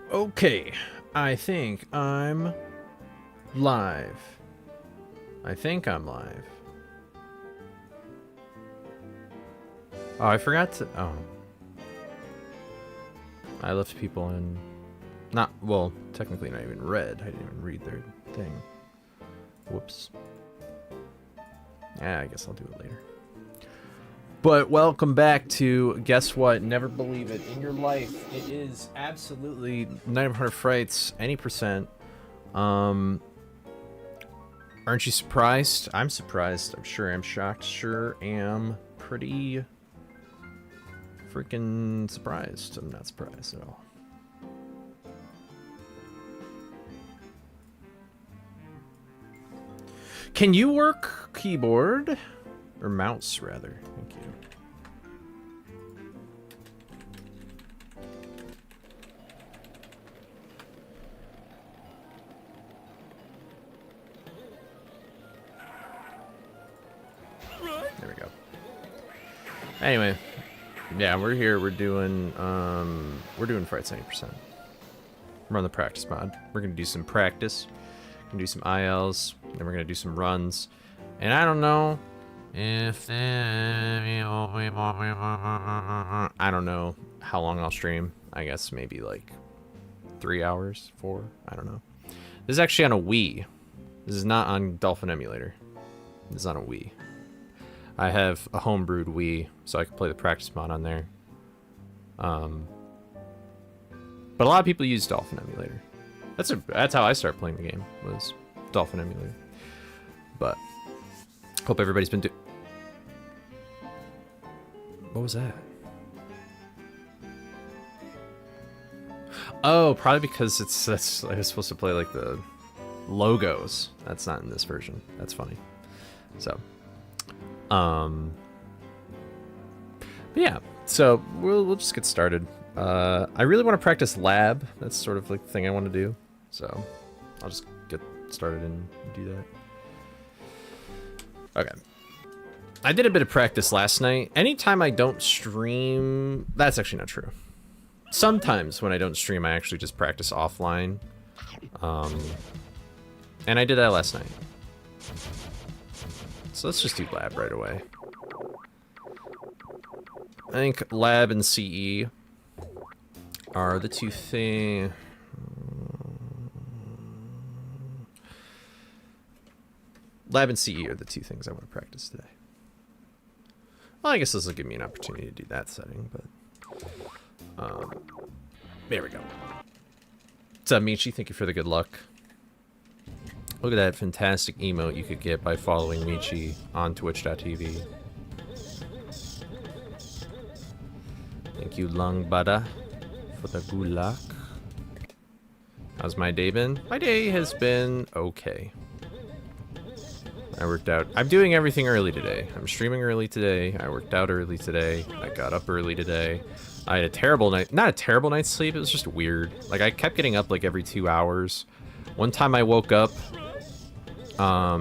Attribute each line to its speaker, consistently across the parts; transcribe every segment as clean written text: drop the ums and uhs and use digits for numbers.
Speaker 1: Okay, I think I'm live. I think I'm live. Oh, I forgot to... Oh. I left people in... Not... Well, technically not even read. I didn't even read their thing. Whoops. Yeah, I guess I'll do it later. But welcome back to, guess what? Never believe it. In your life, it is absolutely Night of Heart Frights, any percent. Aren't you surprised? I'm surprised. I'm sure I'm shocked. Sure am pretty freaking surprised. I'm not surprised at all. Can you work keyboard? Or mouse, rather. Thank you. There we go. Anyway, yeah, we're here. We're doing Frights 90%. We're on the practice mod. We're gonna do some practice. We're gonna do some ILs. Then we're gonna do some runs. And I don't know if I don't know how long I'll stream. I guess maybe like 3 hours, 4. I don't know. This is actually on a Wii. This is not on Dolphin Emulator. This is on a Wii. I have a homebrewed Wii, so I can play the practice mod on there. But a lot of people use Dolphin Emulator. That's how I started playing the game, was Dolphin Emulator. But hope everybody's been What was that? Oh, probably because I was supposed to play like the logos. That's not in this version. That's funny. So, but yeah. So we'll just get started. I really want to practice lab. That's sort of like the thing I want to do. So I'll just get started and do that. Okay. I did a bit of practice last night. Anytime I don't stream... That's actually not true. Sometimes when I don't stream, I actually just practice offline. And I did that last night. So let's just do lab right away. I think lab and CE are the two things... Lab and CE are the two things I want to practice today. Well, I guess this will give me an opportunity to do that setting, but... there we go. What's up, Michi? Thank you for the good luck. Look at that fantastic emote you could get by following Michi on twitch.tv. Thank you, Lungbada, for the good luck. How's my day been? My day has been okay. I worked out. I'm doing everything early today. I'm streaming early today. I worked out early today. I got up early today. I had a terrible night. Not a terrible night's sleep. It was just weird. Like, I kept getting up like every 2 hours. One time I woke up. I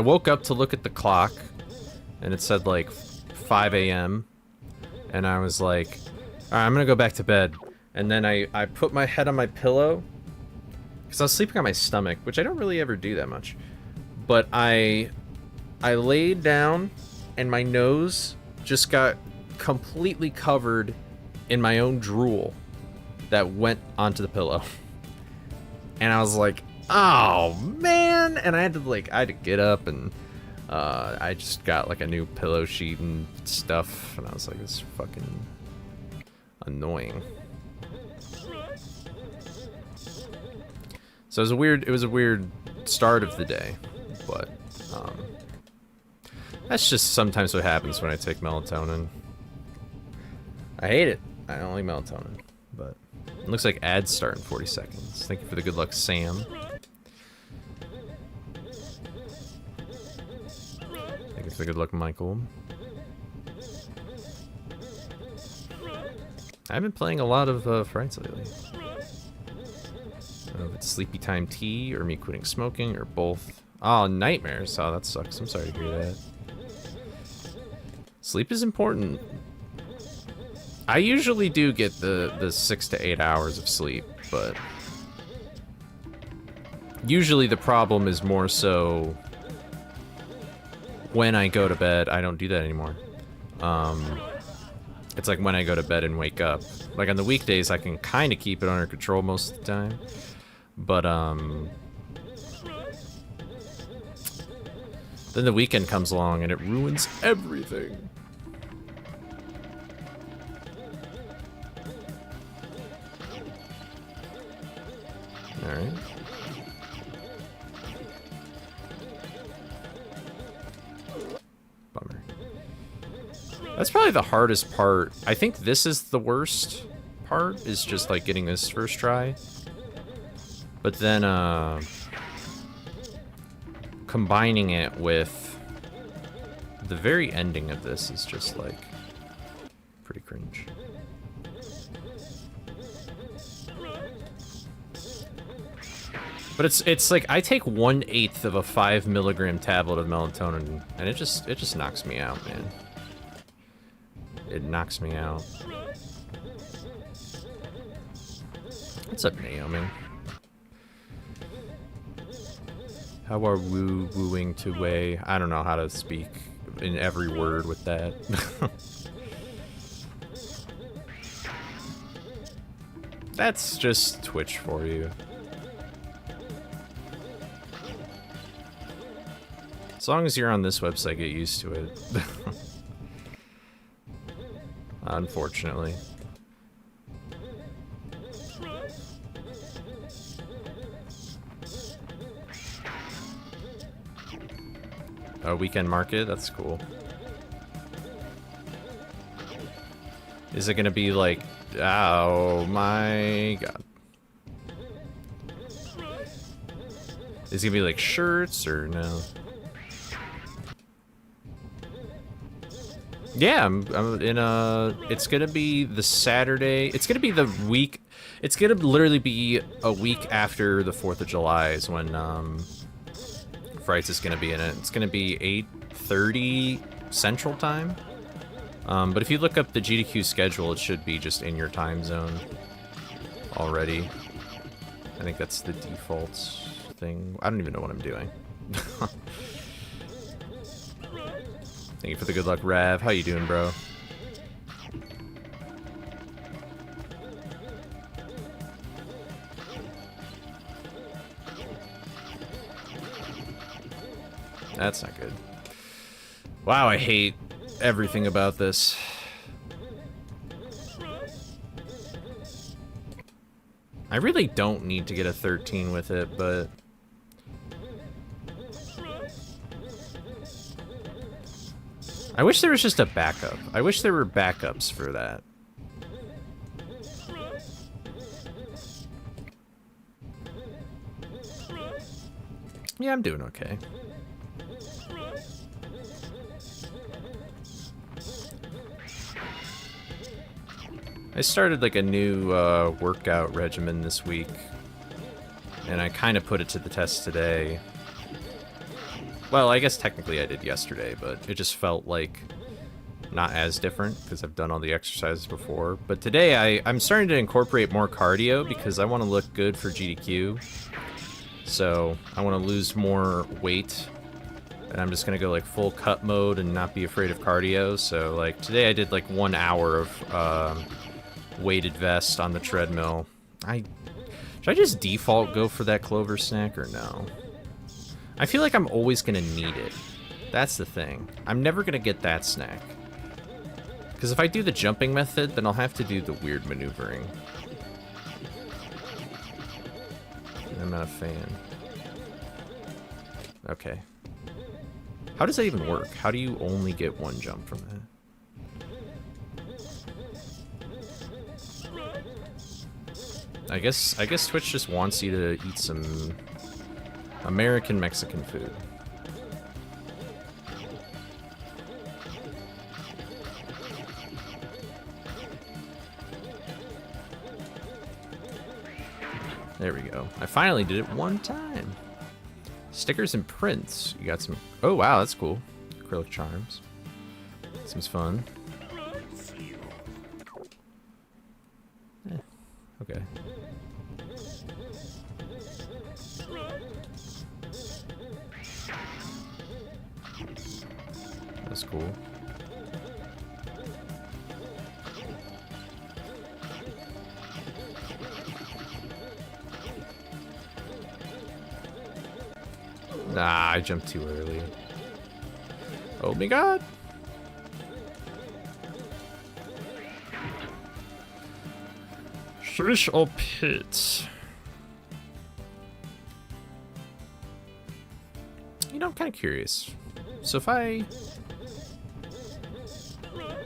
Speaker 1: woke up to look at the clock. And it said like 5 a.m. And I was like, all right, I'm going to go back to bed. And then I put my head on my pillow. Because I was sleeping on my stomach, which I don't really ever do that much. But I laid down, and my nose just got completely covered in my own drool that went onto the pillow. And I was like, oh, man! And I had to get up, and I just got like a new pillow sheet and stuff. And I was like, this is fucking annoying. So it was a weird start of the day, but that's just sometimes what happens when I take melatonin. I hate it. I don't like melatonin, but it looks like ads start in 40 seconds. Thank you for the good luck, Sam. Thank you for the good luck, Michael. I've been playing a lot of Frights lately. I don't know if it's sleepy time tea or me quitting smoking or both. Oh, nightmares. Oh, that sucks. I'm sorry to hear that. Sleep is important. I usually do get the 6 to 8 hours of sleep, but usually the problem is more so when I go to bed. I don't do that anymore. It's like when I go to bed and wake up. Like on the weekdays, I can kind of keep it under control most of the time. But, then the weekend comes along and it ruins everything. Alright. Bummer. That's probably the hardest part. I think this is the worst part, is just like getting this first try. But then, combining it with the very ending of this is just like pretty cringe. But it's like I take 1/8 of a 5 milligram tablet of melatonin, and it just knocks me out, man. It knocks me out. What's up, Naomi? How are wooing to way? I don't know how to speak in every word with that. That's just Twitch for you. As long as you're on this website, get used to it. Unfortunately. A weekend market? That's cool. Is it gonna be like... Oh my god. Is it gonna be like shirts or no? Yeah, I'm in a... It's gonna be the Saturday... It's gonna be the week... It's gonna literally be a week after the 4th of July is when, Frights is gonna be in it. It's gonna be 8:30 Central Time. But if you look up the GDQ schedule, it should be just in your time zone already. I think that's the default thing. I don't even know what I'm doing. Thank you for the good luck, Rav. How you doing, bro? That's not good. Wow, I hate everything about this. I really don't need to get a 13 with it, but... I wish there was just a backup. I wish there were backups for that. Yeah, I'm doing okay. I started like a new workout regimen this week, and I kind of put it to the test today. Well, I guess technically I did yesterday, but it just felt like not as different because I've done all the exercises before. But today I'm starting to incorporate more cardio because I want to look good for GDQ. So I want to lose more weight, and I'm just going to go like full cut mode and not be afraid of cardio. So like today I did like 1 hour of weighted vest on the treadmill. Should I just default go for that clover snack or no? I feel like I'm always gonna need it. That's the thing. I'm never gonna get that snack. Because if I do the jumping method, then I'll have to do the weird maneuvering. I'm not a fan. Okay. How does that even work? How do you only get 1 jump from that? I guess Twitch just wants you to eat some American Mexican food. There we go. I finally did it 1 time. Stickers and prints. You got some... Oh, wow, that's cool. Acrylic charms. Seems fun. Okay. That's cool. Nah, I jumped too early. Oh my god! Fish or pit? You know, I'm kind of curious. So if I...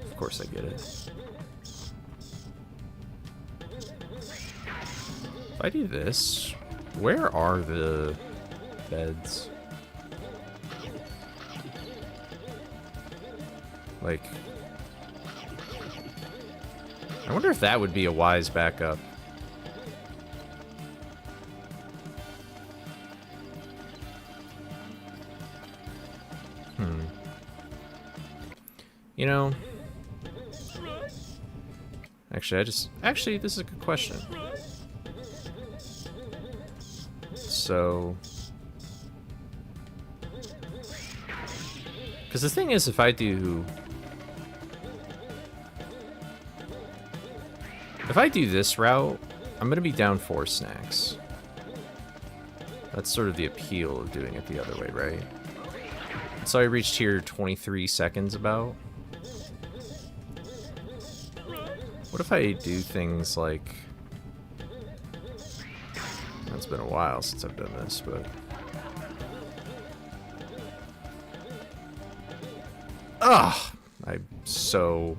Speaker 1: Of course I get it. If I do this, where are the beds? Like... I wonder if that would be a wise backup. You know... Actually, this is a good question. So... Because the thing is, if I do this route, I'm gonna be down 4 snacks. That's sort of the appeal of doing it the other way, right? So I reached here 23 seconds about. What if I do things like... It's been a while since I've done this, but... Ugh! I'm so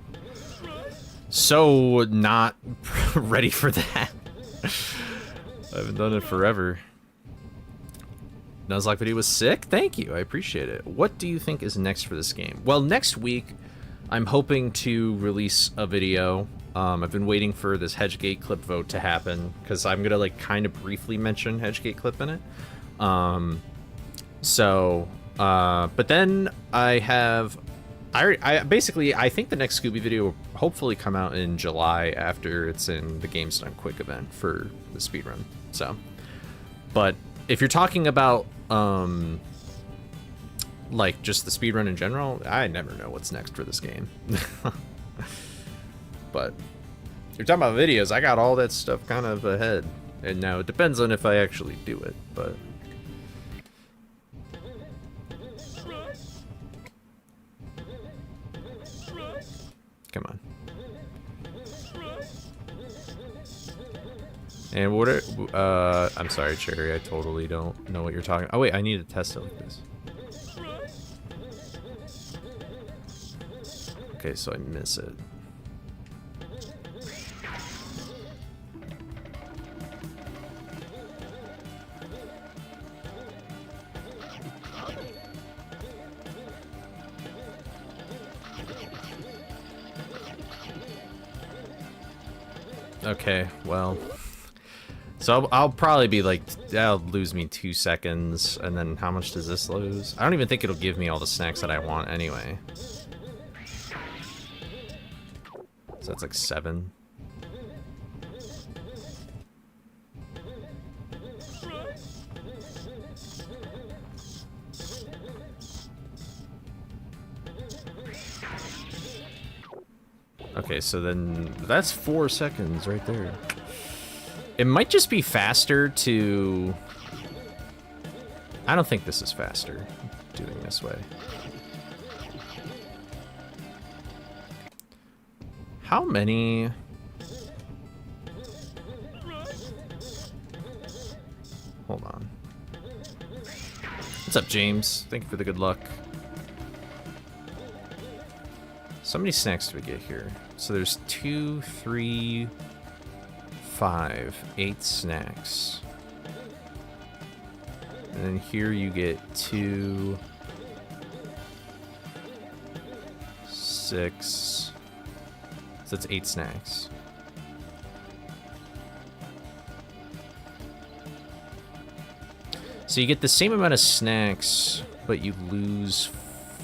Speaker 1: not ready for that. I haven't done it forever. Nuzlocke video was sick? Thank you, I appreciate it. What do you think is next for this game? Well, next week, I'm hoping to release a video. I've been waiting for this Hedgegate clip vote to happen, because I'm gonna, like, kind of briefly mention Hedgegate clip in it. But then I have... I think the next Scooby video will hopefully come out in July after it's in the Games Done Quick event for the speedrun. So, but if you're talking about like just the speedrun in general, I never know what's next for this game. But if you're talking about videos, I got all that stuff kind of ahead, and now it depends on if I actually do it, but. Come on. And what are, I'm sorry, Cherry, I totally don't know what you're talking. Oh wait, I need to test it like this. Okay, so I miss it. Okay, well, so I'll probably be like, that'll lose me 2 seconds, and then how much does this lose? I don't even think it'll give me all the snacks that I want anyway. So that's like 7. Okay, so then that's 4 seconds right there. It might just be faster to... I don't think this is faster, doing this way. How many... Hold on. What's up, James? Thank you for the good luck. So many snacks do we get here? So there's 2, 3, 5, 8 snacks. And then here you get 2, 6. So that's 8 snacks. So you get the same amount of snacks, but you lose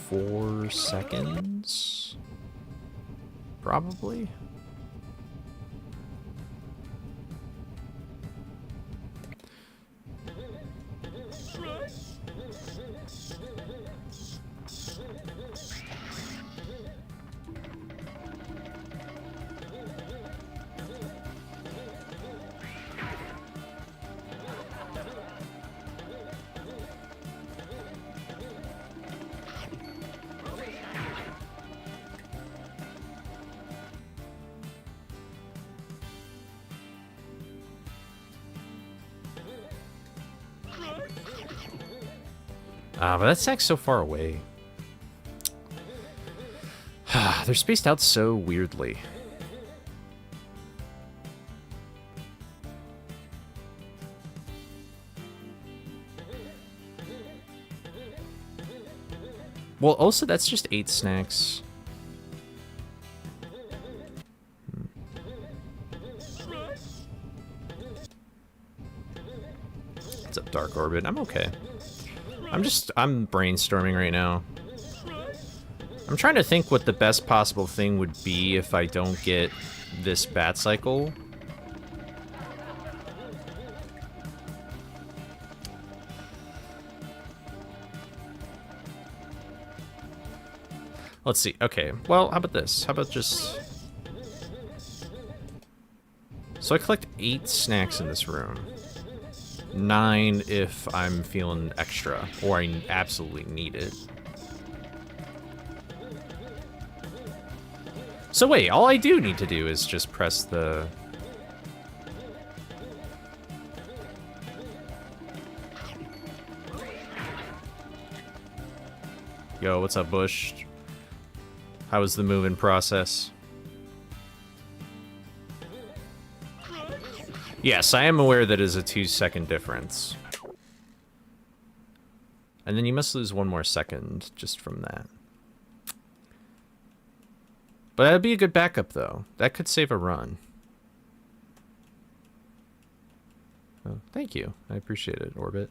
Speaker 1: 4 seconds? Probably. Ah, but that snack's so far away. They're spaced out so weirdly. Well, also, that's just 8 snacks. What's up, Dark Orbit? I'm okay. I'm brainstorming right now. I'm trying to think what the best possible thing would be if I don't get this bat cycle. Let's see. Okay, well, how about this? How about just... So I collect 8 snacks in this room. 9 if I'm feeling extra, or I absolutely need it. So wait, all I do need to do is just press the... Yo, what's up, Bush? How was the move-in process? Yes, I am aware that is a 2-second difference. And then you must lose 1 more second just from that. But that'd be a good backup, though. That could save a run. Oh, thank you. I appreciate it, Orbit.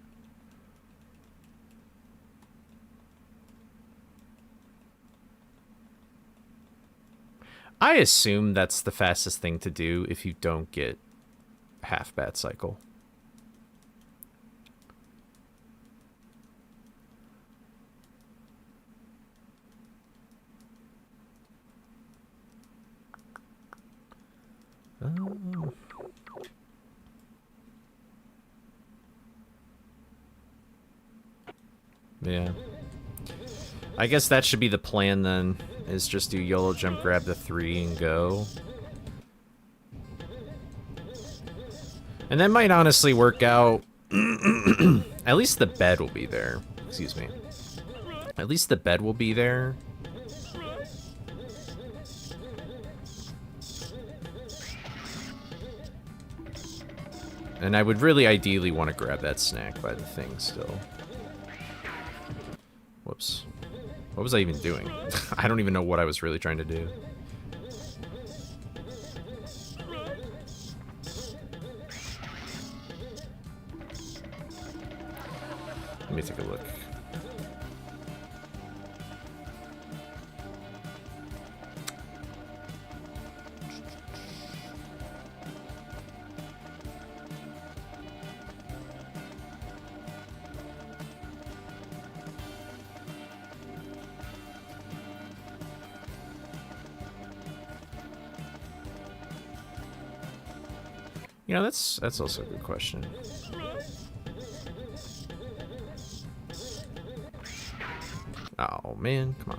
Speaker 1: I assume that's the fastest thing to do if you don't get half bat cycle. Oh. Yeah. I guess that should be the plan then, is just do YOLO jump, grab the 3 and go. And that might honestly work out. At least the bed will be there. Excuse me. At least the bed will be there. And I would really ideally want to grab that snack by the thing still. Whoops. What was I even doing? I don't even know what I was really trying to do. Let me take a look. You know, that's also a good question. Oh man, come on.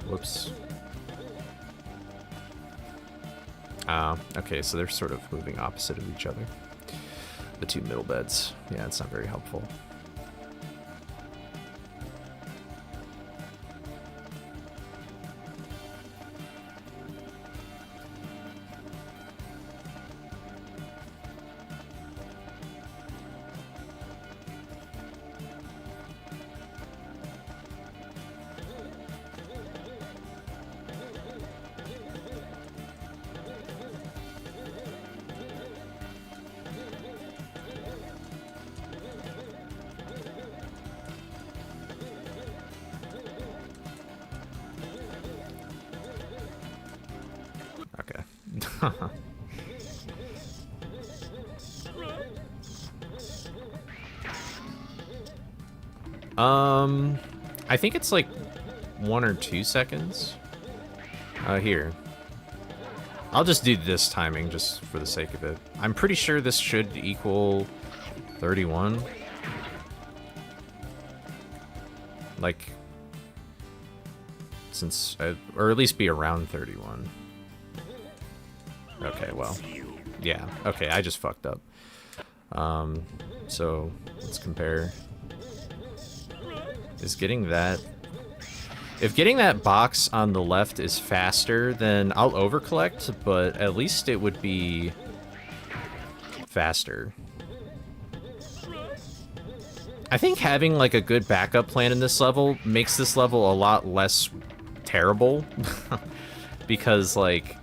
Speaker 1: Whoops. Okay, so they're sort of moving opposite of each other. The 2 middle beds. Yeah, it's not very helpful. I think it's like 1 or 2 seconds. Here. I'll just do this timing just for the sake of it. I'm pretty sure this should equal 31. Like, Since, or at least be around 31. Okay, well, yeah. Okay, I just fucked up. So let's compare. Is getting that... If getting that box on the left is faster, then I'll overcollect, but at least it would be faster. I think having like a good backup plan in this level makes this level a lot less terrible. Because like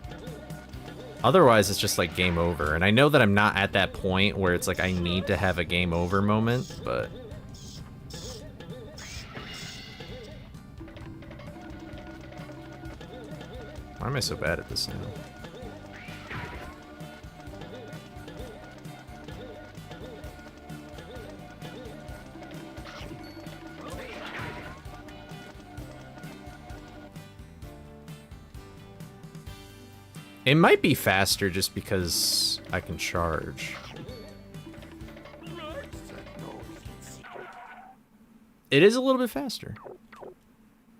Speaker 1: otherwise it's just like game over. And I know that I'm not at that point where it's like I need to have a game over moment, but why am I so bad at this now? It might be faster just because I can charge. It is a little bit faster.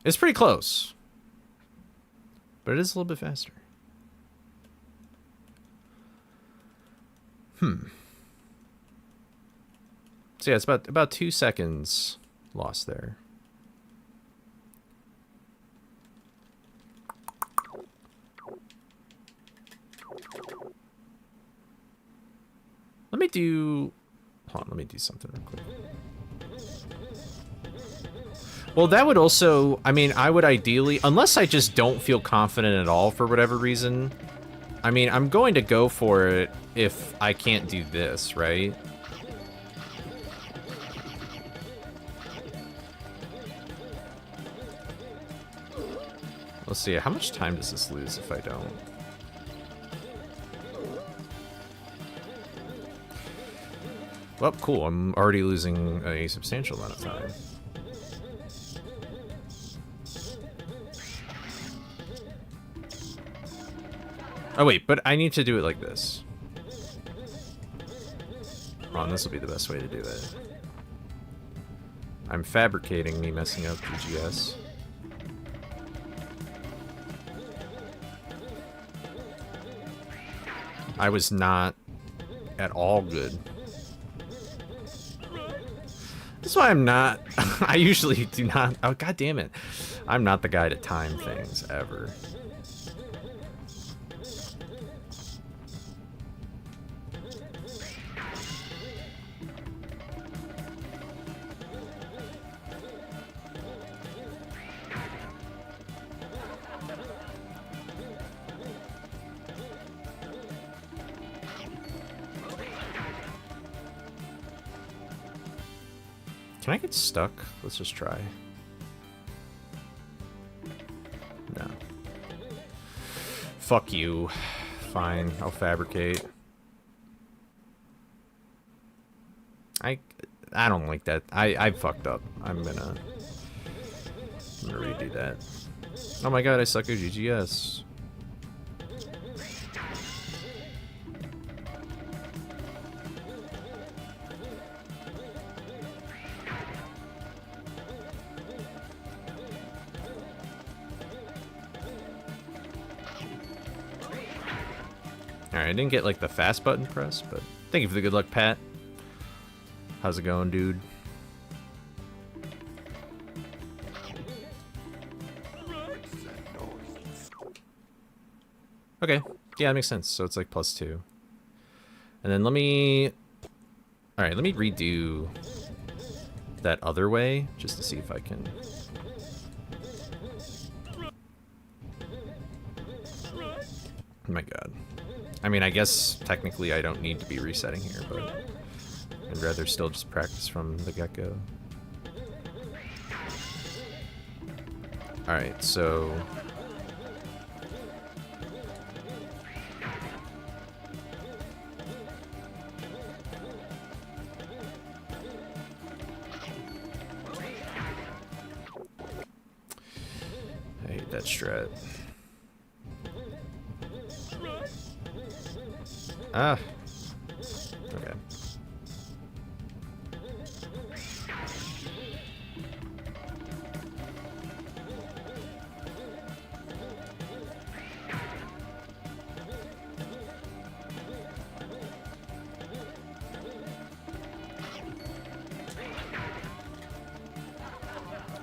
Speaker 1: It's pretty close. But it is a little bit faster. So yeah, it's about 2 seconds lost there. Let me do... Hold on, let me do something real quick. Well, that would also... I mean, I would ideally... Unless I just don't feel confident at all for whatever reason. I mean, I'm going to go for it if I can't do this, right? Let's see, how much time does this lose if I don't? Well, cool. I'm already losing a substantial amount of time. Oh, wait, but I need to do it like this. Hold on, this will be the best way to do it. I'm fabricating me messing up GGS. I was not at all good. That's why I'm not... I usually do not... Oh, god damn it. I'm not the guy to time things, ever. Can I get stuck? Let's just try. No. Fuck you. Fine, I'll fabricate. I don't like that. I fucked up. I'm gonna redo that. Oh my god, I suck at GGS. Alright, I didn't get like the fast button press, but thank you for the good luck, Pat. How's it going, dude? Okay, yeah, that makes sense. So it's like +2. And then let me... Alright, let me redo that other way, just to see if I can... Oh my god. I mean, I guess technically I don't need to be resetting here, but I'd rather still just practice from the get-go. Alright, so... I hate that strat. Ah. Okay.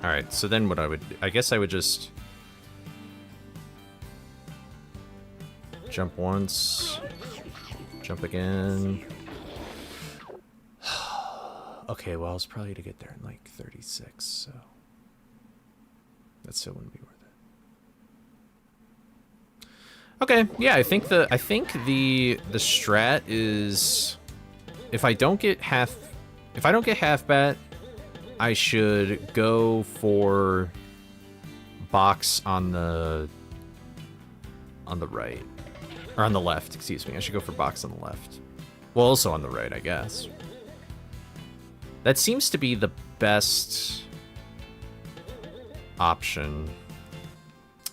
Speaker 1: Alright, so then what I guess I would just jump once, jump again. Okay, well, I was probably to get there in like 36, so that still wouldn't be worth it. Okay, yeah, I think the strat is if I don't get half bat, I should go for box on the right. Or on the left, excuse me. I should go for box on the left. Well, also on the right, I guess. That seems to be the best option.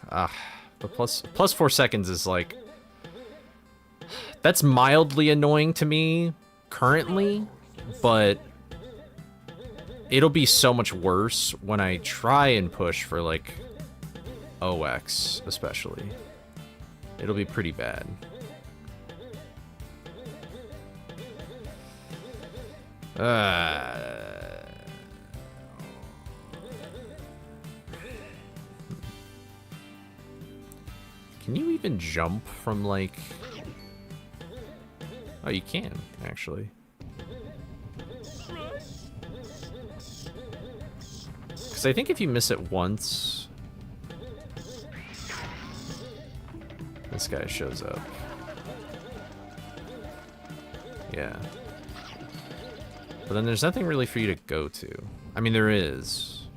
Speaker 1: But plus 4 seconds is like... That's mildly annoying to me currently, but it'll be so much worse when I try and push for like OX especially. It'll be pretty bad. Can you even jump from like... Oh, you can, actually. Because I think if you miss it once... This guy shows up. Yeah. But then there's nothing really for you to go to. I mean, there is.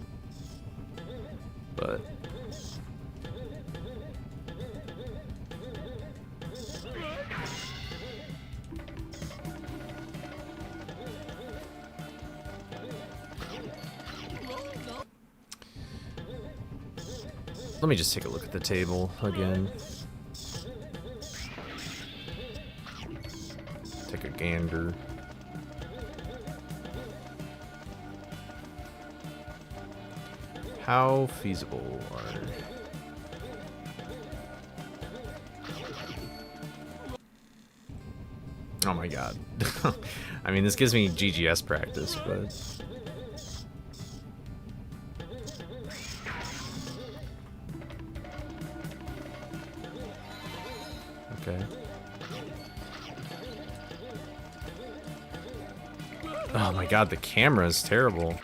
Speaker 1: But... Let me just take a look at the table again. Take a gander. How feasible are... Oh my god. I mean, this gives me GGS practice, but... Okay. Oh my god, the camera is terrible.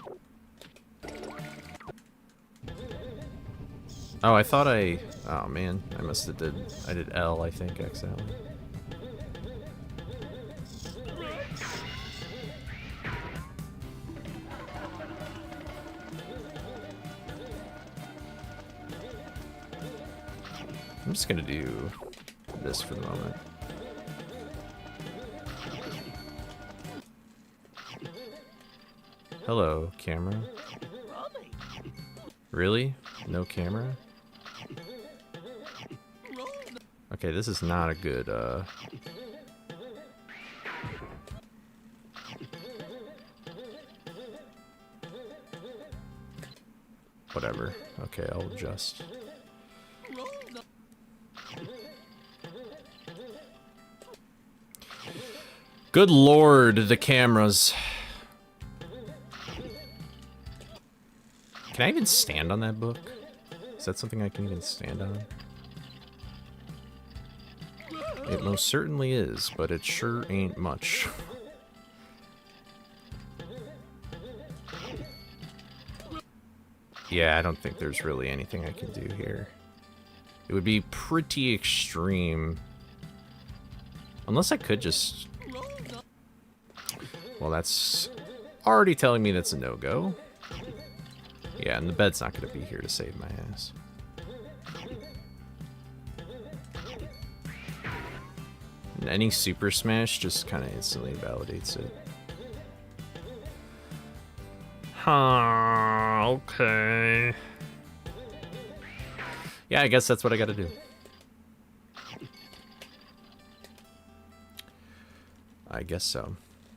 Speaker 1: Oh, I thought I... Oh man, I must have I did L, I think, accidentally. I'm just gonna do this for the moment. Hello, camera. Really? No camera? Okay, this is not a good, whatever. Okay, I'll adjust. Good lord, the cameras. Can I even stand on that book? Is that something I can even stand on? It most certainly is, but it sure ain't much. Yeah, I don't think there's really anything I can do here. It would be pretty extreme. Unless I could just... Well, that's already telling me that's a no-go. Yeah, and the bed's not going to be here to save my ass. And any Super Smash just kind of instantly validates it. Huh, okay. Yeah, I guess that's what I gotta do. I guess so.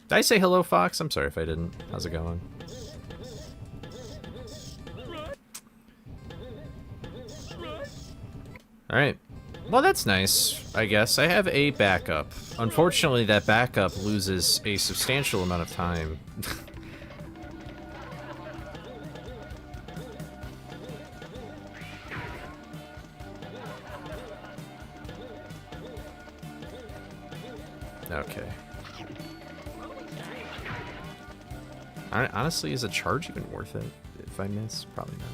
Speaker 1: Did I say hello, Fox? I'm sorry if I didn't. How's it going? Alright. Well, that's nice, I guess. I have a backup. Unfortunately, that backup loses a substantial amount of time. Honestly, is a charge even worth it? If I miss, probably not.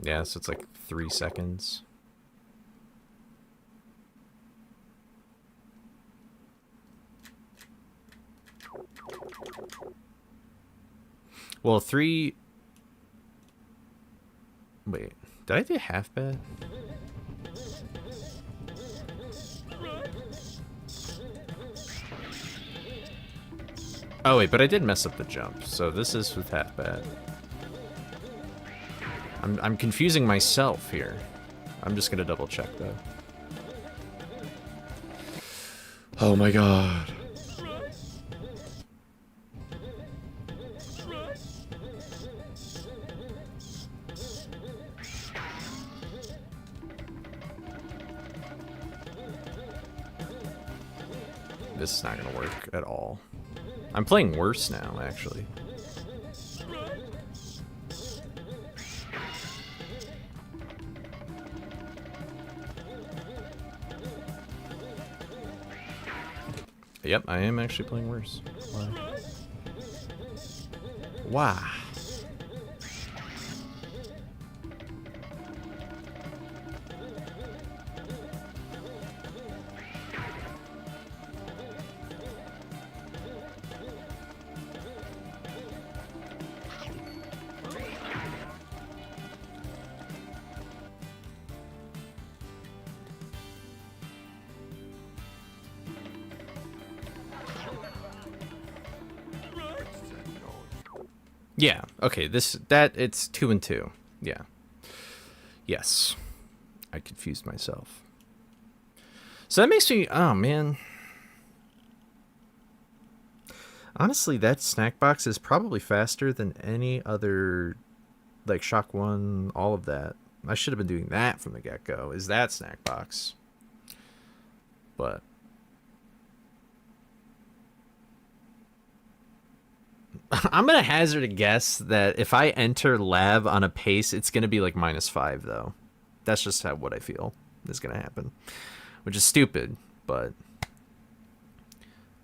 Speaker 1: Yeah, so it's like 3 seconds. Well, 3... Wait, did I do half bed? Oh wait, but I did mess up the jump, so this is with half bad. I'm confusing myself here. I'm just gonna double check though. Oh my god. This is not gonna work at all. I'm playing worse now, actually. Yep, I am actually playing worse. Why? Why? Yeah, okay, it's 2 and 2. Yeah. Yes. I confused myself. So that makes me, oh man. Honestly, that snack box is probably faster than any other, like Shock 1, all of that. I should have been doing that from the get-go, is that snack box. But I'm going to hazard a guess that if I enter lab on a pace, it's going to be like -5, though. That's just what I feel is going to happen. Which is stupid, but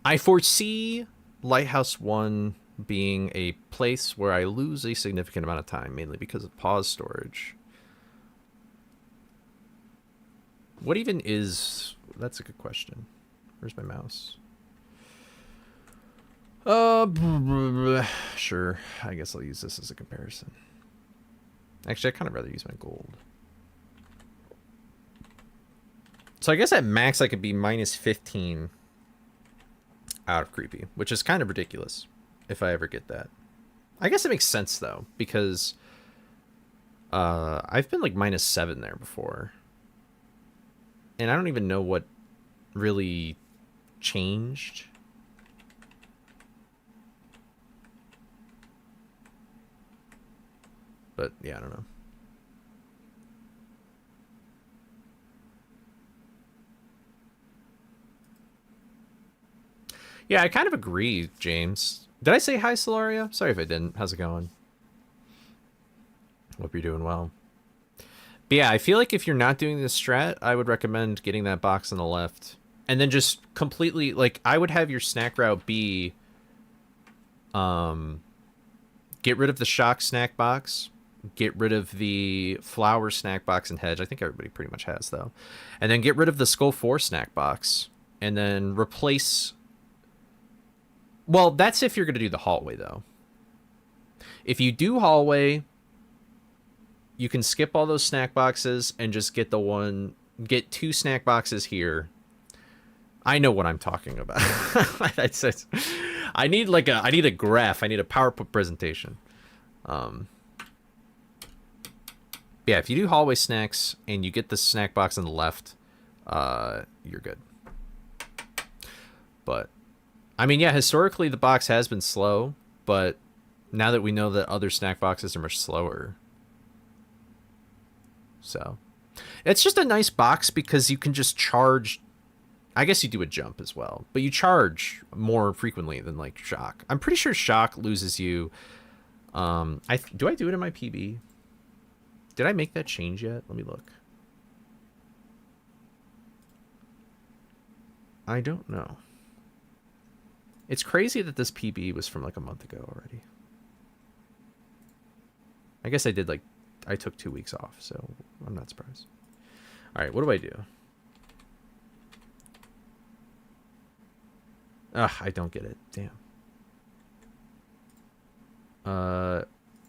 Speaker 1: I foresee Lighthouse 1 being a place where I lose a significant amount of time, mainly because of pause storage. What even is... That's a good question. Where's my mouse? Sure. I guess I'll use this as a comparison. Actually, I'd kind of rather use my gold. So I guess at max I could be -15 out of creepy, which is kind of ridiculous if I ever get that. I guess it makes sense though, because I've been like -7 there before. And I don't even know what really changed. But yeah, I don't know. Yeah, I kind of agree, James. Did I say hi, Solaria? Sorry if I didn't. How's it going? Hope you're doing well. But yeah, I feel like if you're not doing this strat, I would recommend getting that box on the left. And then just completely, like, I would have your snack route be... get rid of the shock snack box. Get rid of the flower snack box and hedge. I think everybody pretty much has, though. And then get rid of the Skull 4 snack box. And then replace... Well, that's if you're going to do the hallway, though. If you do hallway, you can skip all those snack boxes and just get get 2 snack boxes here. I know what I'm talking about. I need a graph. I need a PowerPoint presentation. Yeah, if you do hallway snacks and you get the snack box on the left, you're good. But I mean, yeah, historically the box has been slow, but now that we know that other snack boxes are much slower, so it's just a nice box because you can just charge. I guess you do a jump as well, but you charge more frequently than like shock. I'm pretty sure shock loses you. Do I do it in my PB? Did I make that change yet? Let me look. I don't know. It's crazy that this PB was from like a month ago already. I guess I did like, I took 2 weeks off, so I'm not surprised. All right, what do I do? Ugh, I don't get it. Damn.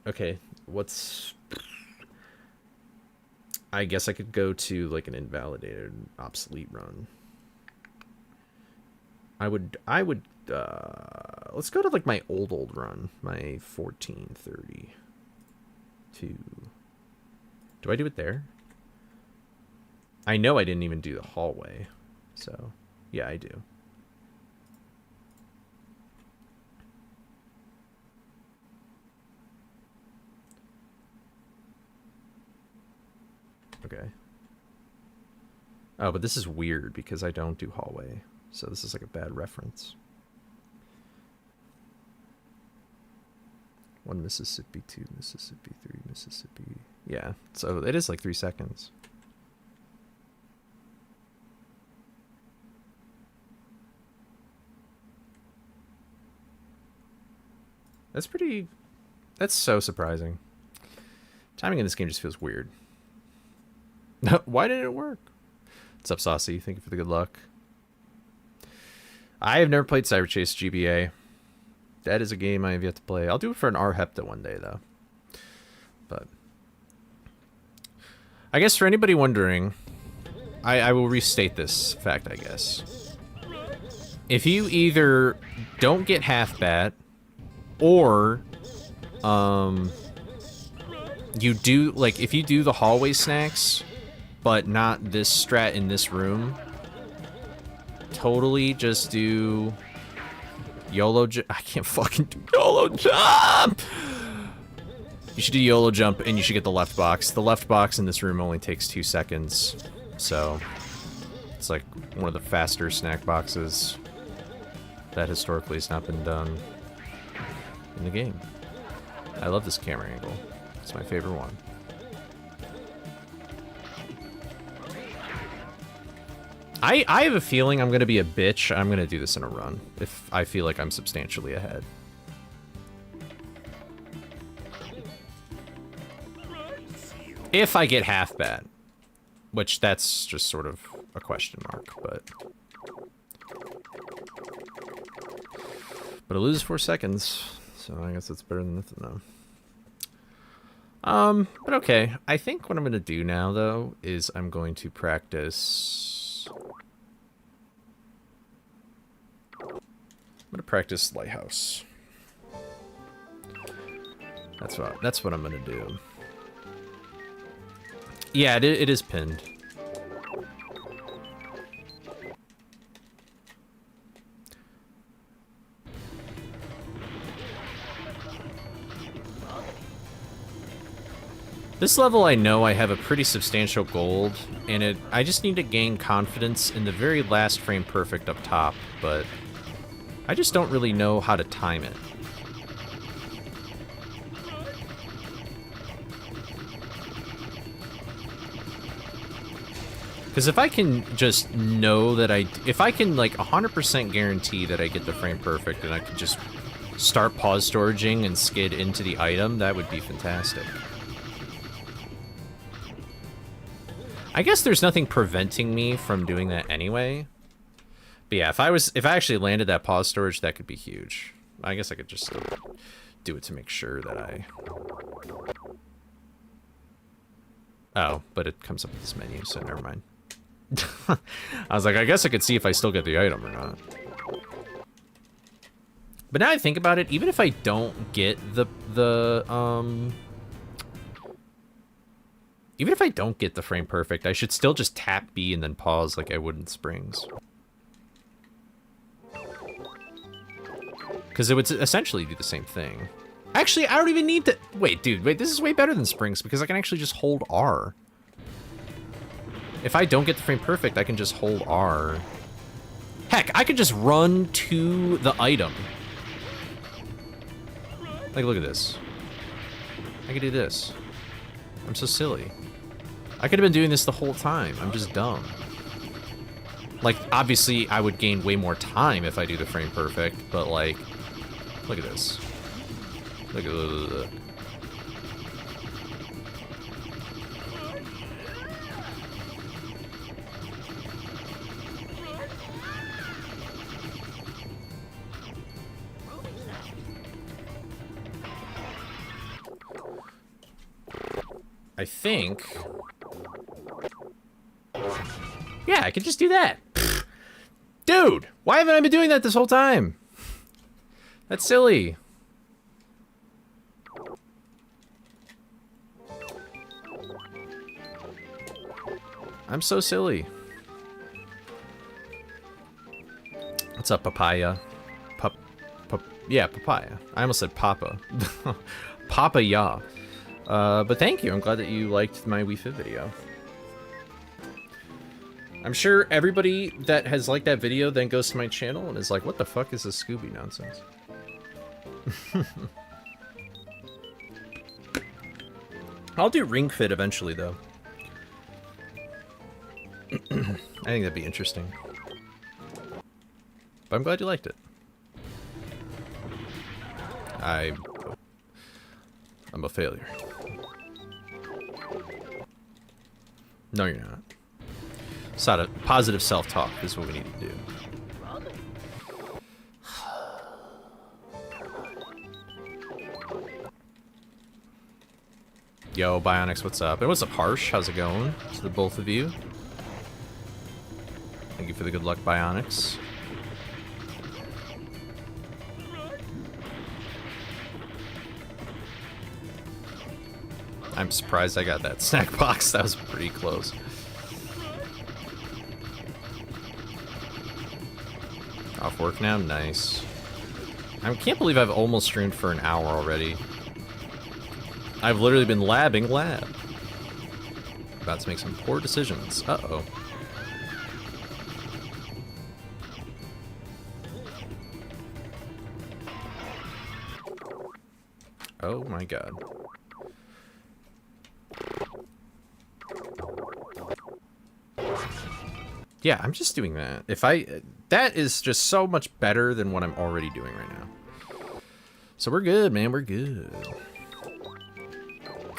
Speaker 1: Okay, what's... I guess I could go to like an invalidated, obsolete run. I would, let's go to like my old run, my 1432. Do I do it there? I know I didn't even do the hallway, so yeah, I do. Okay. Oh, but this is weird because I don't do hallway. So this is like a bad reference. 1 Mississippi, 2 Mississippi, 3 Mississippi. Yeah, so it is like 3 seconds. That's pretty... That's so surprising. Timing in this game just feels weird. Why didn't it work? What's up, Saucy? Thank you for the good luck. I have never played Cyber Chase GBA. That is a game I have yet to play. I'll do it for an R-Hepta one day, though. But I guess for anybody wondering, I will restate this fact, I guess. If you either don't get half bat, or you do, like, if you do the hallway snacks, but not this strat in this room, totally just do YOLO jump. I can't fucking do YOLO jump! You should do YOLO jump, and you should get the left box. The left box in this room only takes 2 seconds, so it's like one of the faster snack boxes that historically has not been done in the game. I love this camera angle. It's my favorite one. I have a feeling I'm going to be a bitch. I'm going to do this in a run if I feel like I'm substantially ahead. If I get half bat, which that's just sort of a question mark, but I lose 4 seconds, so I guess that's better than nothing though. But okay, I think what I'm going to do now though is I'm going to practice. I'm gonna practice Lighthouse. That's what I'm gonna do. Yeah, it is pinned. This level I know I have a pretty substantial gold, and I just need to gain confidence in the very last frame perfect up top, but I just don't really know how to time it. Because if I can just know that if I can like 100% guarantee that I get the frame perfect and I can just start pause storaging and skid into the item, that would be fantastic. I guess there's nothing preventing me from doing that anyway. But yeah, if I actually landed that pause storage, that could be huge. I guess I could just do it to make sure that I... Oh, but it comes up with this menu, so never mind. I was like, I guess I could see if I still get the item or not. But now I think about it, even if I don't get even if I don't get the frame perfect, I should still just tap B and then pause like I would in Springs. Because it would essentially do the same thing. Actually, I don't even need to... Wait, dude, this is way better than Springs because I can actually just hold R. If I don't get the frame perfect, I can just hold R. Heck, I could just run to the item. Like, look at this. I could do this. I'm so silly. I could have been doing this the whole time. I'm just dumb. Like, obviously, I would gain way more time if I do the frame perfect, but, like, look at this. Look at I think... Yeah, I could just do that. Dude, why haven't I been doing that this whole time? That's silly. I'm so silly. What's up, papaya? Yeah, papaya. I almost said papa. Papa, yeah. But thank you. I'm glad that you liked my Wii Fit video. I'm sure everybody that has liked that video then goes to my channel and is like, what the fuck is this Scooby nonsense? I'll do Ring Fit eventually, though. I think that'd be interesting. But I'm glad you liked it. I'm a failure. No, you're not. Positive self-talk is what we need to do. Yo, Bionics, what's up? And what's up, Harsh? How's it going? To the both of you. Thank you for the good luck, Bionics. I'm surprised I got that snack box. That was pretty close. Off work now? Nice. I can't believe I've almost streamed for an hour already. I've literally been labbing lab. About to make some poor decisions. Uh-oh. Oh my god. Yeah, I'm just doing that. That is just so much better than what I'm already doing right now. So we're good, man, we're good.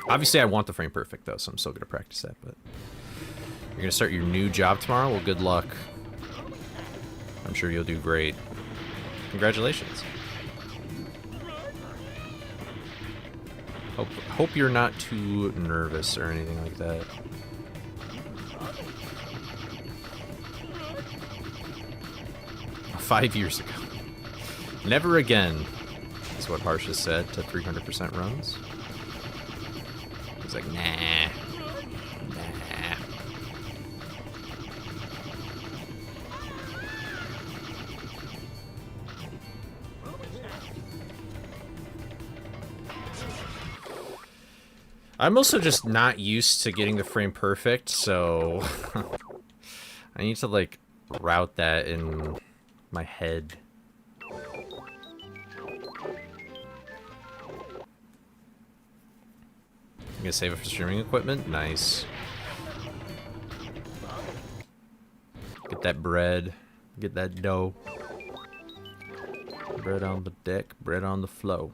Speaker 1: Obviously, I want the frame perfect, though, so I'm still gonna practice that, but... You're gonna start your new job tomorrow? Well, good luck. I'm sure you'll do great. Congratulations. Hope you're not too nervous or anything like that. Five years ago. Never again, is what Harsh has said to 300% runs. He's like, nah. Nah. I'm also just not used to getting the frame perfect, so I need to, like, route that in my head. I'm gonna save it for streaming equipment. Nice. Get that bread. Get that dough. Bread on the deck. Bread on the flow.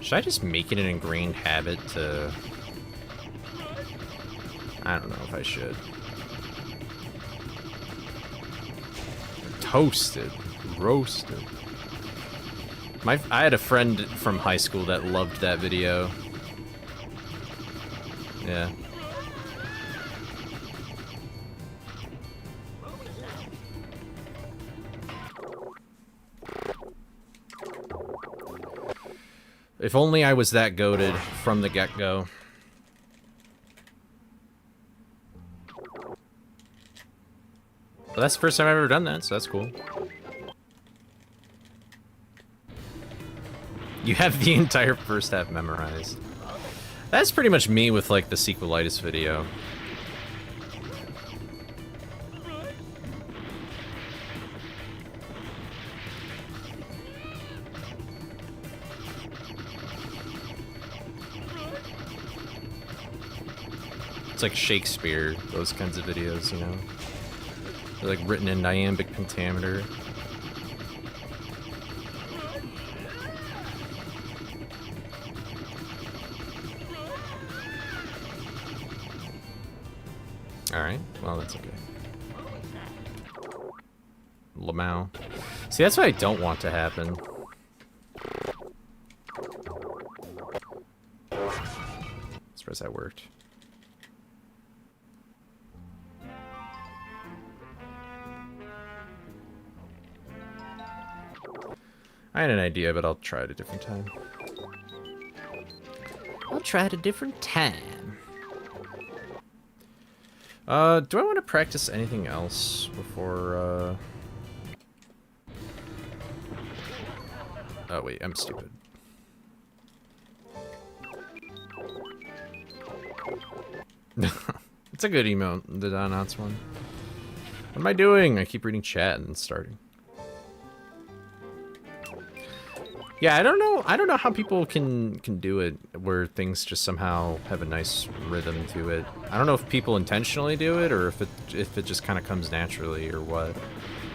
Speaker 1: Should I just make it an ingrained habit to... I don't know if I should. Toasted. Roasted. I had a friend from high school that loved that video. Yeah. If only I was that goated from the get-go. Well, that's the first time I've ever done that, so that's cool. You have the entire first half memorized. That's pretty much me with, like, the sequelitis video. like Shakespeare, those kinds of videos, you know? They're like written in iambic pentameter. Alright, well, that's okay. Lamau. See, that's what I don't want to happen. Surprised that worked. I had an idea, but I'll try it a different time. I'll try it a different time. Do I want to practice anything else before, Oh, wait, I'm stupid. It's a good emote, the Donuts one. What am I doing? I keep reading chat and starting. Yeah, I don't know how people can do it where things just somehow have a nice rhythm to it. I don't know if people intentionally do it or if it just kind of comes naturally or what.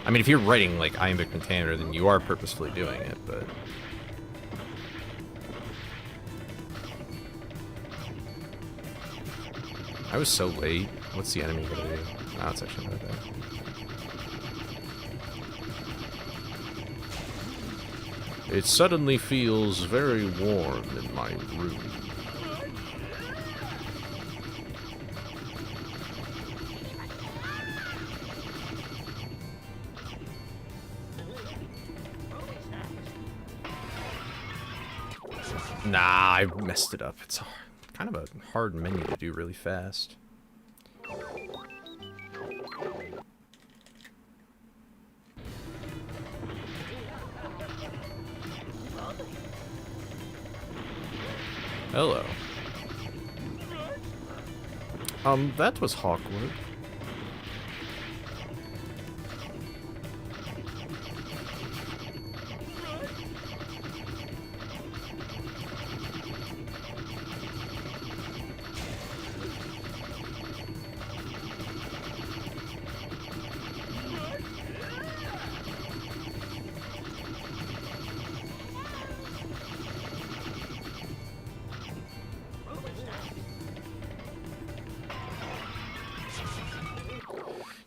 Speaker 1: I mean, if you're writing like iambic pentameter, then you are purposefully doing it, but I was so late. What's the enemy gonna do? Oh, it's actually not bad. It suddenly feels very warm in my room. Nah, I messed it up. It's kind of a hard menu to do really fast. Hello. That was Hawkwood.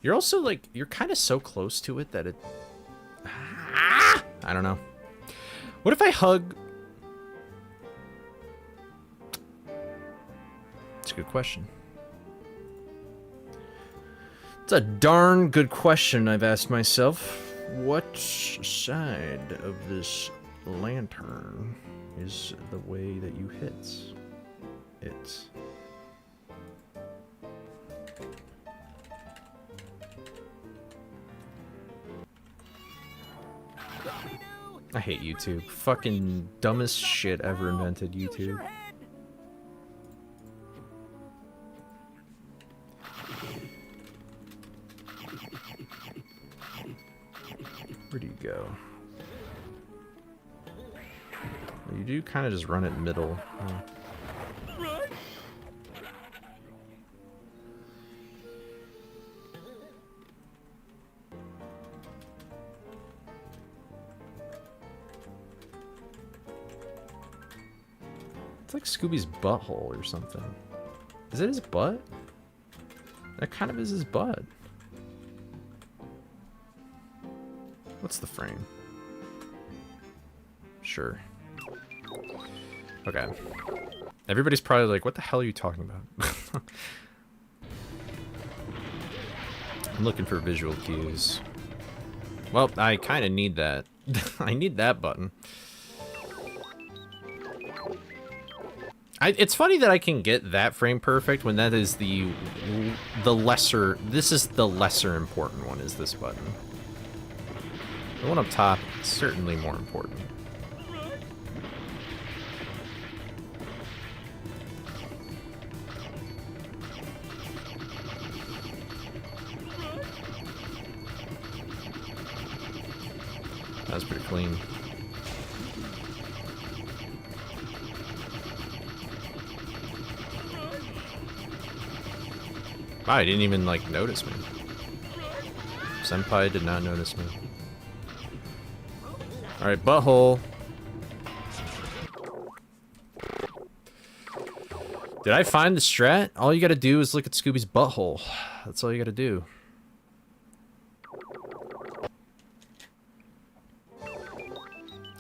Speaker 1: You're also, like, you're kind of so close to it that it... I don't know. What if I hug... It's a good question. It's a darn good question I've asked myself. What side of this lantern is the way that you hit it? I hate YouTube. Fucking dumbest shit ever invented, YouTube. Where do you go? You do kind of just run it middle. Huh? It's like Scooby's butthole or something. Is it his butt? That kind of is his butt. What's the frame? Sure. Okay. Everybody's probably like, what the hell are you talking about? I'm looking for visual cues. Well, I kind of need that. I need that button. It's funny that I can get that frame perfect when that is the lesser... This is the lesser important one, is this button. The one up top is certainly more important. That was pretty clean. Wow, he didn't even, like, notice me. Senpai did not notice me. Alright, butthole. Did I find the strat? All you gotta do is look at Scooby's butthole. That's all you gotta do.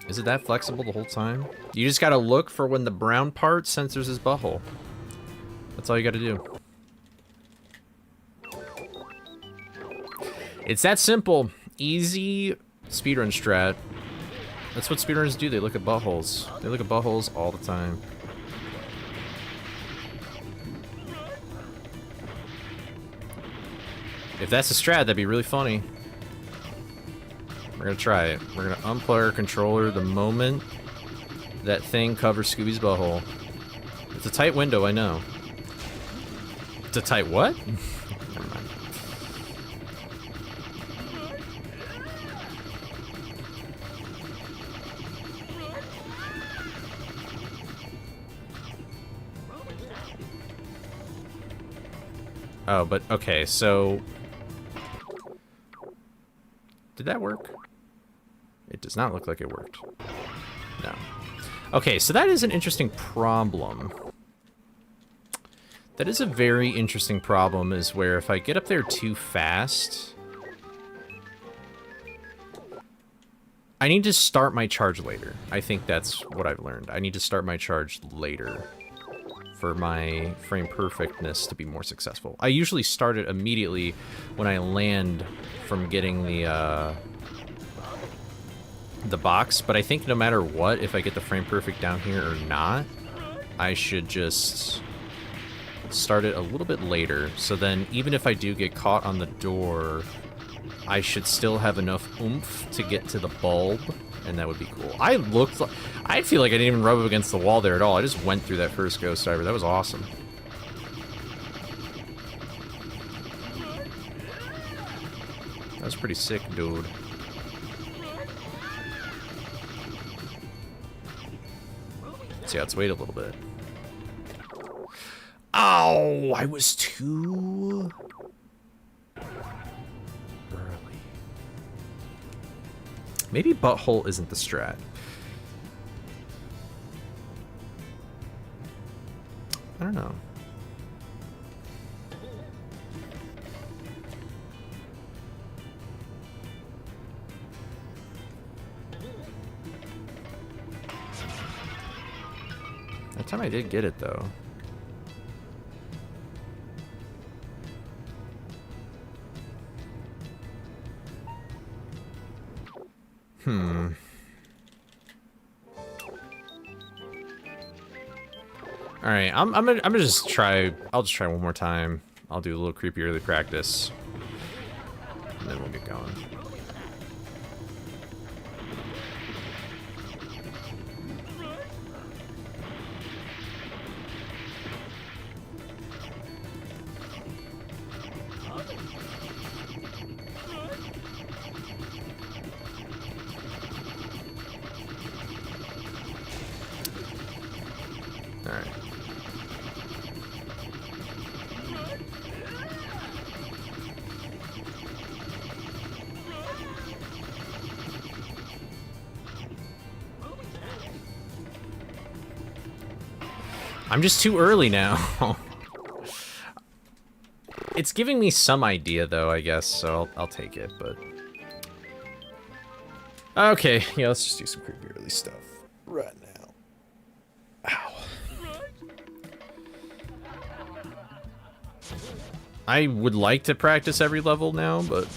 Speaker 1: Is it that flexible the whole time? You just gotta look for when the brown part censors his butthole. That's all you gotta do. It's that simple. Easy speedrun strat. That's what speedrunners do. They look at buttholes. They look at buttholes all the time. If that's a strat, that'd be really funny. We're gonna try it. We're gonna unplug our controller the moment that thing covers Scooby's butthole. It's a tight window, I know. It's a tight what? Never mind. Oh, but okay, so... Did that work? It does not look like it worked. No. Okay, so that is an interesting problem. That is a very interesting problem, is where if I get up there too fast... I need to start my charge later. I think that's what I've learned. I need to start my charge later for my frame perfectness to be more successful. I usually start it immediately when I land from getting the box, but I think no matter what, if I get the frame perfect down here or not, I should just start it a little bit later, so then even if I do get caught on the door, I should still have enough oomph to get to the bulb, and that would be cool. I feel like I didn't even rub up against the wall there at all. I just went through that first ghost diver. That was awesome. That was pretty sick, dude. So yeah, let's wait a little bit. Oh, I was too early. Maybe butthole isn't the strat. I don't know. That time I did get it, though. All right, I'm gonna just try. I'll just try one more time. I'll do a little creepy early practice, and then we'll get going. I'm just too early now. It's giving me some idea, though, I guess, so I'll take it, but... Okay, yeah, let's just do some creepy early stuff right now. Ow. I would like to practice every level now, but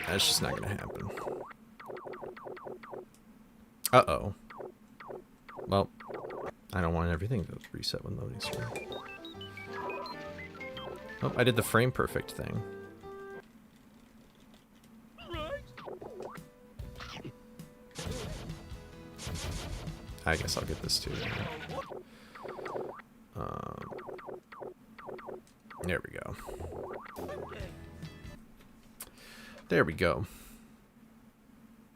Speaker 1: that's just not gonna happen. Uh-oh. Well... I don't want everything to reset when loading screen. Oh, I did the frame perfect thing. I guess I'll get this too. There we go. There we go.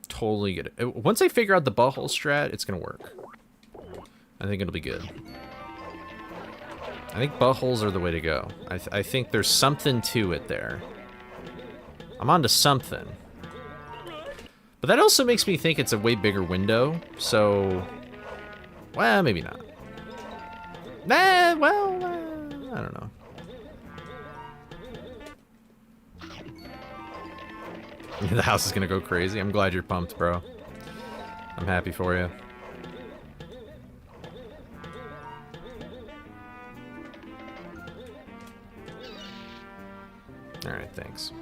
Speaker 1: Totally get it. Once I figure out the butthole strat, it's gonna work. I think it'll be good. I I think buttholes are the way to go. I think there's something to it there. I'm onto something. But that also makes me think it's a way bigger window, so... Well, maybe not. Nah, well, I don't know. The house is gonna go crazy. I'm glad you're pumped, bro. I'm happy for you. Alright, thanks.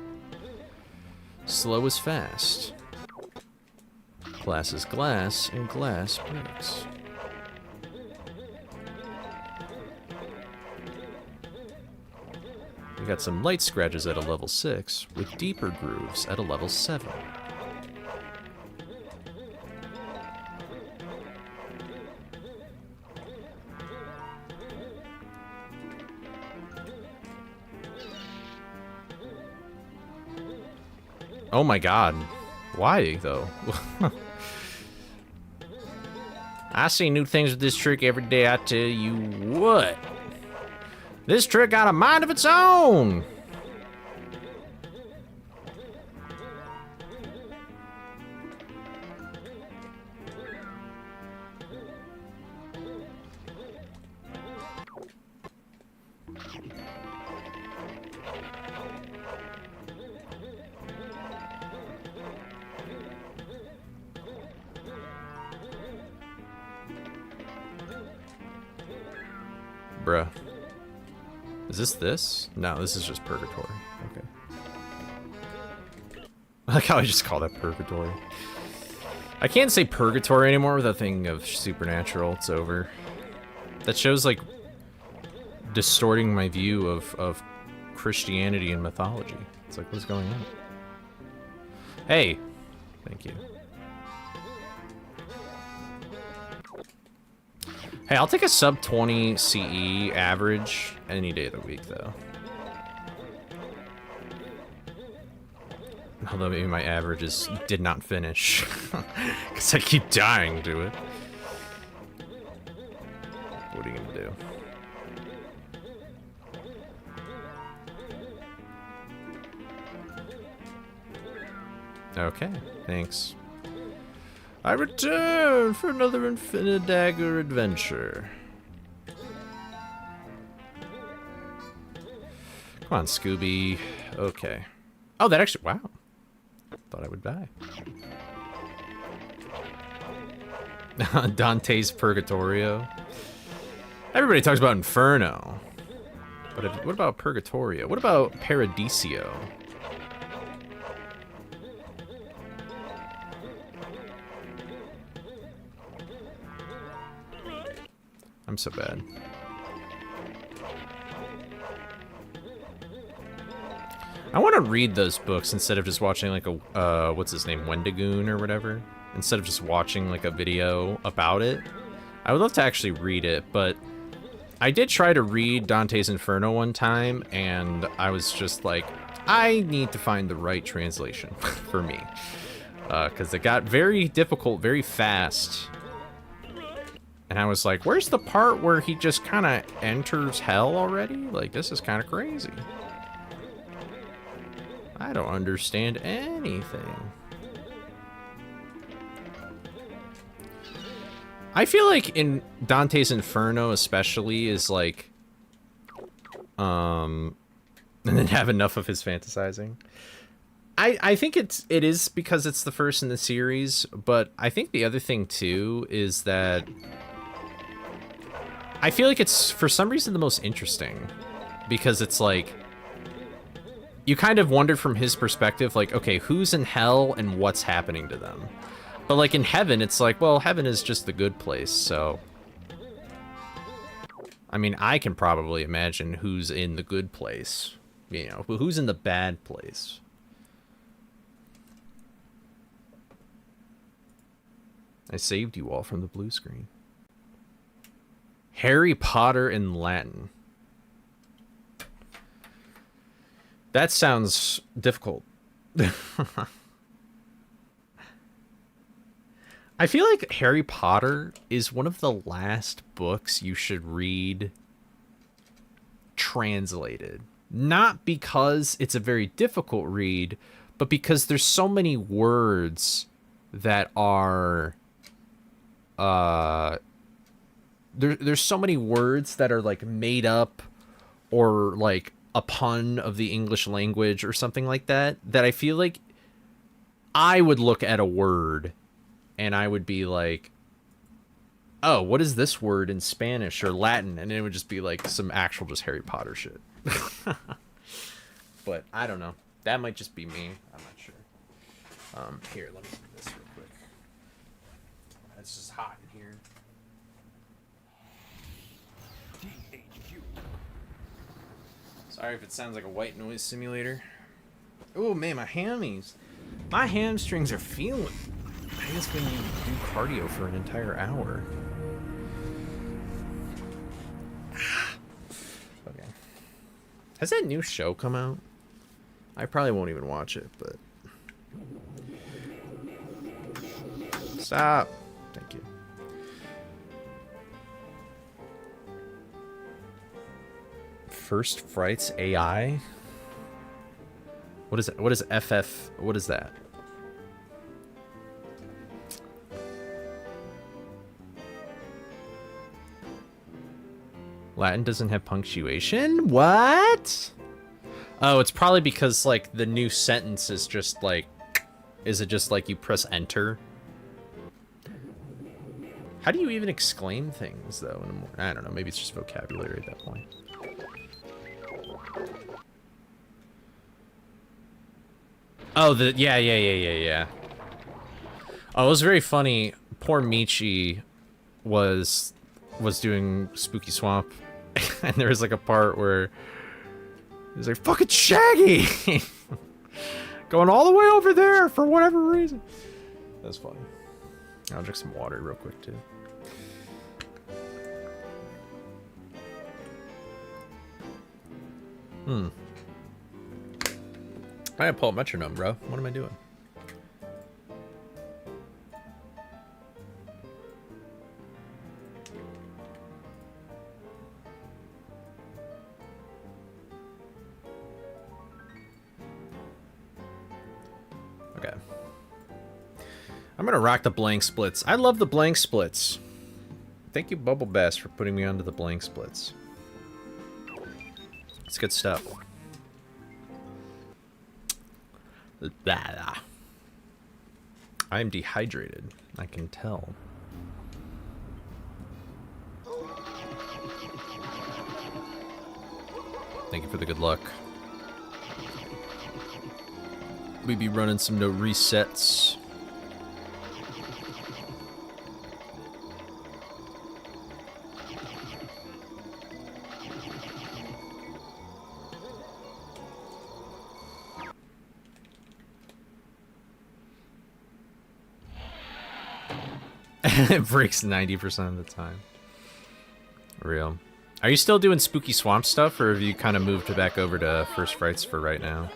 Speaker 1: Slow is fast. Glass is glass, and glass breaks. We got some light scratches at a level 6, with deeper grooves at a level 7. Oh my god. Why, though? I see new things with this trick every day, I tell you what. This trick got a mind of its own! Bruh. Is this? No, this is just purgatory. Okay. I like how I just call that purgatory. I can't say purgatory anymore without thinking of supernatural. It's over. That show's like distorting my view of Christianity and mythology. It's like, what's going on? Hey! Thank you. Hey, I'll take a sub 20 CE average any day of the week, though. Although maybe my averages did not finish. Because I keep dying to it. What are you gonna do? Okay, thanks. I return for another Infinite Dagger adventure. Come on, Scooby. Okay. Oh, that actually... Wow. Thought I would die. Dante's Purgatorio. Everybody talks about Inferno. But what about Purgatorio? What about Paradiso? I'm so bad. I want to read those books instead of just watching like a, what's his name, Wendigoon or whatever. Instead of just watching like a video about it. I would love to actually read it, but I did try to read Dante's Inferno one time, and I was just like, I need to find the right translation for me. Because it got very difficult very fast. And I was like, where's the part where he just kind of enters hell already? Like, this is kind of crazy. I don't understand anything. I feel like in Dante's Inferno especially is like... and then have enough of his fantasizing. I think it is because it's the first in the series, but I think the other thing too is that I feel like it's, for some reason, the most interesting. Because it's like, you kind of wonder from his perspective, like, okay, who's in hell and what's happening to them? But like in heaven, it's like, well, heaven is just the good place, so... I mean, I can probably imagine who's in the good place. You know, who's in the bad place. I saved you all from the blue screen. Harry Potter in Latin. That sounds difficult. I feel like Harry Potter is one of the last books you should read translated. Not because it's a very difficult read, but because there's so many words that are there's so many words that are like made up or like a pun of the English language or something like that, that I feel like I would look at a word and I would be like, oh, what is this word in Spanish or Latin? And it would just be like some actual just Harry Potter shit. But I don't know. That might just be me. I'm not sure. Here, let me do this real quick. It's just hot in here. Sorry if it sounds like a white noise simulator. Oh man, my hammies. My hamstrings are feeling. I just been do cardio for an entire hour. Okay. Has that new show come out? I probably won't even watch it, but... Stop. Thank you. First Frights AI? What is it? What is FF? What is that? Latin doesn't have punctuation? What? Oh, it's probably because, like, the new sentence is just, like... Is it just, like, you press enter? How do you even exclaim things, though? I don't know. Maybe it's just vocabulary at that point. Oh, yeah. Oh, it was very funny. Poor Michi was doing Spooky Swamp, and there was, like, a part where... He's like, fucking Shaggy! Going all the way over there for whatever reason. That's funny. I'll drink some water real quick, too. I gotta pull up metronome, bro. What am I doing? Okay. I'm gonna rock the blank splits. I love the blank splits. Thank you, Bubble Bass, for putting me onto the blank splits. It's good stuff. I am dehydrated. I can tell. Thank you for the good luck. We be running some no resets. It breaks 90% of the time. Real. Are you still doing Spooky Swamp stuff, or have you kind of moved back over to First Frights for right now?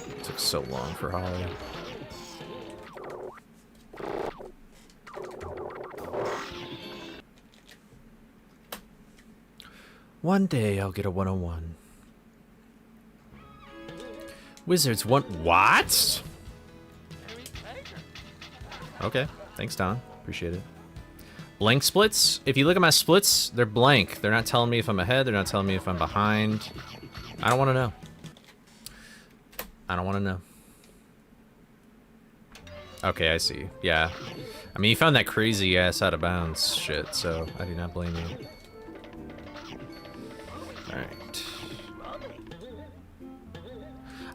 Speaker 1: It took so long for Holly. One day I'll get a 101. Wizards want what? Okay, thanks, Don. Appreciate it. Blank splits? If you look at my splits, they're blank. They're not telling me if I'm ahead. They're not telling me if I'm behind. I don't want to know. I don't want to know. Okay, I see. Yeah. I mean, you found that crazy ass out of bounds shit, so I do not blame you. Alright.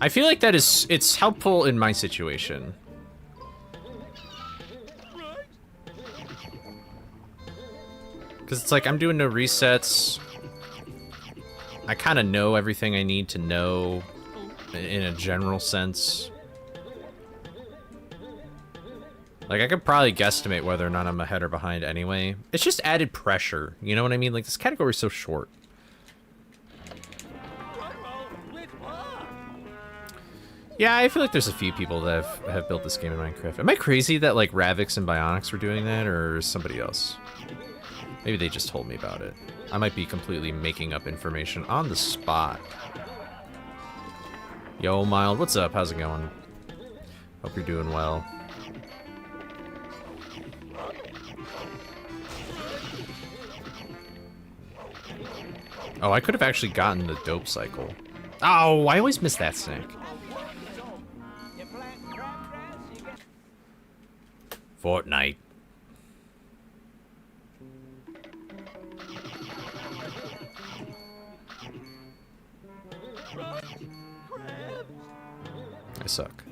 Speaker 1: I feel like that is, it's helpful in my situation. Because it's like, I'm doing no resets. I kind of know everything I need to know in a general sense. Like, I could probably guesstimate whether or not I'm ahead or behind anyway. It's just added pressure, you know what I mean? Like, this category is so short. Yeah, I feel like there's a few people that have built this game in Minecraft. Am I crazy that like Ravix and Bionics were doing that, or somebody else? Maybe they just told me about it. I might be completely making up information on the spot. Yo, Mild, what's up? How's it going? Hope you're doing well. Oh, I could have actually gotten the dope cycle. Oh, I always miss that snack. Fortnite. I suck.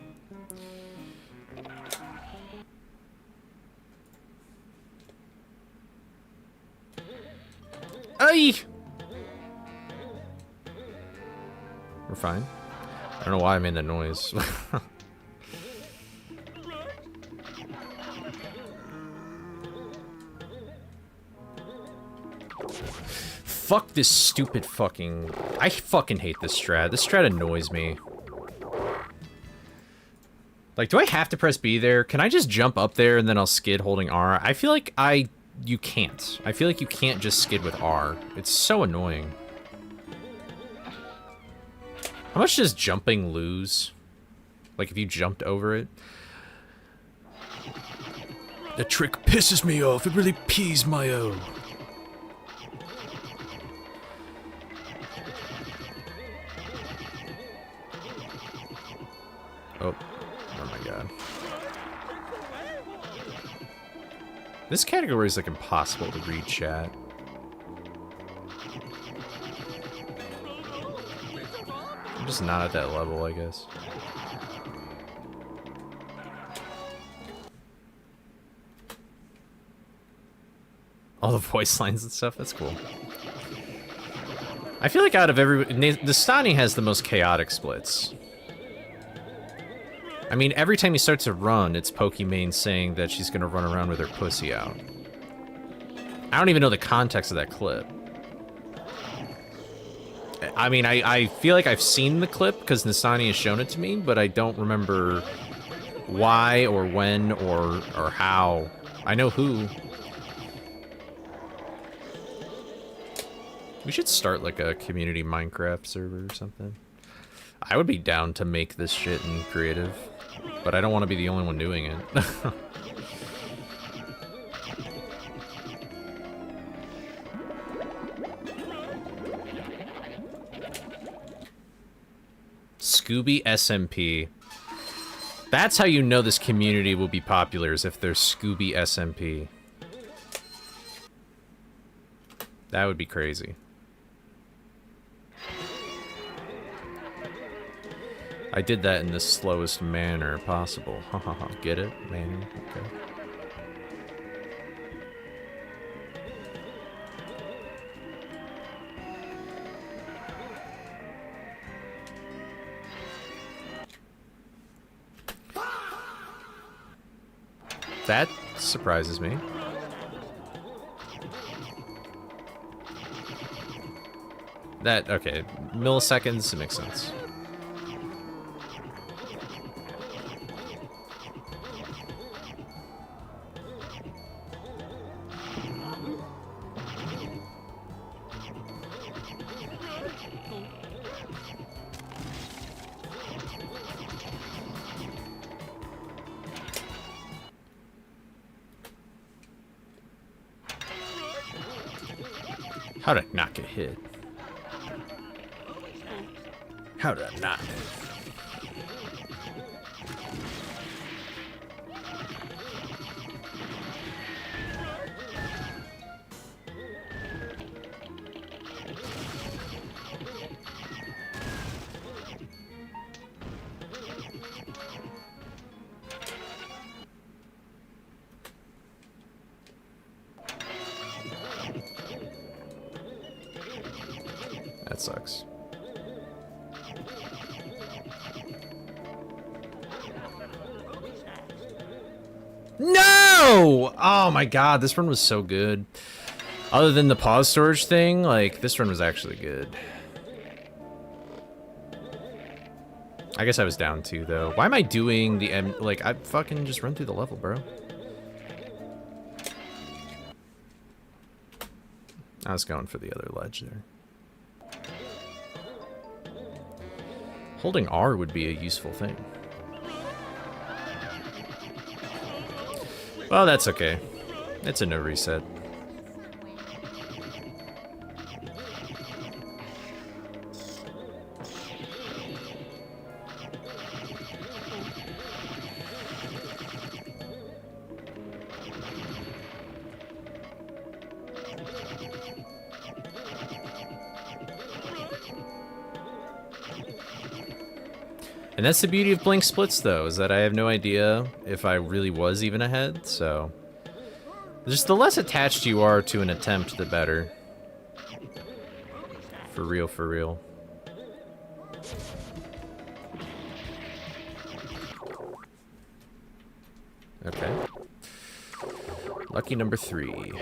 Speaker 1: Ay! We're fine. I don't know why I made that noise. Fuck this stupid fucking... I fucking hate this strat. This strat annoys me. Like, do I have to press B there? Can I just jump up there and then I'll skid holding R? I feel like you can't. I feel like you can't just skid with R. It's so annoying. How much does jumping lose? Like, if you jumped over it? The trick pisses me off. It really pees my o. Oh. Oh my god. This category is, like, impossible to read, chat. I'm just not at that level, I guess. All the voice lines and stuff, that's cool. I feel like out of every... Nastani has the most chaotic splits. I mean, every time he starts to run, it's Pokimane saying that she's gonna run around with her pussy out. I don't even know the context of that clip. I mean, I feel like I've seen the clip because Nastani has shown it to me, but I don't remember why or when or how. I know who. We should start like a community Minecraft server or something. I would be down to make this shit in creative, but I don't want to be the only one doing it. Scooby SMP. That's how you know this community will be popular, is if there's Scooby SMP. That would be crazy. I did that in the slowest manner possible. Hahaha, get it? Manner? Okay. That surprises me. That, okay, milliseconds, it makes sense. How did I not get hit? How did I not? That sucks. No! Oh my god, this run was so good. Other than the pause storage thing, like, this run was actually good. I guess I was down 2, though. Why am I doing the M... Like, I fucking just run through the level, bro. I was going for the other ledge there. Holding R would be a useful thing. Well, that's okay. It's a no reset. And that's the beauty of Blink Splits, though, is that I have no idea if I really was even ahead, so... Just the less attached you are to an attempt, the better. For real, for real. Okay. Lucky number 3.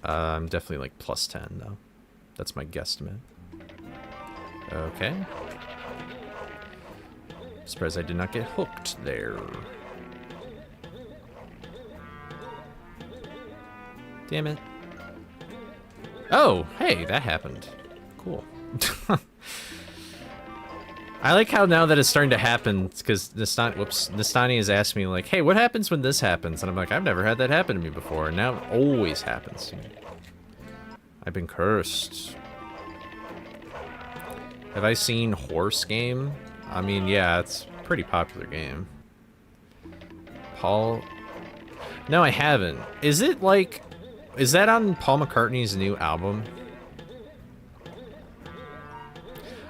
Speaker 1: I'm definitely like plus 10, though. That's my guesstimate. Okay. Surprised I did not get hooked there. Damn it. Oh, hey, that happened. Cool. I like how now that it's starting to happen, because Nastani has asked me, like, hey, what happens when this happens? And I'm like, I've never had that happen to me before, and now it always happens to me. I've been cursed. Have I seen Horse Game? I mean, yeah, it's a pretty popular game. Paul... No, I haven't. Is it, like... Is that on Paul McCartney's new album?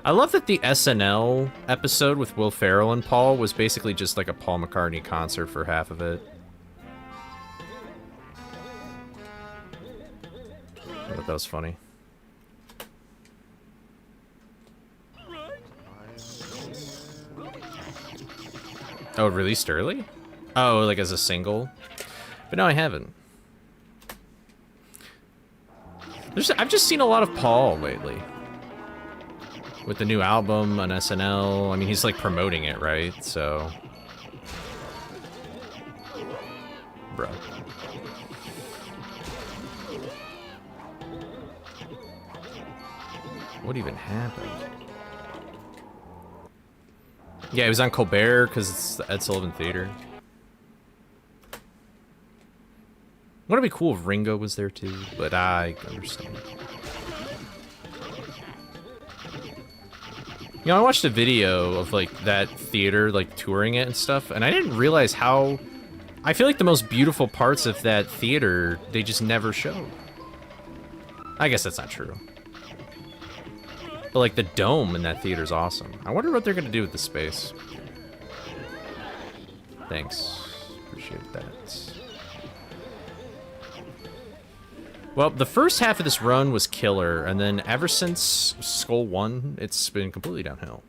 Speaker 1: I love that the SNL episode with Will Ferrell and Paul was basically just like a Paul McCartney concert for half of it. I thought that was funny. Oh, it released early? Oh, like as a single? But no, I haven't. I've just seen a lot of Paul lately. With the new album on SNL. I mean, he's like promoting it, right? So... Bro. What even happened? Yeah, he was on Colbert because it's the Ed Sullivan Theater. Wouldn't it be cool if Ringo was there too? But I understand. You know, I watched a video of like that theater, like touring it and stuff, and I didn't realize how... I feel like the most beautiful parts of that theater, they just never showed. I guess that's not true. But like the dome in that theater is awesome. I wonder what they're gonna do with the space. Thanks. Appreciate that. Well, the first half of this run was killer, and then ever since Skull 1, it's been completely downhill.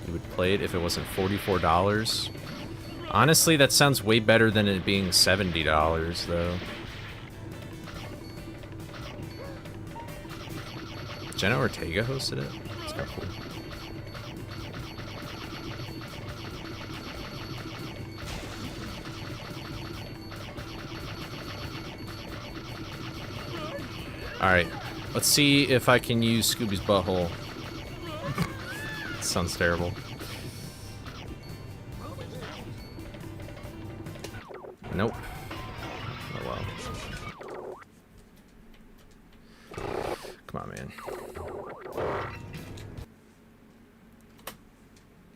Speaker 1: You would play it if it wasn't $44. Honestly, that sounds way better than it being $70, though. Jenna Ortega hosted it? It's kind of cool. Alright, let's see if I can use Scooby's butthole. Sounds terrible. Nope. Oh well. Come on, man.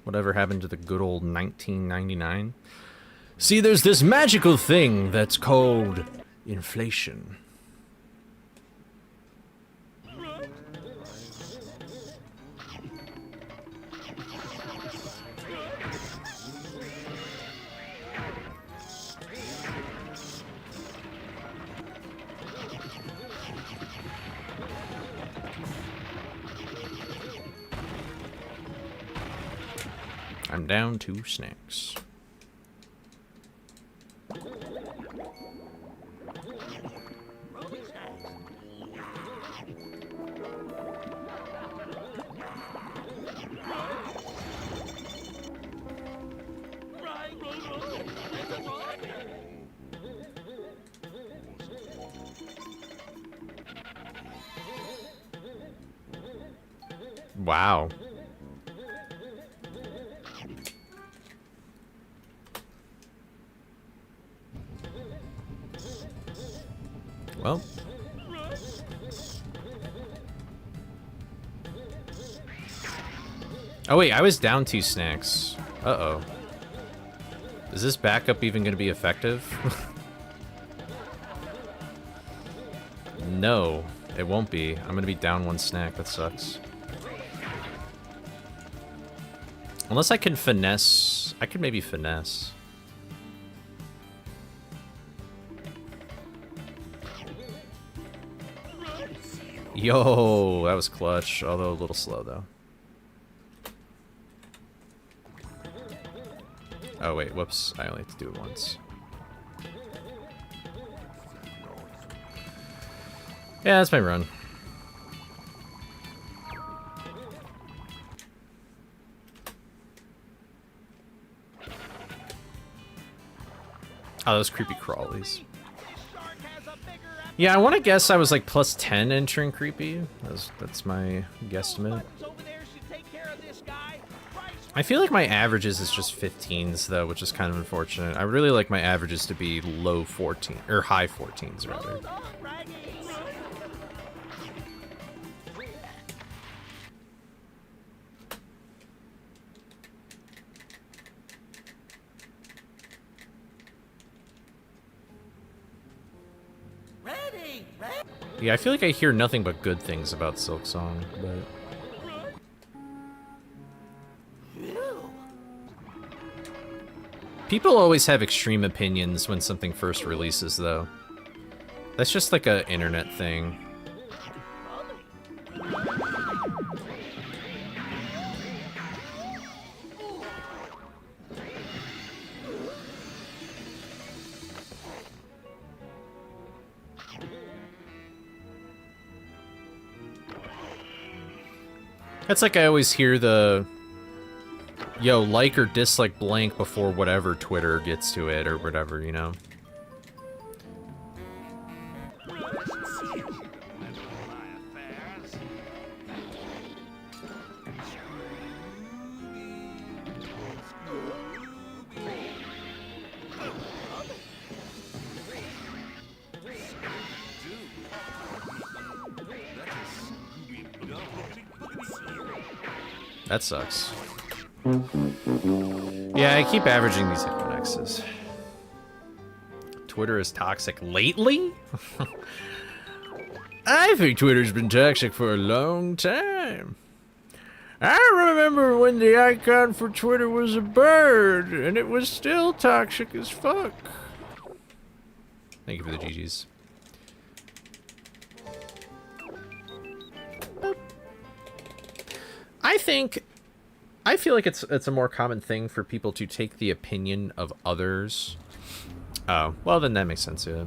Speaker 1: Whatever happened to the good old 1999? See, there's this magical thing that's called inflation. I'm down 2 snacks. Wow. Well. Oh wait, I was down 2 snacks. Uh-oh. Is this backup even going to be effective? No, it won't be. I'm going to be down 1 snack. That sucks. Unless I can finesse. I could maybe finesse. Yo, that was clutch, although a little slow though. Oh wait, whoops, I only have to do it once. Yeah, that's my run. Oh, those creepy crawlies. Yeah, I want to guess I was like plus 10 entering creepy. That's my guesstimate. I feel like my averages is just 15s though, which is kind of unfortunate. I really like my averages to be low 14 or high 14s rather. Yeah, I feel like I hear nothing but good things about Silksong, but... People always have extreme opinions when something first releases, though. That's just like a internet thing. That's like I always hear the, yo, like or dislike blank before whatever Twitter gets to it or whatever, you know? That sucks. Yeah, I keep averaging these hit connexes. Twitter is toxic lately? I think Twitter's been toxic for a long time. I remember when the icon for Twitter was a bird, and it was still toxic as fuck. Thank you for the GGs. I feel like it's a more common thing for people to take the opinion of others. Oh, well then that makes sense, yeah.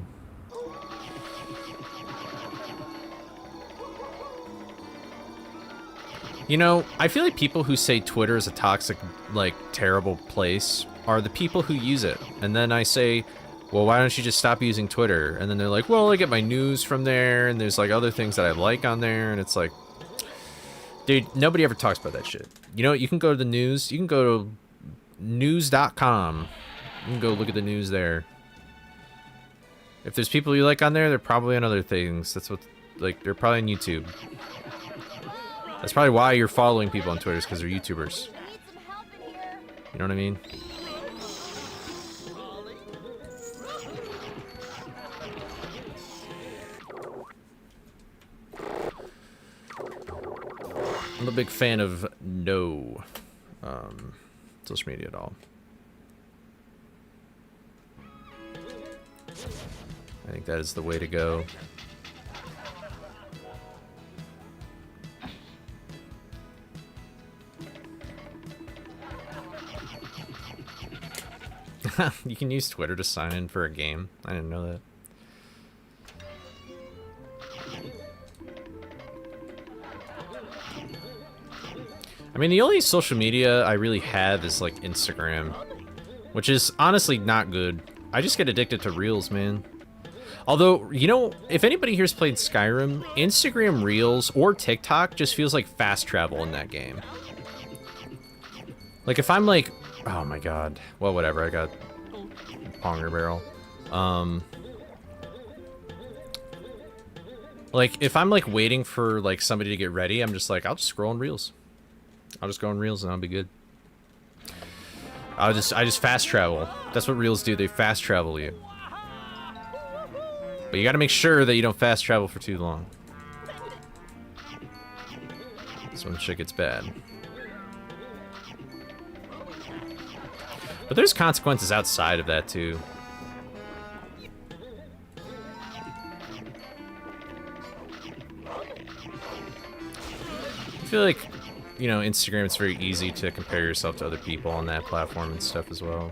Speaker 1: You know, I feel like people who say Twitter is a toxic, like, terrible place are the people who use it. And then I say, well, why don't you just stop using Twitter? And then they're like, well, I get my news from there, and there's like other things that I like on there, and it's like, dude, nobody ever talks about that shit. You know, you can go to the news. You can go to news.com. You can go look at the news there. If there's people you like on there, they're probably on other things. That's what, like, they're probably on YouTube. That's probably why you're following people on Twitter, is because they're YouTubers. You know what I mean? I'm a big fan of no social media at all. I think that is the way to go. You can use Twitter to sign in for a game. I didn't know that. I mean, the only social media I really have is, like, Instagram. Which is honestly not good. I just get addicted to Reels, man. Although, you know, if anybody here's played Skyrim, Instagram Reels or TikTok just feels like fast travel in that game. Like, if I'm like, oh my god. Well, whatever, I got Ponger Barrel. Like, if I'm like waiting for like somebody to get ready, I'm just like, I'll just scroll on Reels. I'll just go on Reels and I'll be good. I just fast travel. That's what Reels do, they fast travel you. But you gotta make sure that you don't fast travel for too long. That's when shit gets bad. But there's consequences outside of that, too. I feel like, you know, Instagram, it's very easy to compare yourself to other people on that platform and stuff as well.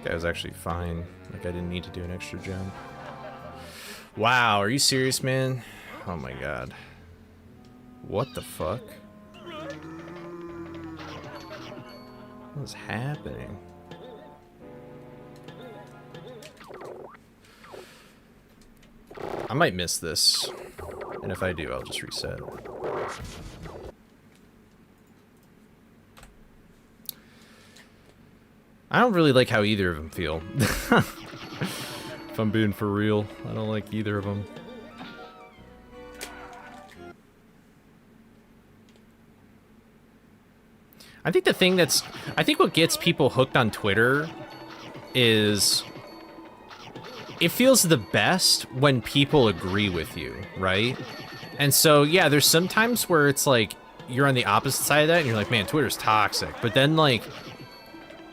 Speaker 1: That was actually fine. Like, I didn't need to do an extra jump. Wow, are you serious, man? Oh my god. What the fuck? What is happening? I might miss this. And if I do, I'll just reset. I don't really like how either of them feel. If I'm being for real, I don't like either of them. I think the thing that's... I think what gets people hooked on Twitter is... it feels the best when people agree with you, right? And so, yeah, there's some times where it's like, you're on the opposite side of that, and you're like, man, Twitter's toxic. But then, like...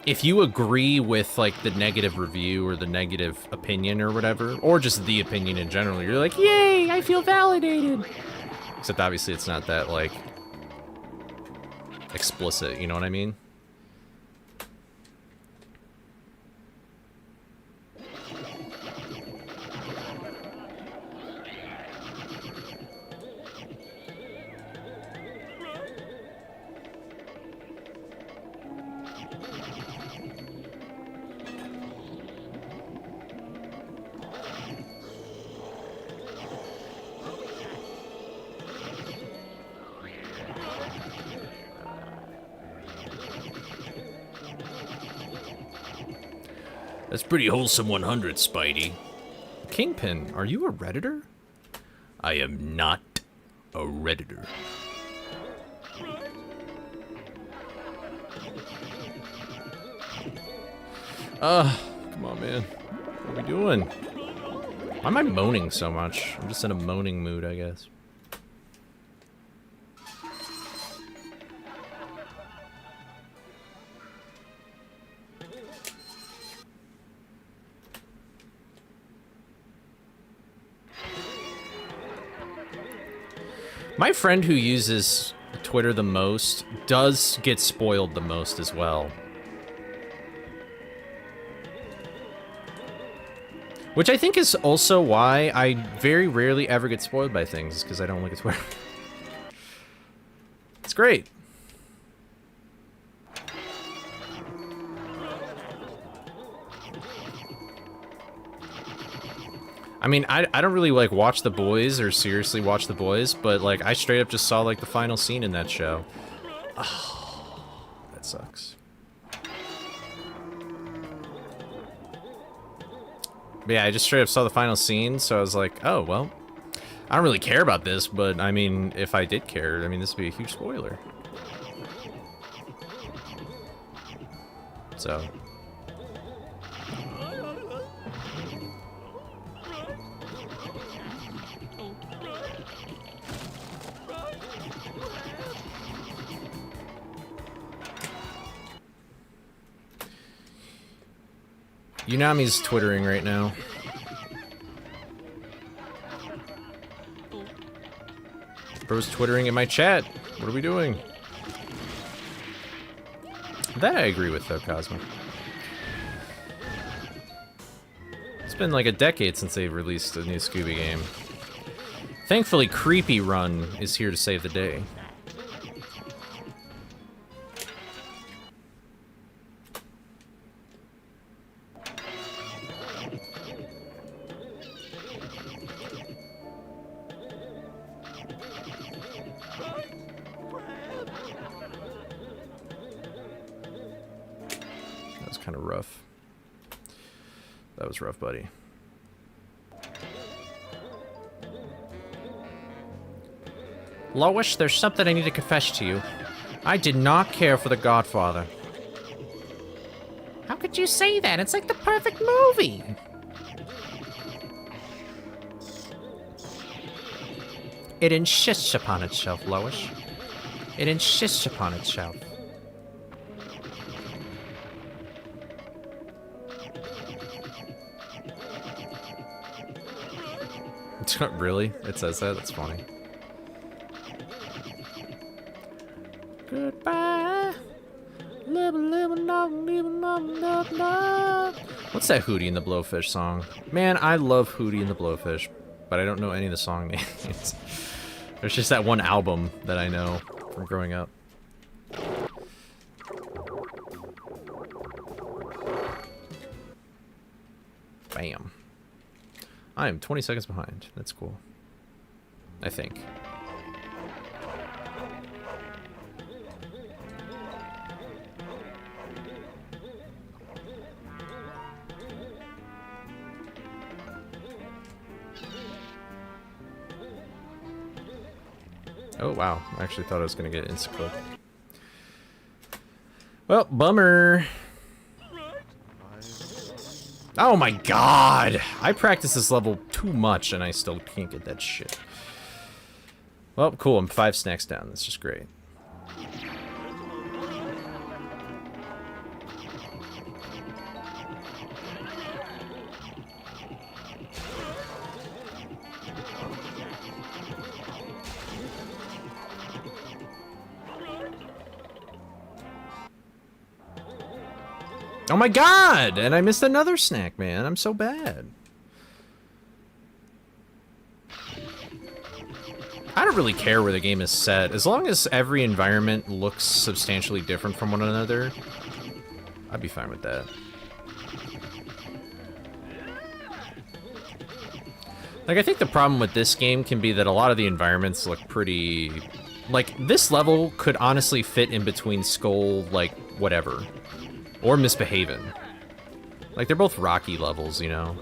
Speaker 1: if you agree with, like, the negative review or the negative opinion or whatever, or just the opinion in general, you're like, yay, I feel validated. Except, obviously, it's not that, like, explicit, you know what I mean? That's pretty wholesome 100, Spidey. Kingpin, are you a Redditor? I am not a Redditor. Come on, man. What are we doing? Why am I moaning so much? I'm just in a moaning mood, I guess. My friend who uses Twitter the most does get spoiled the most as well. Which I think is also why I very rarely ever get spoiled by things, because I don't look at Twitter. It's great. I mean, I don't really, like, watch The Boys or seriously watch The Boys, but, like, I straight up just saw, like, the final scene in that show. Oh, that sucks. But yeah, I just straight up saw the final scene, so I was like, oh, well, I don't really care about this, but, I mean, if I did care, I mean, this would be a huge spoiler. So... Unami's twittering right now. Bro's twittering in my chat. What are we doing? That I agree with, though, Cosmo. It's been like a decade since they've released a new Scooby game. Thankfully, Creepy Run is here to save the day. That was kind of rough. That was rough, buddy. Lois, there's something I need to confess to you. I did not care for The Godfather. How could you say that? It's like the perfect movie. It insists upon itself, Lois. It insists upon itself. Really? It says that? That's funny. Goodbye. What's that Hootie and the Blowfish song? Man, I love Hootie and the Blowfish, but I don't know any of the song names. There's just that one album that I know from growing up. Bam. I am 20 seconds behind. That's cool. I think. Oh, wow. I actually thought I was going to get insta-clip. Well, bummer. Oh my god! I practice this level too much and I still can't get that shit. Well, cool. I'm 5 snacks down. That's just great. Oh my god! And I missed another snack, man. I'm so bad. I don't really care where the game is set. As long as every environment looks substantially different from one another, I'd be fine with that. Like, I think the problem with this game can be that a lot of the environments look pretty... Like, this level could honestly fit in between Skull, like, whatever. Or Misbehavin'. Like, they're both rocky levels, you know?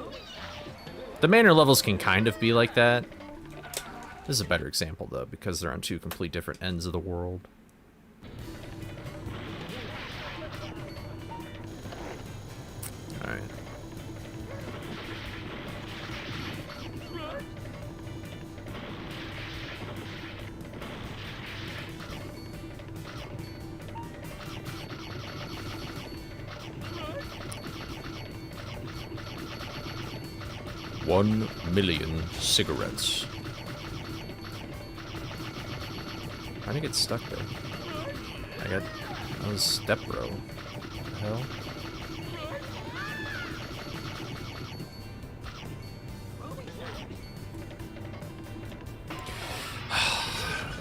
Speaker 1: The Manor levels can kind of be like that. This is a better example, though, because they're on 2 complete different ends of the world. Alright. $1 million cigarettes. How'd I get stuck there? I was step bro. What the hell?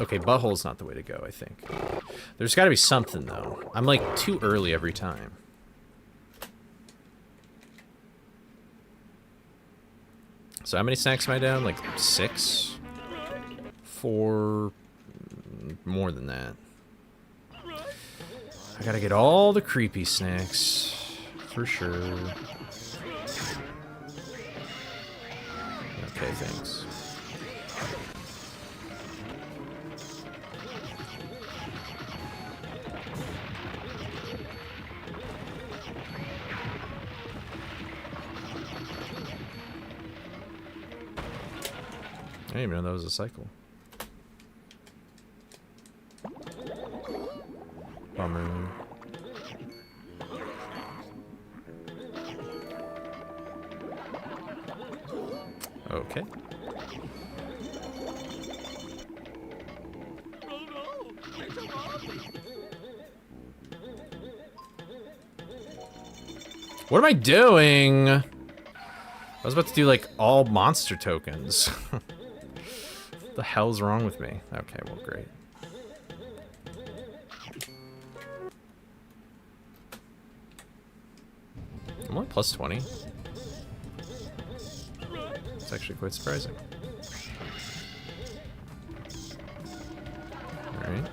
Speaker 1: Okay, butthole's not the way to go, I think. There's gotta be something, though. I'm like too early every time. So how many snacks am I down? Like 6? 4? More than that. I gotta get all the creepy snacks. For sure. Okay, thanks. I didn't even know that was a cycle. Bummer. Okay. What am I doing? I was about to do, like, all monster tokens. What the hell's wrong with me? Okay, well, great. I'm only plus 20. It's actually quite surprising. Alright.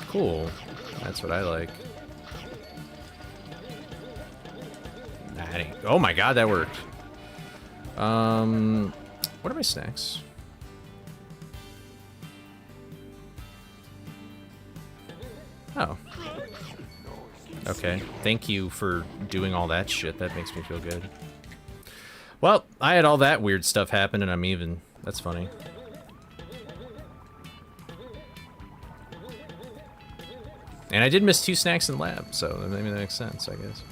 Speaker 1: Cool. That's what I like. Oh my god, that worked. What are my snacks? Oh. Okay. Thank you for doing all that shit. That makes me feel good. Well, I had all that weird stuff happen and I'm even. That's funny. And I did miss 2 snacks in lab, so maybe that makes sense, I guess.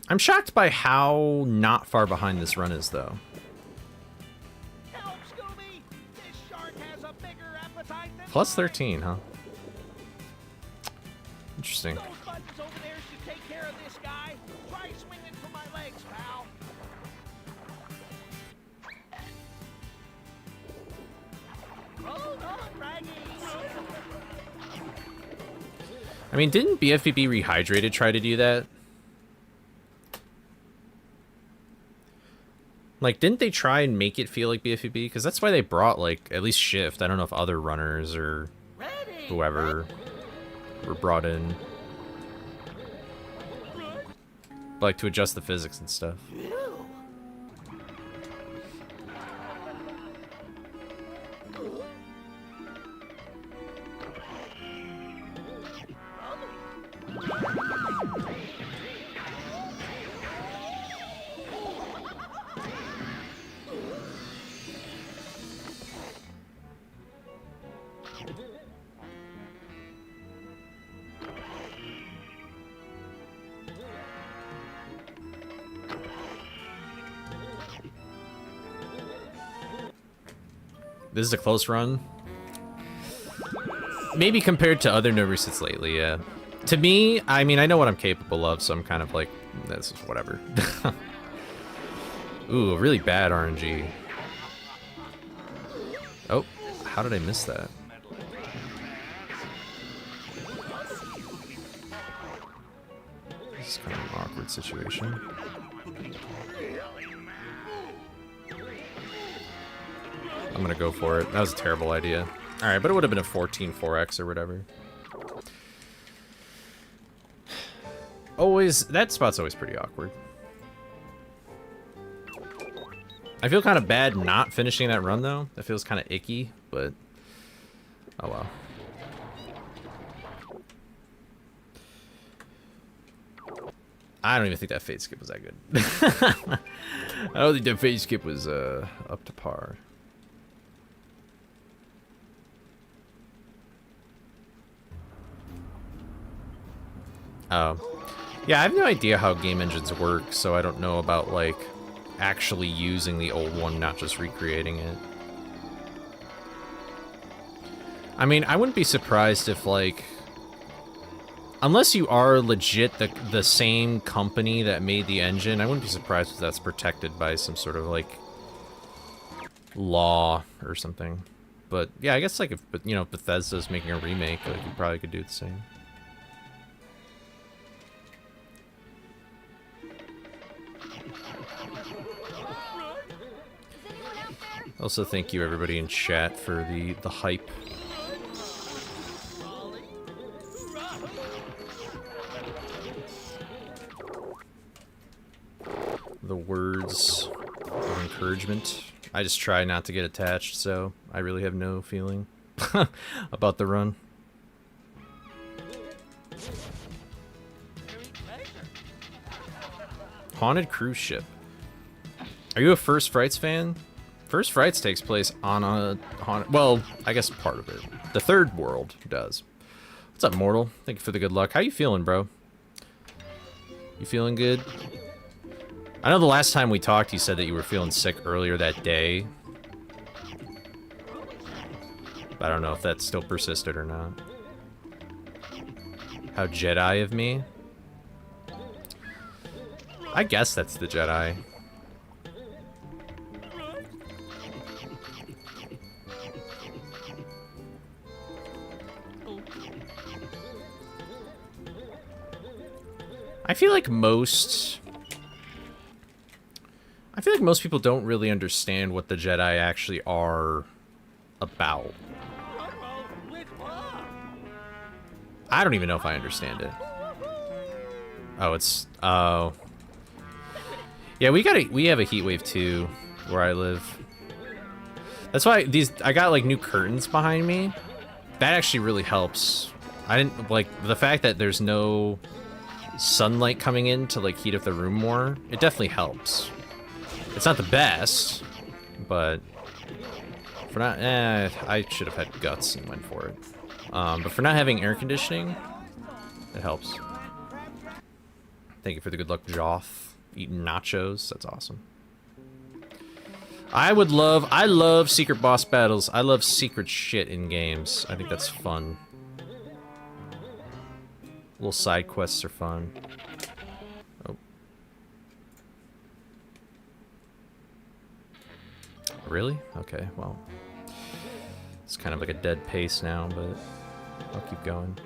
Speaker 1: I'm shocked by how not far behind this run is, though. Plus 13, huh? Interesting. I mean, didn't BFBB Rehydrated try to do that? Like, didn't they try and make it feel like BFBB? Because that's why they brought, like, at least Shift. I don't know if other runners or whoever were brought in. But, like, to adjust the physics and stuff. This is a close run. Maybe compared to other no resets lately, yeah. To me, I mean, I know what I'm capable of, so I'm kind of like, this is whatever. Ooh, really bad RNG. Oh, how did I miss that? This is kind of an awkward situation. I'm gonna go for it. That was a terrible idea. Alright, but it would have been a 14-4x or whatever. Always, that spot's always pretty awkward. I feel kind of bad not finishing that run, though. That feels kind of icky, but... oh well. I don't even think that fade skip was that good. I don't think that fade skip was up to par. Oh. Yeah, I have no idea how game engines work, so I don't know about, like, actually using the old one, not just recreating it. I mean, I wouldn't be surprised if, like... unless you are legit the same company that made the engine, I wouldn't be surprised if that's protected by some sort of, like, law or something. But, yeah, I guess, like, if, you know, Bethesda's making a remake, like, you probably could do the same. Also, thank you everybody in chat for the hype. The words of encouragement. I just try not to get attached, so I really have no feeling about the run. Haunted cruise ship. Are you a First Frights fan? First Frights takes place on a haunted... well, I guess part of it. The third world does. What's up, Mortal? Thank you for the good luck. How you feeling, bro? You feeling good? I know the last time we talked, you said that you were feeling sick earlier that day. I don't know if that still persisted or not. How Jedi of me? I guess that's the Jedi. I feel like most people don't really understand what the Jedi actually are about. I don't even know if I understand it. Oh, it's... Oh. Yeah, we have a heat wave too, where I live. That's why I got like new curtains behind me. That actually really helps. I didn't like the fact that there's no sunlight coming in to like heat up the room more. It definitely helps. It's not the best, but for not, I should have had guts and went for it. But for not having air conditioning, it helps. Thank you for the good luck, Joth. Eating nachos, that's awesome. I love secret boss battles. I love secret shit in games. I think that's fun. Little side quests are fun. Oh. Really? Okay, well. It's kind of like a dead pace now, but I'll keep going.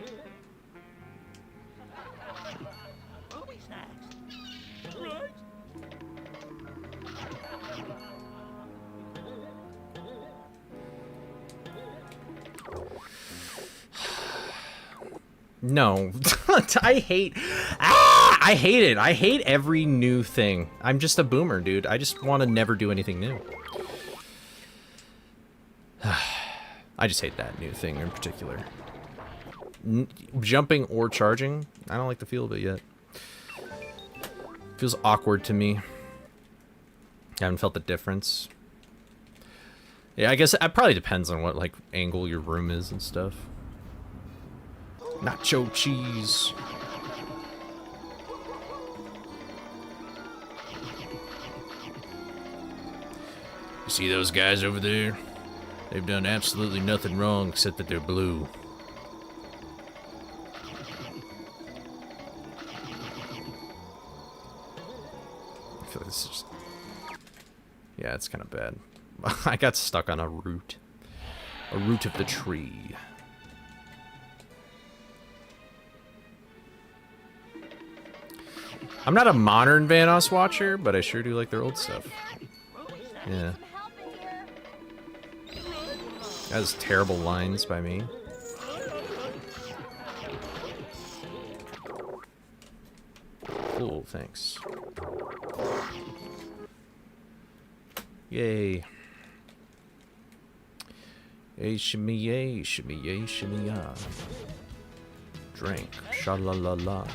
Speaker 1: No. I hate it. I hate every new thing. I'm just a boomer, dude. I just want to never do anything new. I just hate that new thing in particular. Jumping or charging, I don't like the feel of it yet. Feels awkward to me. I haven't felt the difference. Yeah, I guess it probably depends on what like angle your room is and stuff. Nacho cheese. You see those guys over there? They've done absolutely nothing wrong except that they're blue. I feel like this is just... Yeah, it's kind of bad. I got stuck on a root. A root of the tree. I'm not a modern Vanoss watcher, but I sure do like their old stuff. Yeah. That was terrible lines by me. Cool, thanks. Yay. Yay, shimmy yay, shimmy yay, shimmy ya. Drink, sha-la-la-la.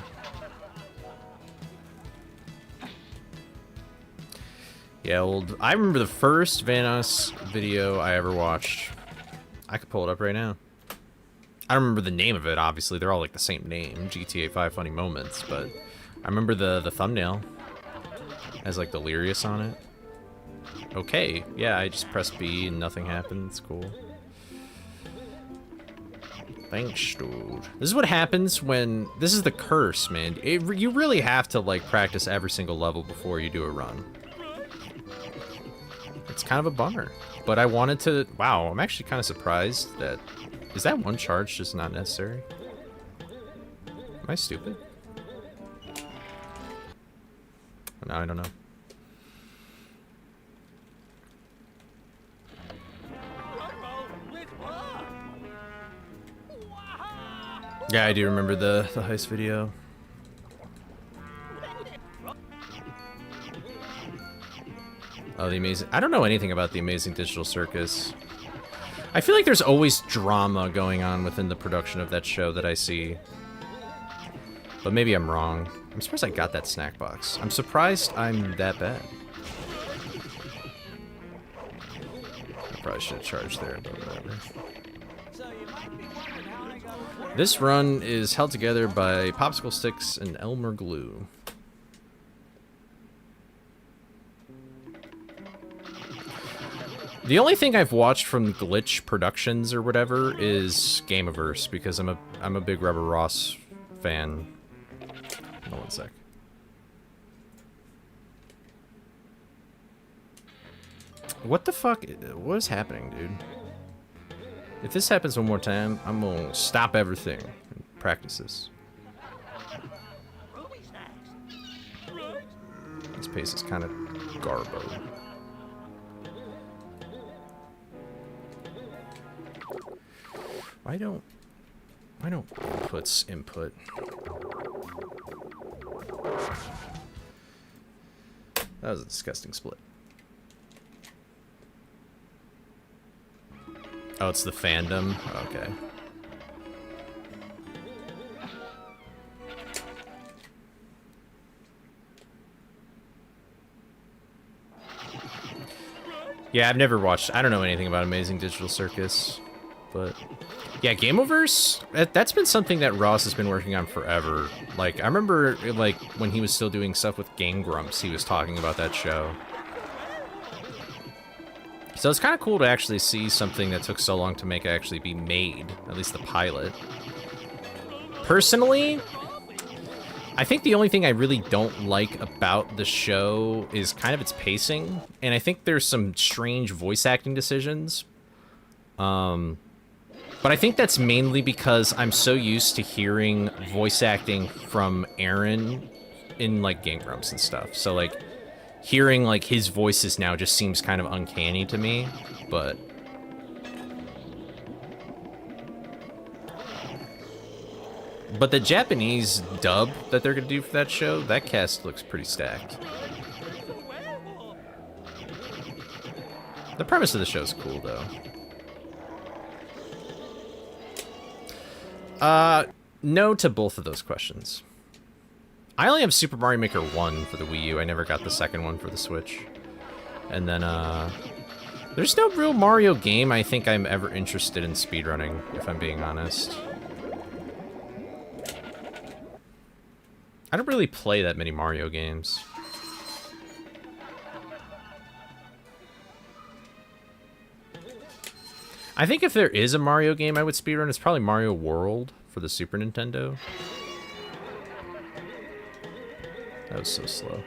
Speaker 1: Yeah, I remember the first Vanoss video I ever watched. I could pull it up right now. I don't remember the name of it, obviously. They're all like the same name, GTA 5 Funny Moments, but I remember the thumbnail has like Delirious on it. Okay, yeah, I just pressed B and nothing happened. It's cool. Thanks, dude. This is what happens when... This is the curse, man. You really have to like practice every single level before you do a run. It's kind of a bummer, but I wanted to... Wow, I'm actually kind of surprised that... Is that one charge just not necessary? Am I stupid? No, I don't know. Yeah, I do remember the heist video. Oh, the amazing... I don't know anything about the Amazing Digital Circus. I feel like there's always drama going on within the production of that show that I see. But maybe I'm wrong. I'm surprised I got that snack box. I'm surprised I'm that bad. I probably should have charged there, but whatever. This run is held together by popsicle sticks and Elmer glue. The only thing I've watched from Glitch Productions or whatever is Gameaverse, because I'm a big Rubber Ross fan. Hold on one sec. What the fuck? What is happening, dude? If this happens one more time, I'm gonna stop everything and practice this. This pace is kind of garbo. Why don't inputs input? That was a disgusting split. Oh, it's the fandom? Okay. Yeah, I've never watched... I don't know anything about Amazing Digital Circus, but... Yeah, Gameaverse, that's been something that Ross has been working on forever. Like, I remember, like, when he was still doing stuff with Game Grumps, he was talking about that show. So it's kind of cool to actually see something that took so long to make actually be made, at least the pilot. Personally, I think the only thing I really don't like about the show is kind of its pacing, and I think there's some strange voice acting decisions. But I think that's mainly because I'm so used to hearing voice acting from Aaron in, like, Game Grumps and stuff. So, like, hearing, like, his voices now just seems kind of uncanny to me, but... But the Japanese dub that they're gonna do for that show, that cast looks pretty stacked. The premise of the show's cool, though. No to both of those questions. I only have Super Mario Maker 1 for the Wii U. I never got the second one for the Switch. And then, there's no real Mario game I think I'm ever interested in speedrunning, if I'm being honest. I don't really play that many Mario games. I think if there is a Mario game I would speedrun, it's probably Mario World for the Super Nintendo. That was so slow.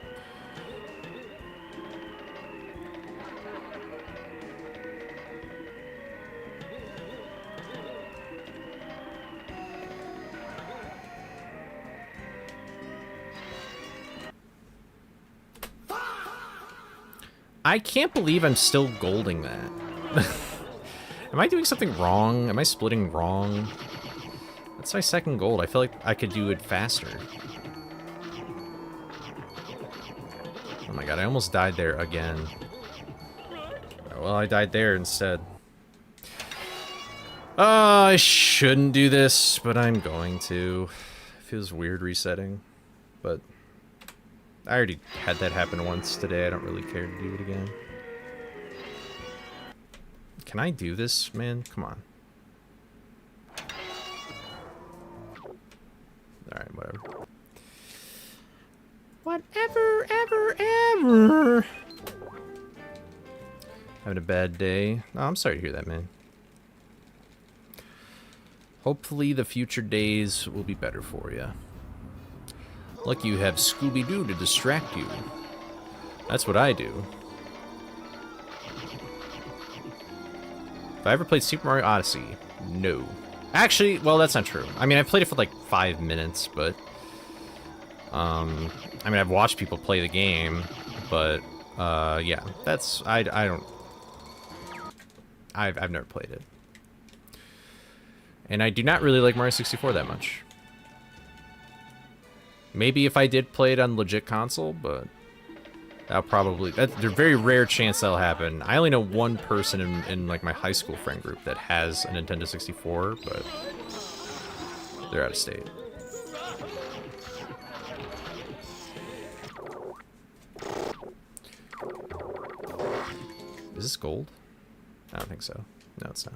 Speaker 1: I can't believe I'm still golding that. Am I doing something wrong? Am I splitting wrong? That's my second gold. I feel like I could do it faster. Oh my god, I almost died there again. Well, I died there instead. Oh, I shouldn't do this, but I'm going to. It feels weird resetting, but I already had that happen once today. I don't really care to do it again. Can I do this, man? Come on. Alright, whatever. Whatever, ever. Having a bad day. Oh, I'm sorry to hear that, man. Hopefully the future days will be better for you. Like you have Scooby-Doo to distract you. That's what I do. Have I ever played Super Mario Odyssey? No. Actually, well, that's not true. I mean, I played it for like 5 minutes, but... I mean, I've watched people play the game, but, yeah. That's... I don't... I've never played it. And I do not really like Mario 64 that much. Maybe if I did play it on legit console, but... That'll probably... There's a very rare chance that'll happen. I only know one person in like, my high school friend group that has a Nintendo 64, but... They're out of state. Is this gold? I don't think so. No, it's not.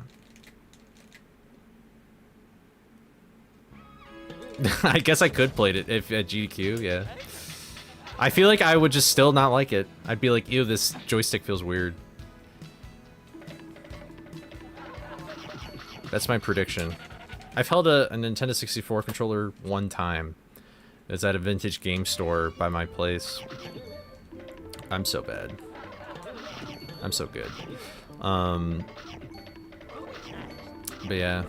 Speaker 1: I guess I could play it if at GDQ, yeah. I feel like I would just still not like it. I'd be like, ew, this joystick feels weird. That's my prediction. I've held a Nintendo 64 controller one time. It was at a vintage game store by my place. I'm so bad. I'm so good. But yeah,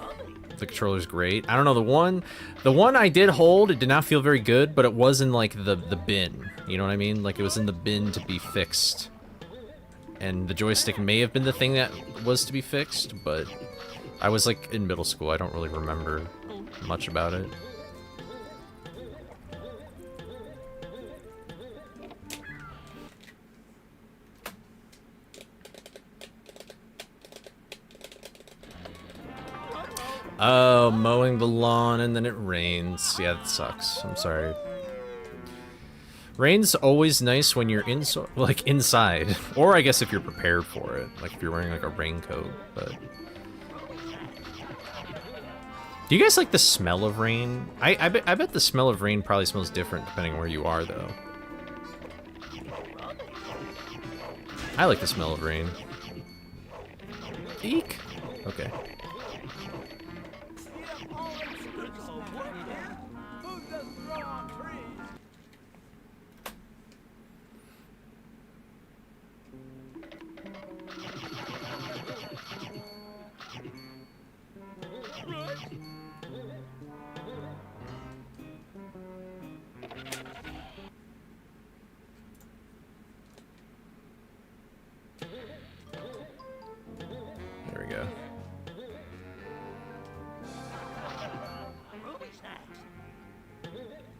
Speaker 1: the controller's great. I don't know, the one I did hold, it did not feel very good, but it was in like the bin. You know what I mean? Like it was in the bin to be fixed. And the joystick may have been the thing that was to be fixed, but I was like in middle school. I don't really remember much about it. Oh, mowing the lawn and then it rains. Yeah, that sucks. I'm sorry. Rain's always nice when you're inside. Or I guess if you're prepared for it. Like if you're wearing like a raincoat, but... Do you guys like the smell of rain? I bet the smell of rain probably smells different depending where you are, though. I like the smell of rain. Eek. Okay. There we go.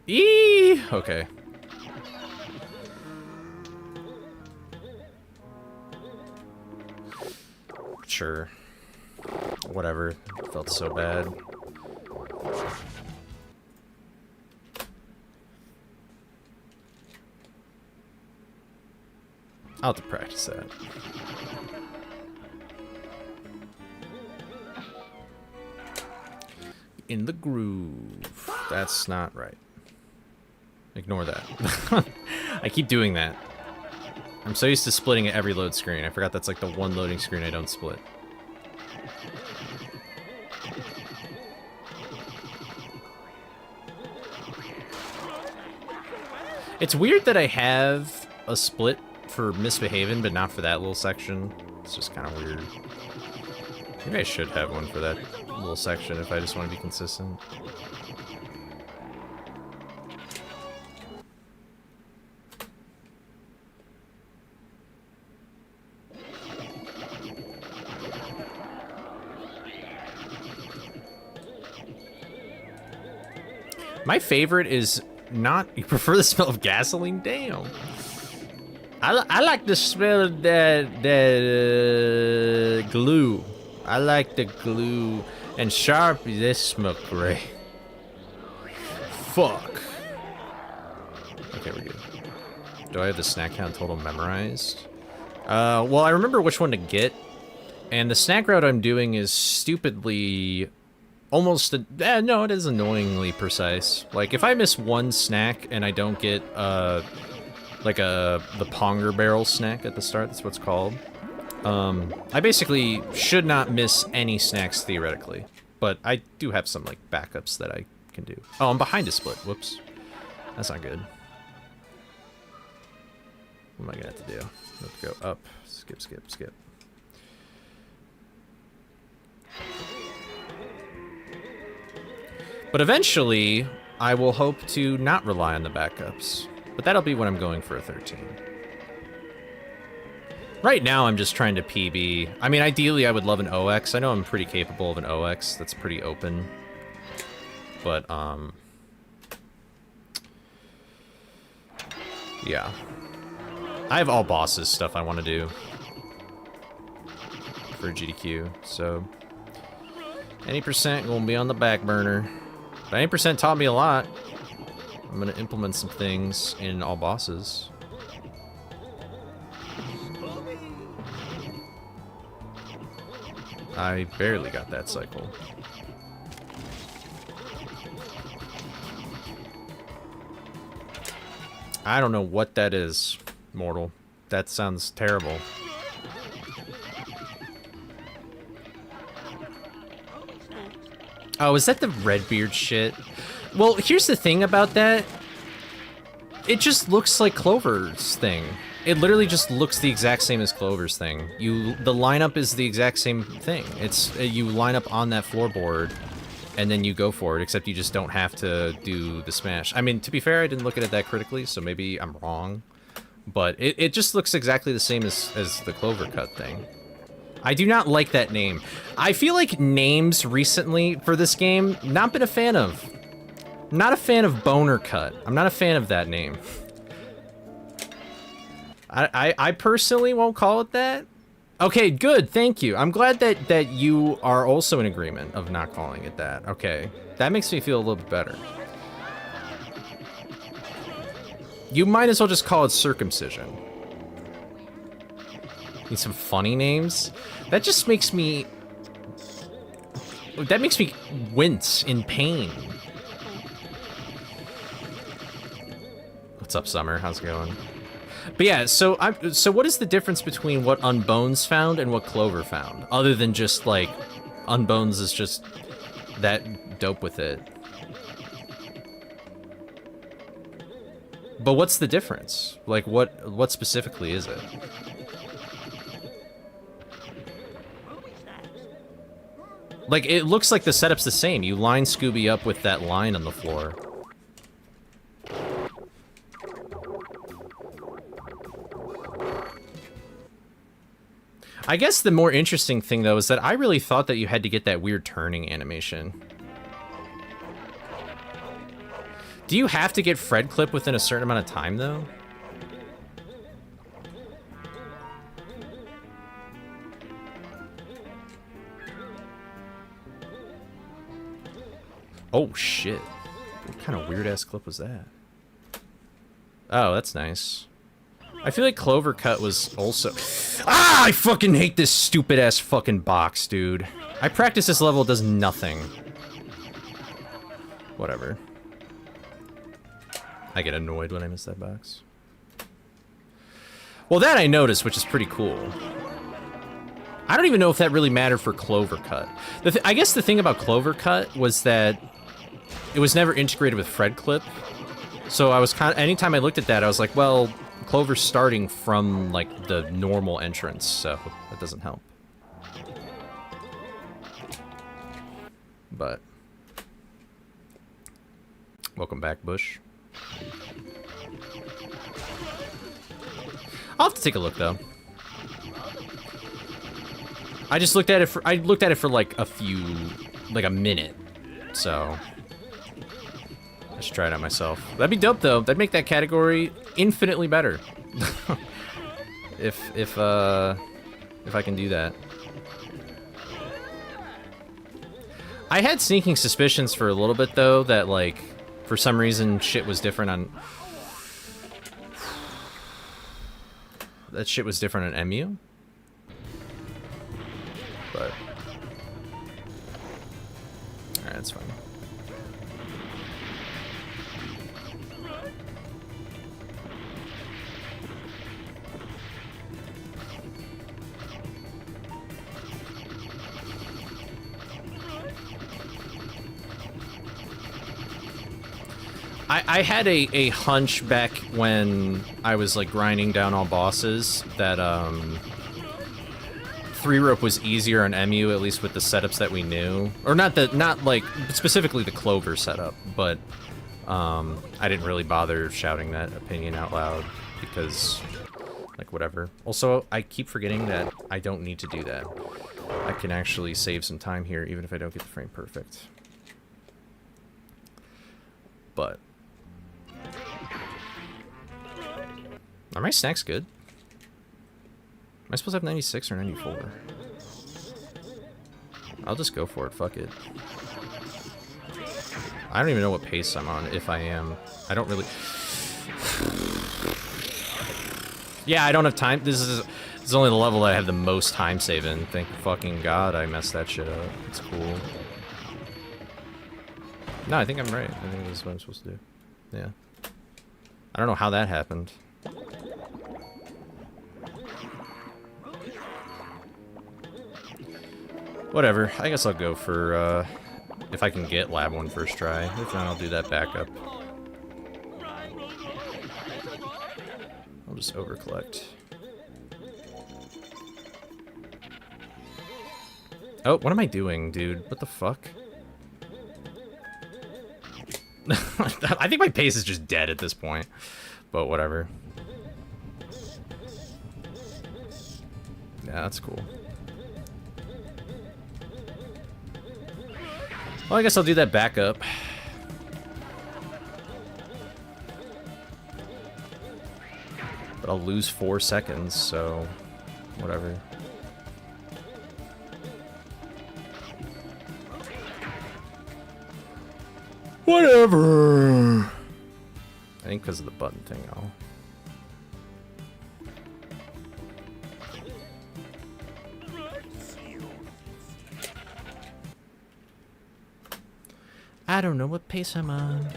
Speaker 1: Eee! Okay. Sure. Whatever. Felt so bad. I'll have to practice that. In the groove. That's not right. Ignore that. I keep doing that. I'm so used to splitting at every load screen. I forgot that's like the one loading screen I don't split. It's weird that I have a split for Misbehaving, but not for that little section. It's just kind of weird. Maybe I should have one for that little section if I just want to be consistent. My favorite is not... You prefer the smell of gasoline? Damn. I like the smell of that glue. I like the glue. And Sharpie, they smell great. Fuck. Okay, we're good. Do I have the snack count total memorized? Well, I remember which one to get. And the snack route I'm doing is stupidly... Almost, no, it is annoyingly precise. Like, if I miss one snack and I don't get, like the Ponger Barrel snack at the start, that's what it's called. I basically should not miss any snacks, theoretically. But I do have some, like, backups that I can do. Oh, I'm behind a split. Whoops. That's not good. What am I gonna have to do? I have to go up. Skip, skip, skip. But eventually, I will hope to not rely on the backups. But that'll be when I'm going for a 13. Right now, I'm just trying to PB. I mean, ideally, I would love an OX. I know I'm pretty capable of an OX. That's pretty open. But, yeah. I have all bosses stuff I want to do for GDQ, so... Any percent gonna be on the back burner. But any percent taught me a lot. I'm gonna implement some things in all bosses. I barely got that cycle. I don't know what that is, mortal. That sounds terrible. Oh, is that the Redbeard shit? Well, here's the thing about that. It just looks like Clover's thing. It literally just looks the exact same as Clover's thing. The lineup is the exact same thing. It's you line up on that floorboard, and then you go for it. Except you just don't have to do the smash. I mean, to be fair, I didn't look at it that critically, so maybe I'm wrong. But it just looks exactly the same as the Clover cut thing. I do not like that name. I feel like names recently for this game, not been a fan of. Not a fan of Boner Cut. I'm not a fan of that name. I personally won't call it that. Okay, good, thank you. I'm glad that you are also in agreement of not calling it that. Okay, that makes me feel a little bit better. You might as well just call it circumcision. Need some funny names? That just makes me... That makes me wince in pain. What's up, Summer? How's it going? But yeah, so what is the difference between what Unbones found and what Clover found? Other than just, like, Unbones is just that dope with it. But what's the difference? Like, what specifically is it? Like, it looks like the setup's the same. You line Scooby up with that line on the floor. I guess the more interesting thing, though, is that I really thought that you had to get that weird turning animation. Do you have to get Fred Clip within a certain amount of time, though? Oh, shit. What kind of weird-ass clip was that? Oh, that's nice. I feel like Clover Cut was also... Ah! I fucking hate this stupid-ass fucking box, dude. I practice this level, it does nothing. Whatever. I get annoyed when I miss that box. Well, that I noticed, which is pretty cool. I don't even know if that really mattered for Clover Cut. I guess the thing about Clover Cut was that it was never integrated with Fred Clip. So I was kind of... Anytime I looked at that, I was like, well... Clover's starting from, like, the normal entrance, so that doesn't help. But... Welcome back, Bush. I'll have to take a look, though. I just looked at it for... I looked at it for, like, a minute. So... I should try it out myself. That'd be dope, though. That'd make that category infinitely better. if I can do that. I had sneaking suspicions for a little bit, though, that, like, for some reason, shit was different on... That shit was different on MU. But... Alright, that's fine. I had a hunch back when I was, like, grinding down all bosses that, 3-rope was easier on MU, at least with the setups that we knew. Or not like, specifically the Clover setup, but, I didn't really bother shouting that opinion out loud, because, like, whatever. Also, I keep forgetting that I don't need to do that. I can actually save some time here, even if I don't get the frame perfect. But... Are my snacks good? Am I supposed to have 96 or 94? I'll just go for it, fuck it. I don't even know what pace I'm on, if I am. I don't really... Yeah, I don't have time. This is only the level that I have the most time save in. Thank fucking God I messed that shit up. It's cool. No, I think I'm right. I think this is what I'm supposed to do. Yeah. I don't know how that happened. Whatever. I guess I'll go for If I can get lab 1 first try. If not, I'll do that backup. I'll just overcollect. Oh, what am I doing, dude? What the fuck? I think my pace is just dead at this point. But whatever. Yeah, that's cool. Well, I guess I'll do that backup. But I'll lose 4 seconds, so whatever. Whatever. I think because of the button thing, I'll... I don't know what pace I'm on.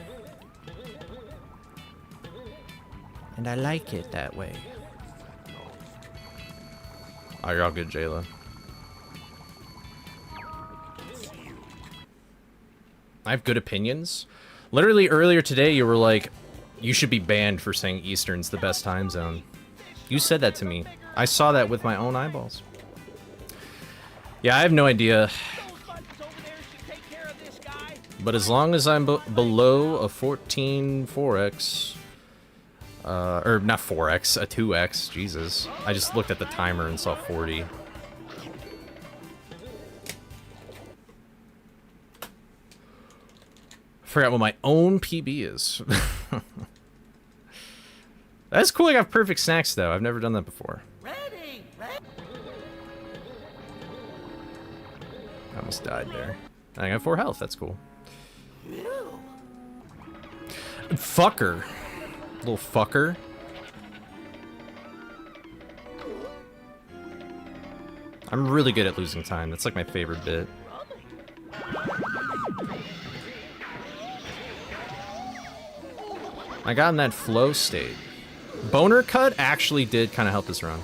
Speaker 1: And I like it that way. Oh, you're all good, Jayla. I have good opinions. Literally earlier today, you were like, you should be banned for saying Eastern's the best time zone. You said that to me. I saw that with my own eyeballs. Yeah, I have no idea. But as long as I'm below a 14 4x, or not 4x, a 2x, Jesus. I just looked at the timer and saw 40. I forgot what my own PB is. That's cool, I got perfect snacks though. I've never done that before. Ready. I almost died there. I got 4 health, that's cool. Fucker. Little fucker. I'm really good at losing time. That's like my favorite bit. I got in that flow state. Boner cut actually did kind of help this run.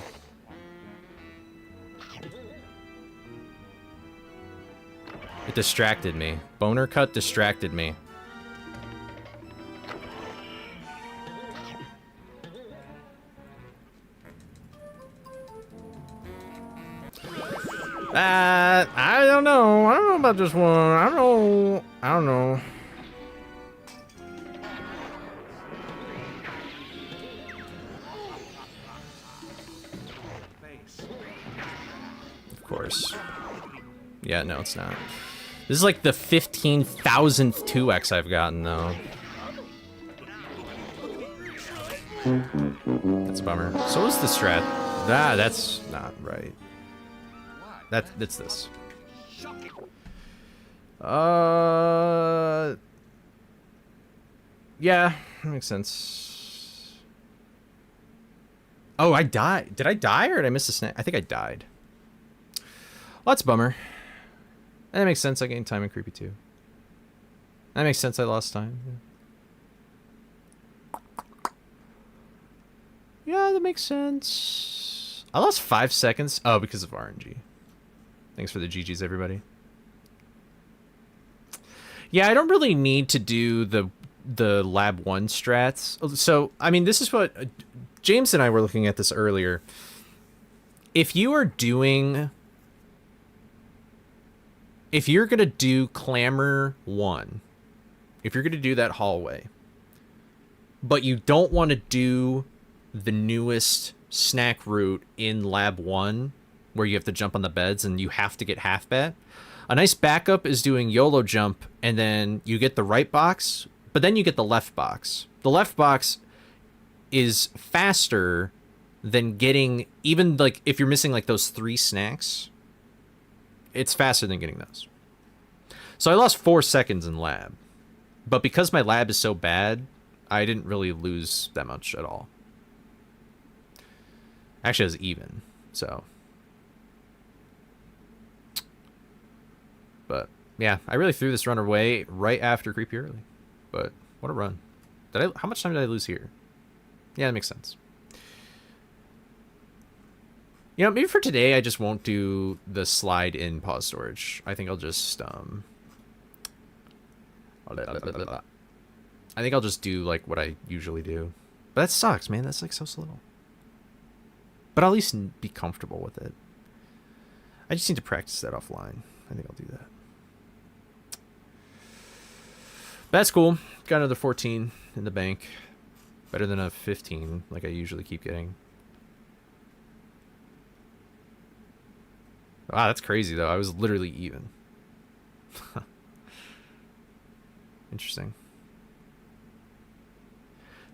Speaker 1: It distracted me. Boner cut distracted me. I don't know. I don't know about this one. I don't know. Of course. Yeah, no, it's not. This is like the 15,000th 2x I've gotten, though. That's a bummer. So is the strat. Ah, that's not right. That's this. Yeah, that makes sense. Oh, I died. Did I die or did I miss a snack? I think I died. Well, that's a bummer. That makes sense. I gained time in creepy too. That makes sense. I lost time. Yeah, that makes sense. I lost 5 seconds. Oh, because of RNG. Thanks for the GGs, everybody. Yeah, I don't really need to do the lab 1 strats. So, I mean, this is what James and I were looking at this earlier. If you are doing... If you're going to do Clamor 1, if you're going to do that hallway, but you don't want to do the newest snack route in Lab 1, where you have to jump on the beds and you have to get half bat, a nice backup is doing YOLO jump, and then you get the right box, but then you get the left box. The left box is faster than getting, even like if you're missing like those 3 snacks, it's faster than getting those. So I lost 4 seconds in lab. But because my lab is so bad, I didn't really lose that much at all. Actually, it was even, so. But, yeah, I really threw this run away right after Creepy Early. But, what a run. How much time did I lose here? Yeah, that makes sense. You know, maybe for today, I just won't do the slide in pause storage. I think I'll just I think I'll just do like what I usually do. But that sucks, man. That's like so slow. But I'll at least be comfortable with it. I just need to practice that offline. I think I'll do that. That's cool. Got another 14 in the bank. Better than a 15 like I usually keep getting. Wow, that's crazy though. I was literally even. Interesting.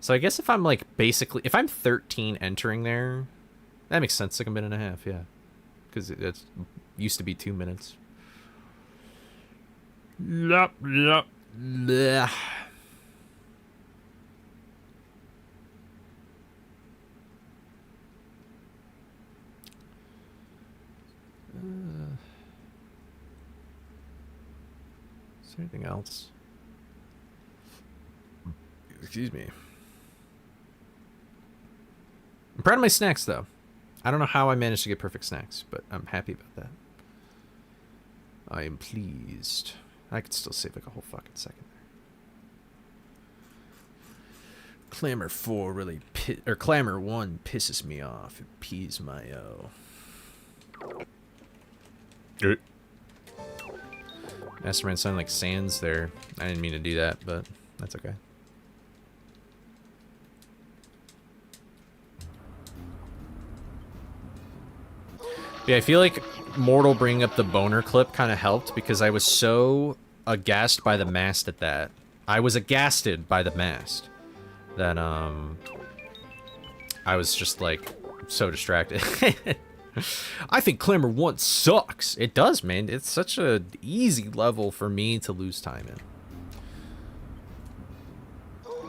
Speaker 1: So I guess if I'm like basically, if I'm 13 entering there, that makes sense. Like a minute and a half, yeah. Because it used to be 2 minutes. Yup. Blech. Is there anything else? Excuse me. I'm proud of my snacks, though. I don't know how I managed to get perfect snacks, but I'm happy about that. I am pleased. I could still save like a whole fucking second there. Clamor 4 really or Clamor 1 pisses me off. It pees my O. Good. Masterman sounded like Sans there. I didn't mean to do that, but that's okay. Yeah, I feel like Mortal bringing up the boner clip kind of helped because I was so aghast by the mast at that. I was aghasted by the mast that I was just like so distracted. I think Clamor 1 sucks. It does, man. It's such a easy level for me to lose time in.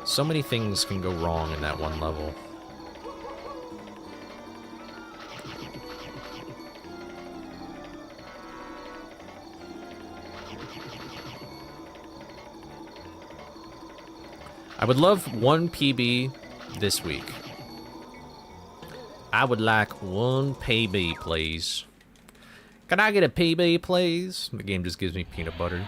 Speaker 1: So many things can go wrong in that one level. I would love one PB this week. I would like one PB, please. Can I get a PB, please? The game just gives me peanut butter.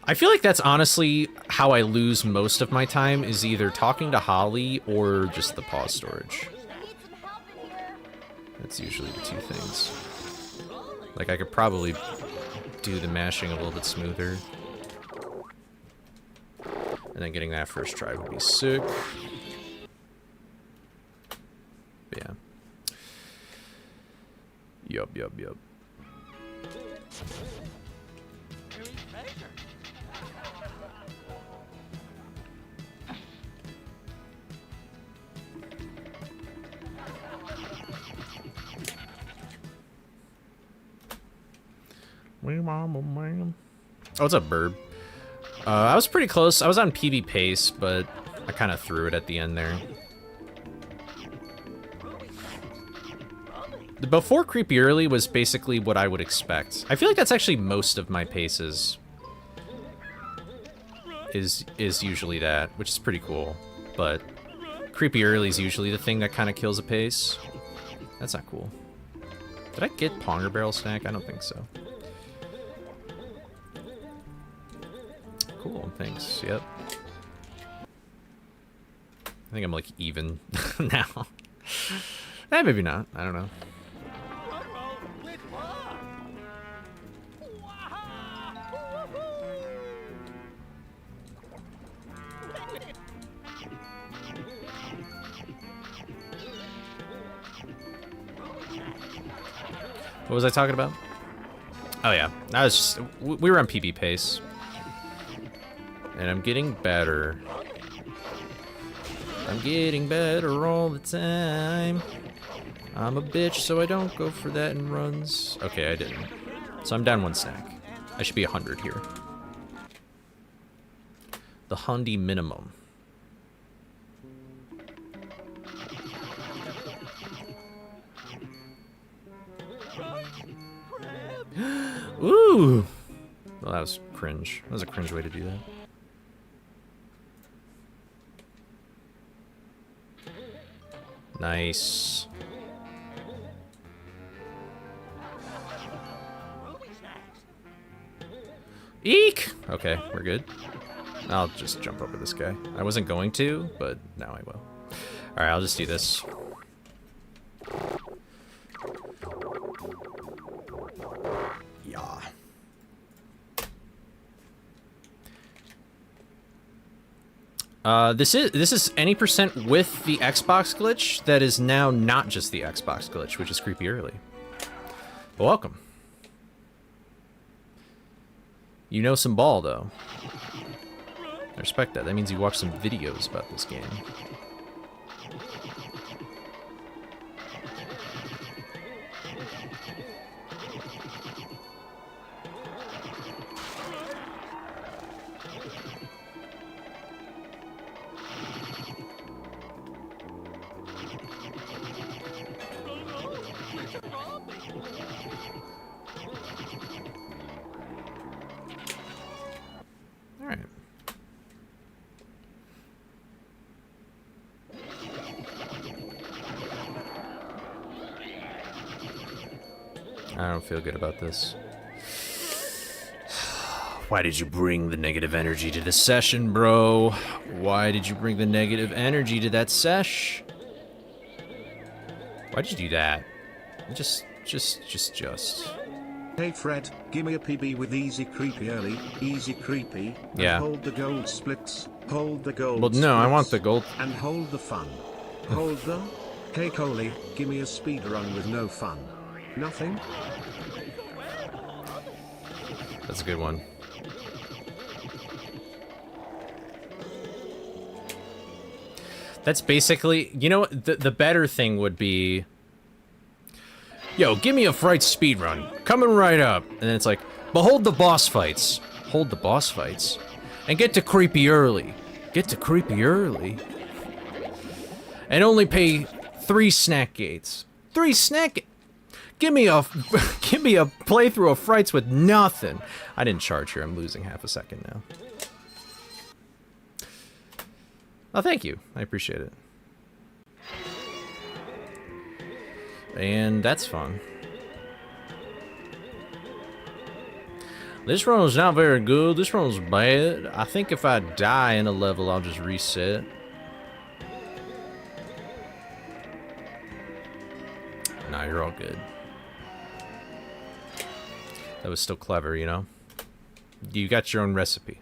Speaker 1: I feel like that's honestly how I lose most of my time, is either talking to Holly or just the pause storage. That's usually the two things. Like, I could probably do the mashing a little bit smoother. And then getting that first try would be sick. But yeah. Yup. Oh, what's up, Burb? I was pretty close. I was on PB pace, but I kind of threw it at the end there. The before creepy early was basically what I would expect. I feel like that's actually most of my paces. Is usually that, which is pretty cool. But creepy early is usually the thing that kind of kills a pace. That's not cool. Did I get Ponger Barrel snack? I don't think so. Cool, thanks. Yep. I think I'm like even now. Maybe not. I don't know. What was I talking about? Oh yeah, I was just, we were on PB pace. And I'm getting better. I'm getting better all the time. I'm a bitch, so I don't go for that in runs. Okay, I didn't. So I'm down one snack. I should be 100 here. The Hundy minimum. Ooh! Well, that was cringe. That was a cringe way to do that. Nice. Eek! Okay, we're good. I'll just jump over this guy. I wasn't going to, but now I will. Alright, I'll just do this. Yeah. This is any percent with the Xbox glitch that is now not just the Xbox glitch, which is creepy early. But welcome. You know some ball, though. I respect that. That means you watched some videos about this game. Alright. I don't feel good about this. Why did you bring the negative energy to the session, bro? Why did you bring the negative energy to that sesh? Why'd you do that? Just.
Speaker 2: Hey Fred, gimme a PB with easy creepy early, easy creepy.
Speaker 1: Yeah.
Speaker 2: Hold the gold splits, hold the gold
Speaker 1: Well, no, I want the gold.
Speaker 2: And hold the fun. Hold the... Hey Coley, gimme a speed run with no fun. Nothing?
Speaker 1: That's a good one. That's basically, you know what, the better thing would be, yo, give me a Frights speedrun, coming right up. And then it's like, behold the boss fights. Hold the boss fights. And get to creepy early. Get to creepy early. And only pay 3 snack gates. 3 snack... Give me a playthrough of Frights with nothing. I didn't charge here, I'm losing half a second now. Oh, thank you. I appreciate it. And that's fun. This run was not very good. This run was bad. I think if I die in a level, I'll just reset. Nah, you're all good. That was still clever, you know? You got your own recipe.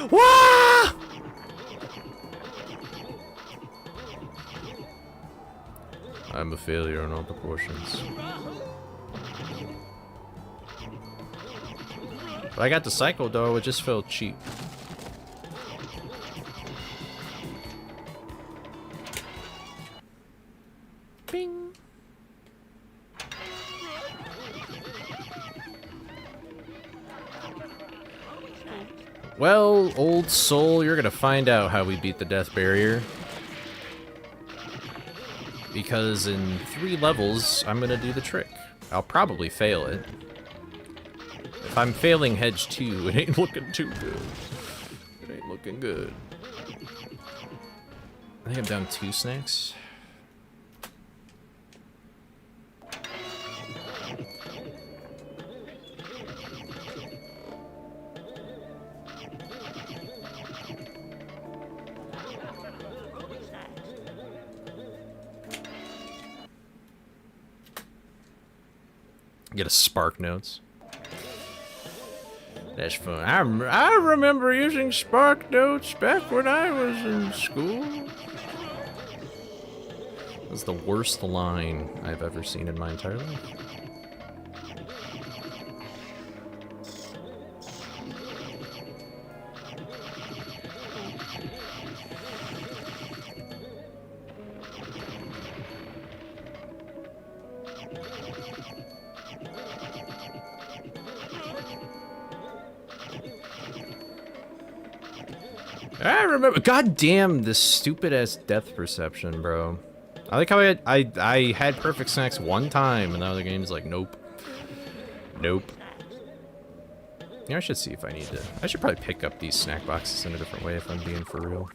Speaker 1: Wah! I'm a failure in all proportions. But I got the cycle though, it just felt cheap. Bing. Well, old soul, you're gonna find out how we beat the death barrier. Because in 3 levels, I'm gonna do the trick. I'll probably fail it. If I'm failing Hedge 2, it ain't looking too good. It ain't looking good. I think I'm down 2 snacks. Get a Spark Notes. That's fun. I remember using Spark Notes back when I was in school. That's the worst line I've ever seen in my entire life. I remember. God damn this stupid ass depth perception, bro. I like how I had perfect snacks one time, and the other game's like, nope, nope. Yeah, I should see if I need to. I should probably pick up these snack boxes in a different way if I'm being for real.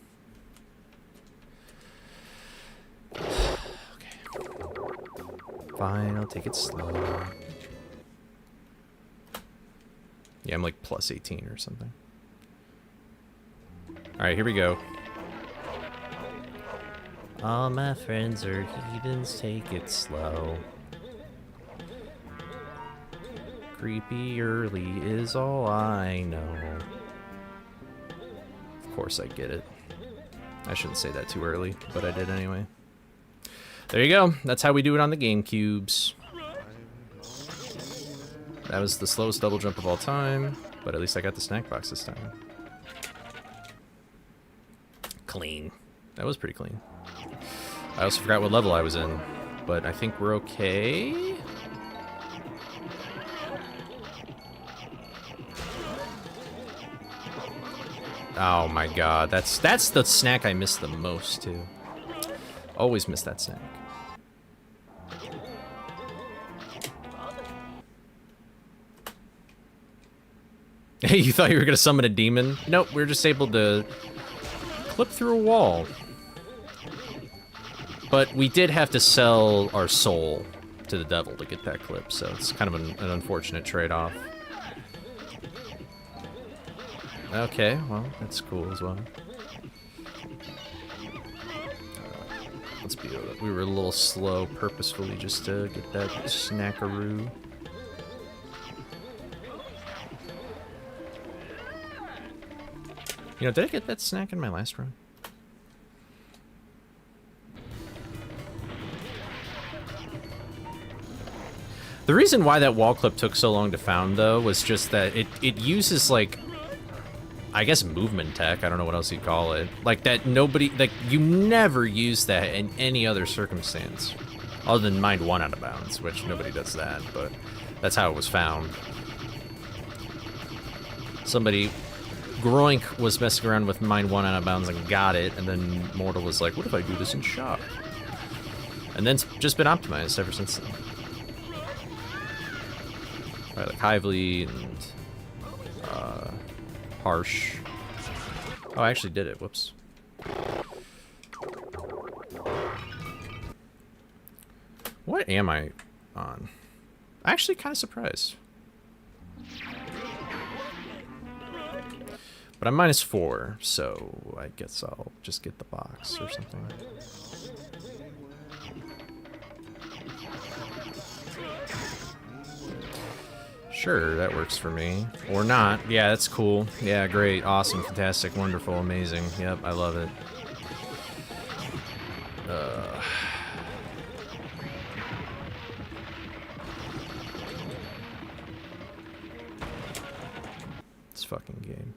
Speaker 1: Fine, I'll take it slow. Yeah, I'm like plus 18 or something. Alright, here we go. All my friends are heathens, take it slow. Creepy early is all I know. Of course I get it. I shouldn't say that too early, but I did anyway. There you go. That's how we do it on the GameCubes. That was the slowest double jump of all time, but at least I got the snack box this time. Clean. That was pretty clean. I also forgot what level I was in, but I think we're okay. Oh my god, that's the snack I miss the most too. Always miss that snack. Hey, you thought you were gonna summon a demon? Nope, we're just able to clip through a wall. But we did have to sell our soul to the devil to get that clip, so it's kind of an unfortunate trade-off. Okay, well, that's cool as well. Let's be. We were a little slow purposefully just to get that snackaroo. You know, did I get that snack in my last run? The reason why that wall clip took so long to found, though, was just that it uses, like, I guess movement tech, I don't know what else you'd call it. Like, that nobody, like, you never use that in any other circumstance. Other than Mind 1 out of bounds, which nobody does that, but that's how it was found. Somebody, Groink was messing around with Mind 1 out of bounds and got it, and then Mortal was like, what if I do this in shop? And then it's just been optimized ever since then. Right, like Hively and Harsh. Oh, I actually did it. Whoops. What am I on? Actually, kind of surprised. But I'm -4, so I guess I'll just get the box or something. Sure, that works for me. Or not. Yeah, that's cool. Yeah, great, awesome, fantastic, wonderful, amazing. Yep, I love it. This fucking game.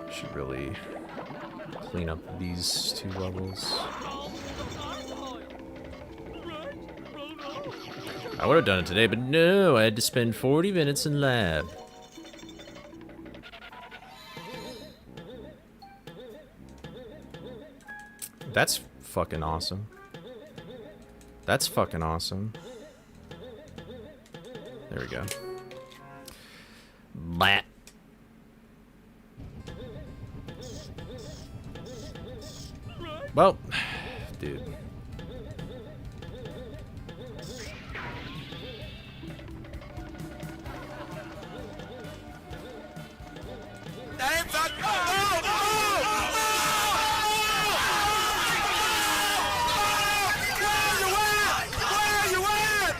Speaker 1: Should really clean up these 2 levels. I would have done it today, but no, I had to spend 40 minutes in lab. That's fucking awesome. That's fucking awesome. There we go. Blat. Well, dude.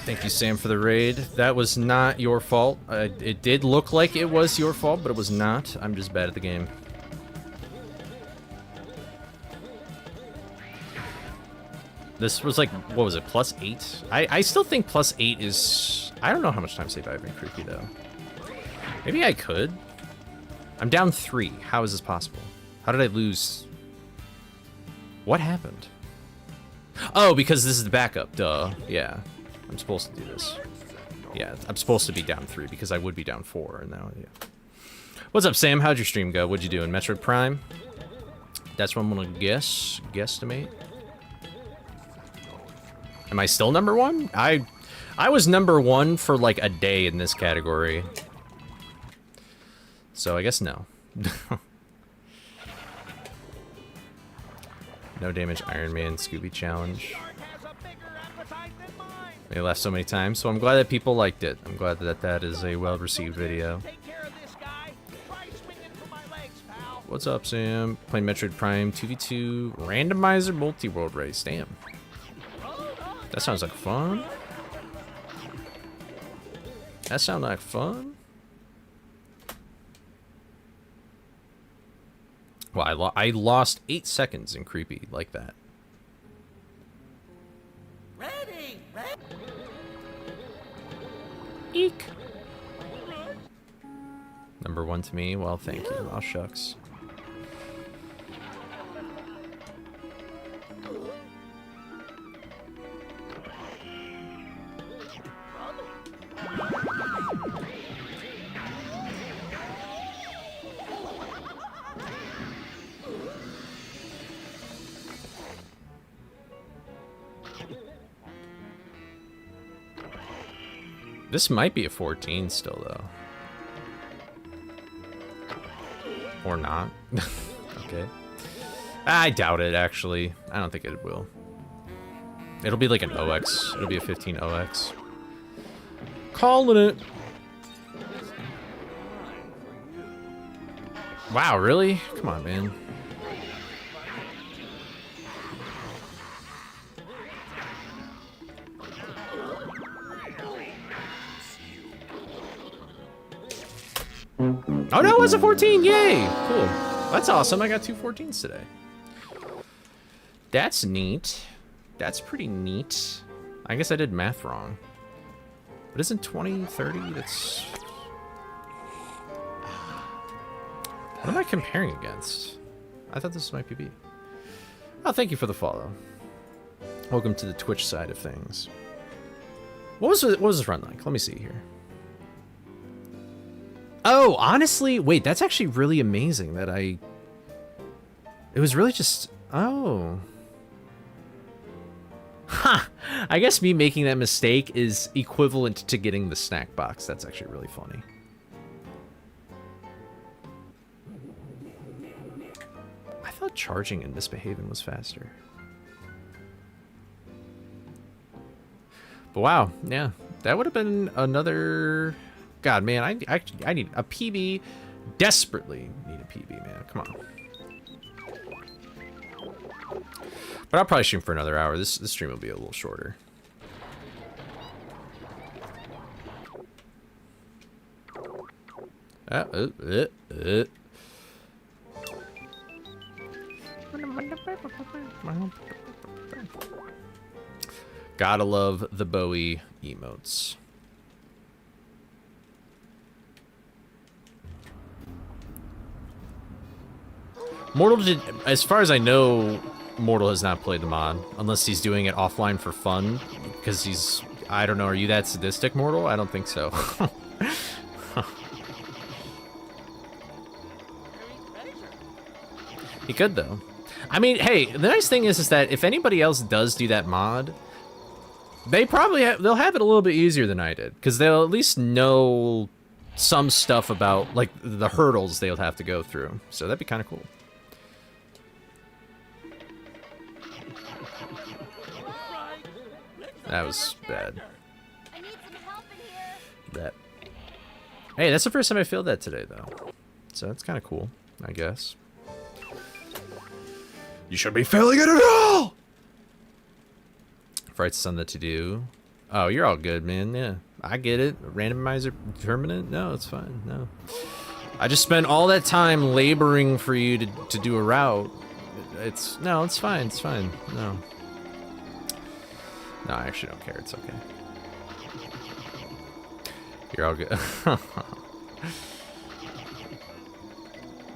Speaker 1: Thank you, Sam, for the raid. That was not your fault. It did look like it was your fault, but it was not. I'm just bad at the game. This was like, what was it, +8? I still think +8 is... I don't know how much time save I have in Creepy, though. Maybe I could. I'm down 3. How is this possible? How did I lose? What happened? Oh, because this is the backup, duh. Yeah, I'm supposed to do this. Yeah, I'm supposed to be down 3 because I would be down 4, and now, yeah. What's up, Sam? How'd your stream go? What'd you do in Metroid Prime? That's what I'm gonna guesstimate. Am I still #1? I was #1 for like a day in this category. So I guess no. No damage Iron Man Scooby challenge. They left so many times, so I'm glad that people liked it. I'm glad that that is a well-received video. What's up, Sam? Playing Metroid Prime 2v2 randomizer multi-world race. Damn. That sounds like fun. That sounds like fun. Well, I lost 8 seconds in creepy like that.
Speaker 3: Ready.
Speaker 1: Eek. Number 1 to me. Well, thank you. Oh, shucks. This might be a 14 still, though. Or not. Okay. I doubt it, actually. I don't think it will. It'll be like an OX. It'll be a 15 OX. Calling it. Wow, really? Come on, man. Oh no, it was a 14! Yay! Cool. That's awesome. I got 2 14s today. That's neat. That's pretty neat. I guess I did math wrong. But isn't 20, 30? That's... What am I comparing against? I thought this might be B. Oh, thank you for the follow. Welcome to the Twitch side of things. What was this run like? Let me see here. Oh, honestly, wait, that's actually really amazing that I... It was really just... Oh. Ha! I guess me making that mistake is equivalent to getting the snack box. That's actually really funny. I thought charging and misbehaving was faster. But wow, yeah. That would have been another... God, man, I need a PB. Desperately need a PB, man. Come on. But I'll probably stream for another hour. This stream will be a little shorter. Gotta love the Bowie emotes. Mortal did, as far as I know, Mortal has not played the mod, unless he's doing it offline for fun, because he's, I don't know, are you that sadistic, Mortal? I don't think so. He could, though. I mean, hey, the nice thing is that if anybody else does do that mod, they probably they'll have it a little bit easier than I did, because they'll at least know some stuff about, like, the hurdles they'll have to go through, so that'd be kind of cool. That was bad.
Speaker 3: I need some help in here.
Speaker 1: That. Hey, that's the first time I failed that today, though. So that's kind of cool, I guess. You shouldn't be failing it at all! Frights is on the to-do. Oh, you're all good, man. Yeah, I get it. Randomizer permanent? No, it's fine. No. I just spent all that time laboring for you to do a route. No, it's fine. It's fine. No. No, I actually don't care. It's okay. You're all good.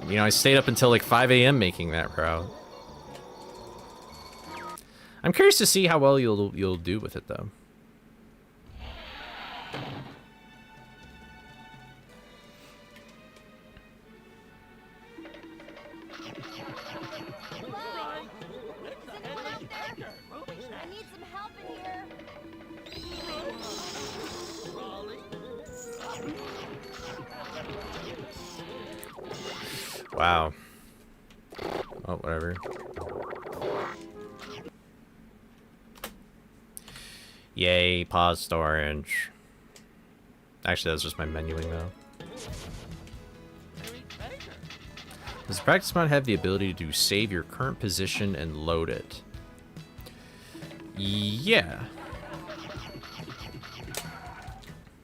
Speaker 1: You know, I stayed up until like 5 a.m. making that route. I'm curious to see how well you'll do with it, though. Wow. Oh, whatever. Yay, pause storage. Actually, that was just my menuing, though. Does practice mod have the ability to save your current position and load it? Yeah.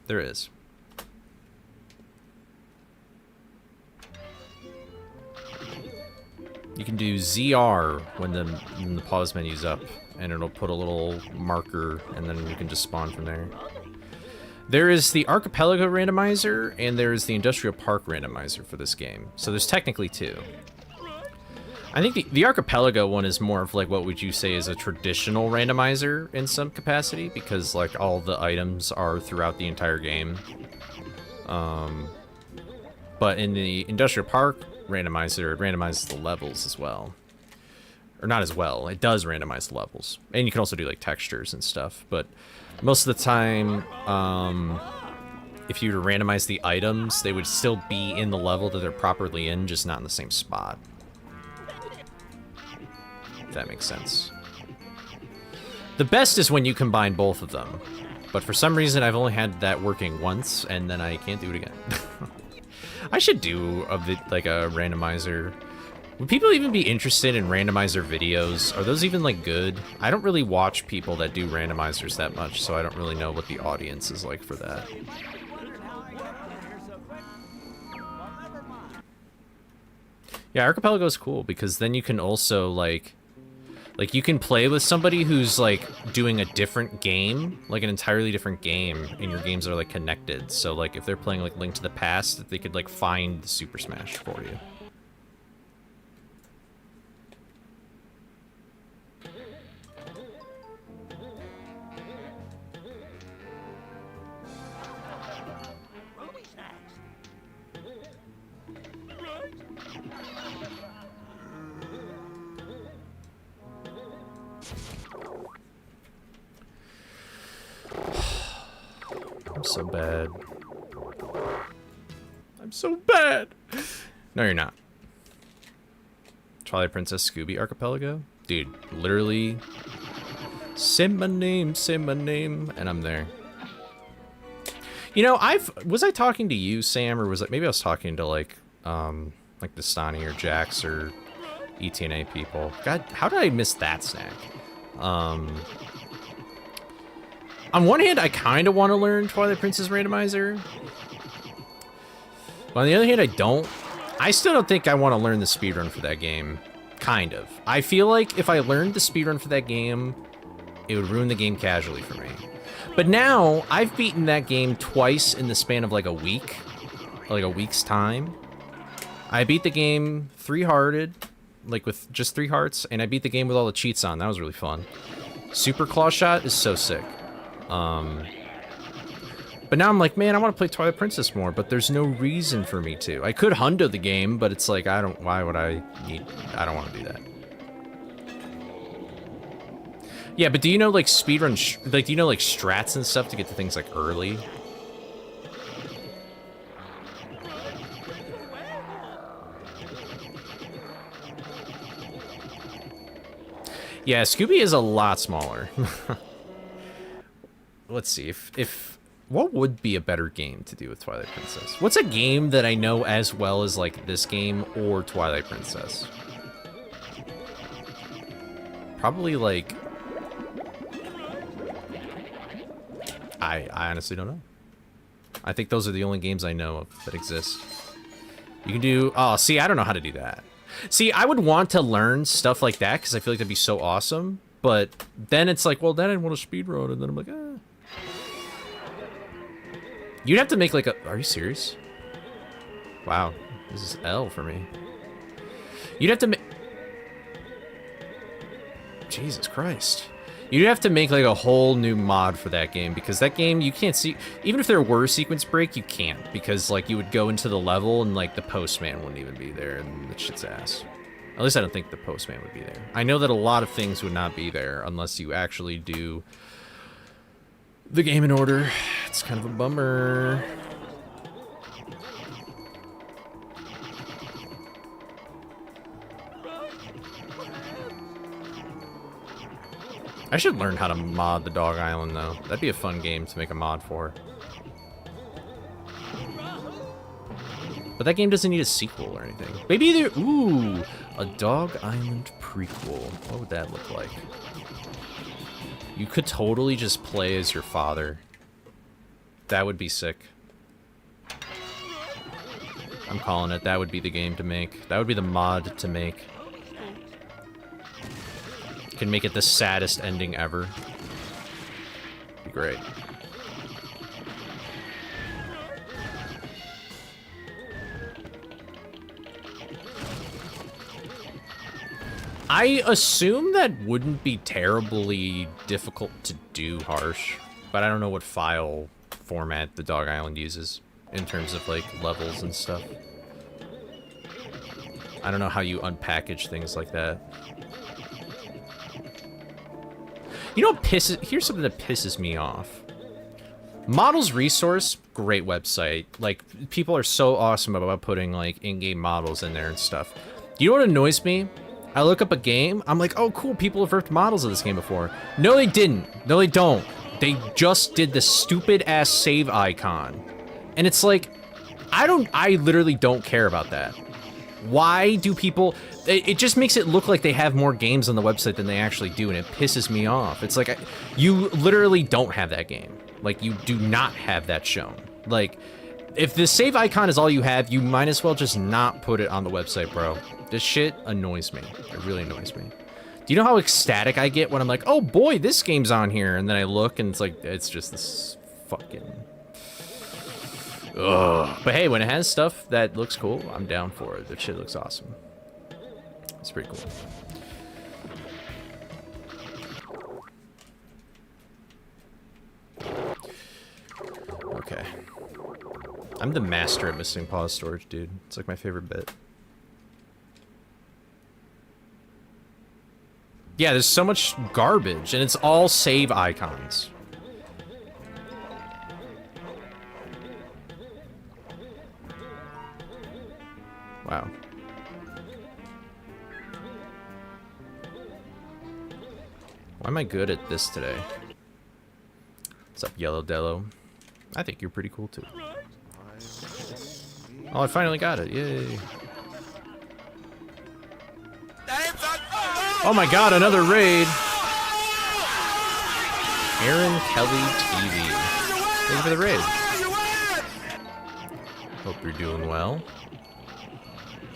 Speaker 1: There is. You can do ZR when the pause menu's up, and it'll put a little marker, and then you can just spawn from there. There is the Archipelago randomizer, and there is the Industrial Park randomizer for this game. So there's technically two. I think the Archipelago one is more of like what would you say is a traditional randomizer in some capacity, because like all the items are throughout the entire game. But in the Industrial Park randomizer, it randomizes the levels as well. Or not as well, it does randomize the levels. And you can also do like textures and stuff, but most of the time, if you were to randomize the items, they would still be in the level that they're properly in, just not in the same spot. If that makes sense. The best is when you combine both of them, but for some reason I've only had that working once, and then I can't do it again. I should do like a randomizer. Would people even be interested in randomizer videos? Are those even like good? I don't really watch people that do randomizers that much, so I don't really know what the audience is like for that. Yeah, Archipelago is cool because then you can also like you can play with somebody who's like doing a different game, like an entirely different game, and your games are like connected. So like if they're playing like Link to the Past, they could like find the Super Smash for you. I'm so bad. I'm so bad. No, you're not. Twilight Princess Scooby Archipelago? Dude, literally, say my name, and I'm there. You know, was I talking to you, Sam, or was it, maybe I was talking to like the Stani or Jax or ETNA people. God, how did I miss that snack? On one hand, I kind of want to learn Twilight Princess Randomizer. But on the other hand, I don't. I still don't think I want to learn the speedrun for that game. Kind of. I feel like if I learned the speedrun for that game, it would ruin the game casually for me. But now, I've beaten that game twice in the span of like a week. Like a week's time. I beat the game 3-hearted, like with just 3 hearts, and I beat the game with all the cheats on. That was really fun. Super Claw Shot is so sick. But now I'm like, man, I want to play Twilight Princess more, but there's no reason for me to. I could hundo the game, but it's like, why would I don't want to do that. Yeah, but do you know, like, speedrun, do you know, like, strats and stuff to get to things, like, early? Yeah, Scooby is a lot smaller. Let's see, what would be a better game to do with Twilight Princess? What's a game that I know as well as, like, this game or Twilight Princess? Probably, like... I honestly don't know. I think those are the only games I know of that exist. You can do... Oh, see, I don't know how to do that. See, I would want to learn stuff like that, because I feel like that'd be so awesome, but then it's like, well, then I want to speedrun, and then I'm like, eh. You'd have to make like a... Are you serious? Wow. This is L for me. You'd have to make... Jesus Christ. You'd have to make like a whole new mod for that game, because that game, you can't see... Even if there were sequence break, you can't, because like you would go into the level and like the postman wouldn't even be there, and that shit's ass. At least I don't think the postman would be there. I know that a lot of things would not be there unless you actually do the game in order. It's kind of a bummer. I should learn how to mod the Dog Island, though. That'd be a fun game to make a mod for. But that game doesn't need a sequel or anything. Maybe either... Ooh! A Dog Island prequel. What would that look like? You could totally just play as your father. That would be sick. I'm calling it. That would be the game to make. That would be the mod to make. Can make it the saddest ending ever. Be great. I assume that wouldn't be terribly difficult to do, Harsh, but I don't know what file format the Dog Island uses in terms of, like, levels and stuff. I don't know how you unpackage things like that. You know what pisses... Here's something that pisses me off. Models Resource, great website. Like, people are so awesome about putting, like, in-game models in there and stuff. You know what annoys me? I look up a game, I'm like, oh cool, people have ripped models of this game before. No, they didn't. No, they don't. They just did the stupid-ass save icon. And it's like, I literally don't care about that. Why do people... It just makes it look like they have more games on the website than they actually do, and it pisses me off. It's like, you literally don't have that game. Like, you do not have that shown. Like, if the save icon is all you have, you might as well just not put it on the website, bro. This shit annoys me. It really annoys me. Do you know how ecstatic I get when I'm like, oh boy, this game's on here, and then I look and it's like, it's just this fucking... Ugh. But hey, when it has stuff that looks cool, I'm down for it. That shit looks awesome. It's pretty cool. Okay. I'm the master at missing pause storage, dude. It's like my favorite bit. Yeah, there's so much garbage, and it's all save icons. Wow. Why am I good at this today? What's up, Yellow Dello? I think you're pretty cool, too. Oh, I finally got it. Yay. Oh my god, another raid! Aaron Kelly TV. Thank you for the raid. Hope you're doing well.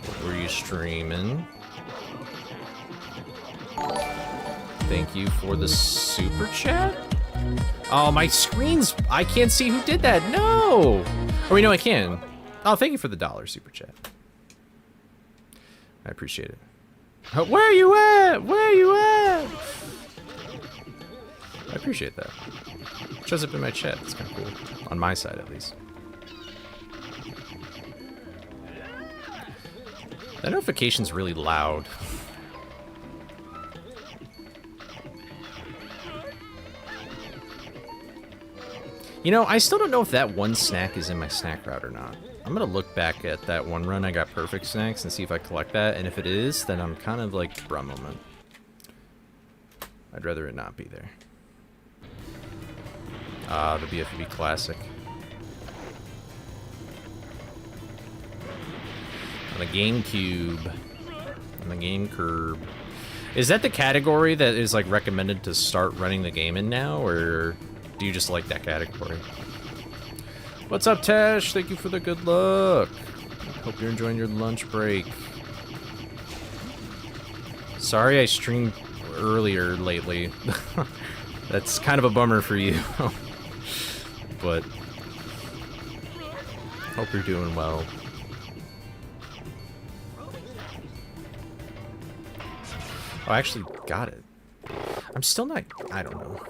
Speaker 1: What were you streaming? Thank you for the super chat? Oh, my screen's... I can't see who did that. No! Oh, wait, no, I can. Oh, thank you for the $1 super chat. I appreciate it. Oh, where are you at? Where are you at? I appreciate that. It shows up in my chat. It's kind of cool. On my side, at least. That notification's really loud. You know, I still don't know if that one snack is in my snack route or not. I'm gonna look back at that one run I got perfect snacks and see if I collect that, and if it is, then I'm kind of like bruh moment. I'd rather it not be there. Ah, the BFB Classic. On the GameCube. On the GameCube. Is that the category that is like recommended to start running the game in now, or do you just like that category? What's up, Tash? Thank you for the good luck. Hope you're enjoying your lunch break. Sorry I streamed earlier lately. That's kind of a bummer for you. But hope you're doing well. Oh, I actually got it. I'm still not... I don't know.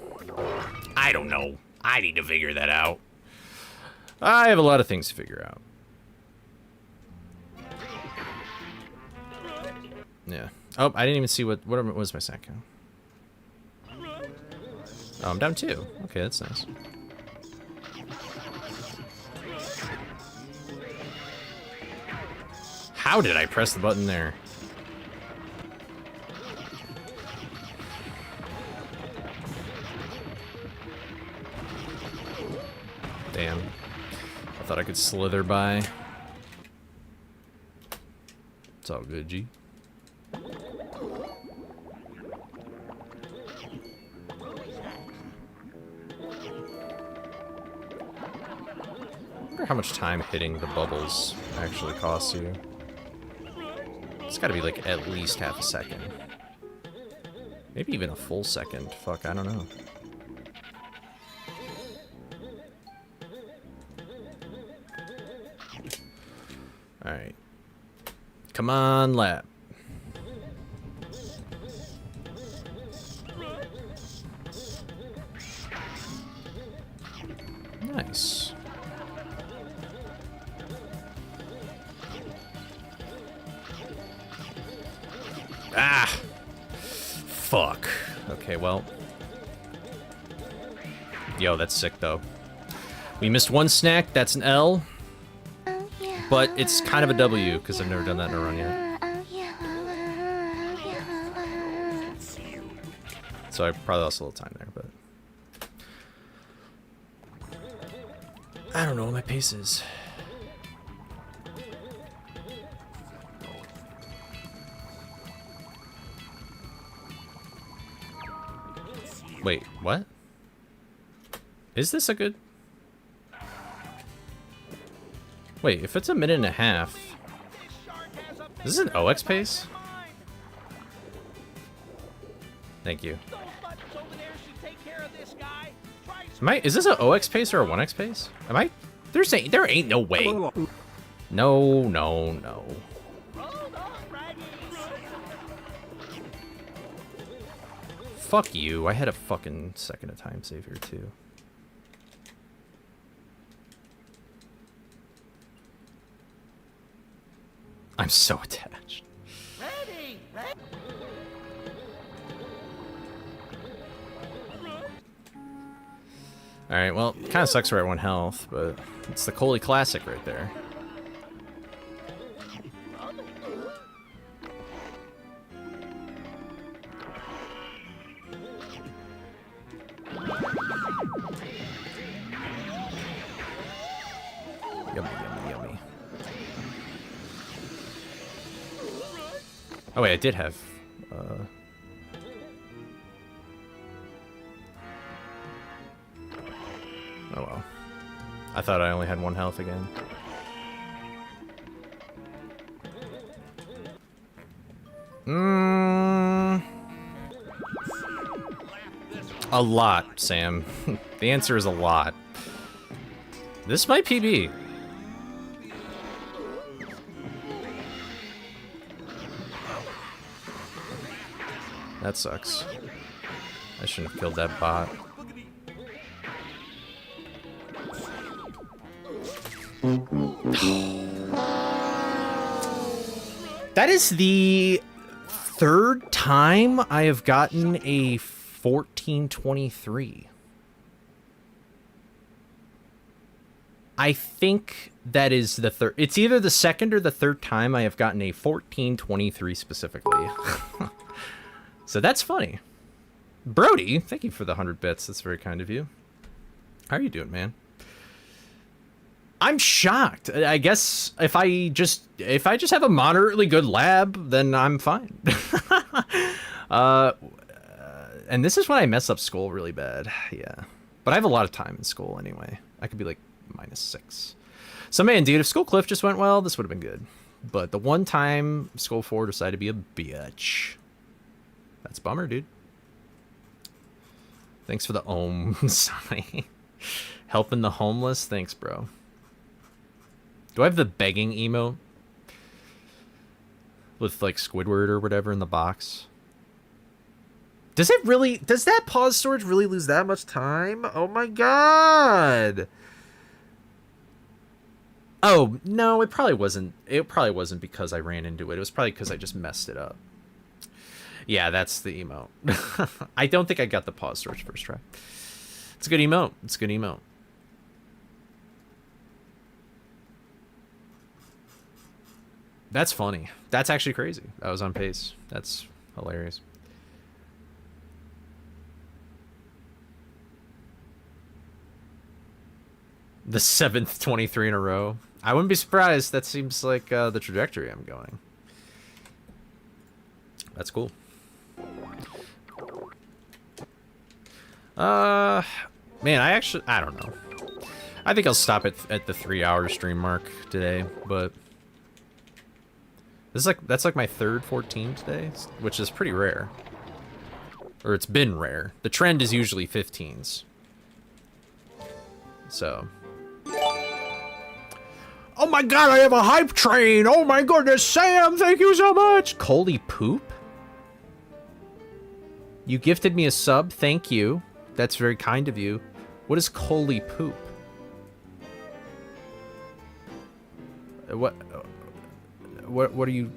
Speaker 1: I don't know. I need to figure that out. I have a lot of things to figure out. Yeah. Oh, I didn't even see what was my snack count. Oh, I'm down 2. Okay, that's nice. How did I press the button there? Damn. I thought I could slither by. It's all good, G. I wonder how much time hitting the bubbles actually costs you. It's gotta be like at least half a second. Maybe even a full second. Fuck, I don't know. Alright. Come on, lap. Nice. Ah! Fuck. Okay, well. Yo, that's sick, though. We missed one snack. That's an L. But it's kind of a W, because I've never done that in a run yet. So I probably lost a little time there, but... I don't know what my pace is. Wait, what? Is this a good... Wait, if it's a minute and a half... Is this an OX pace? Thank you. Is this an OX pace or a 1X pace? Am I... There ain't no way. No, no, no. Fuck you. I had a fucking second of time save here, too. I'm so attached.
Speaker 3: Ready.
Speaker 1: Alright, well, it kind of sucks we're at 1 health, but it's the Coley Classic right there. Yummy, yummy, yummy. Oh wait, I did have... Oh well. I thought I only had 1 health again. A lot, Sam. The answer is a lot. This might PB. That sucks. I shouldn't have killed that bot. That is the 3rd time I have gotten a 1423. I think that is the 3rd. It's either the 2nd or the 3rd time I have gotten a 1423 specifically. So that's funny. Brody, thank you for the 100 bits. That's very kind of you. How are you doing, man? I'm shocked. I guess if I just have a moderately good lab, then I'm fine. And this is when I mess up school really bad. Yeah. But I have a lot of time in school anyway. I could be like -6. So man, dude, if School Cliff just went well, this would have been good. But the one time School 4 decided to be a bitch. That's a bummer, dude. Thanks for the sign. Helping the homeless. Thanks, bro. Do I have the begging emote? With, like, Squidward or whatever in the box? Does that pause storage really lose that much time? Oh my god! Oh, no, it probably wasn't. It probably wasn't because I ran into it. It was probably because I just messed it up. Yeah, that's the emote. I don't think I got the pause storage first try. It's a good emote. It's a good emote. That's funny. That's actually crazy. That was on pace. That's hilarious. The 7th 23 in a row. I wouldn't be surprised. That seems like the trajectory I'm going. That's cool. Man, I don't know. I think I'll stop at the 3-hour stream mark today, but that's like my third 14 today, which is pretty rare. Or it's been rare. The trend is usually 15s. So. Oh my god, I have a hype train! Oh my goodness, Sam, thank you so much! Coley Poop? You gifted me a sub, thank you. That's very kind of you. What is Coley Poop? What are you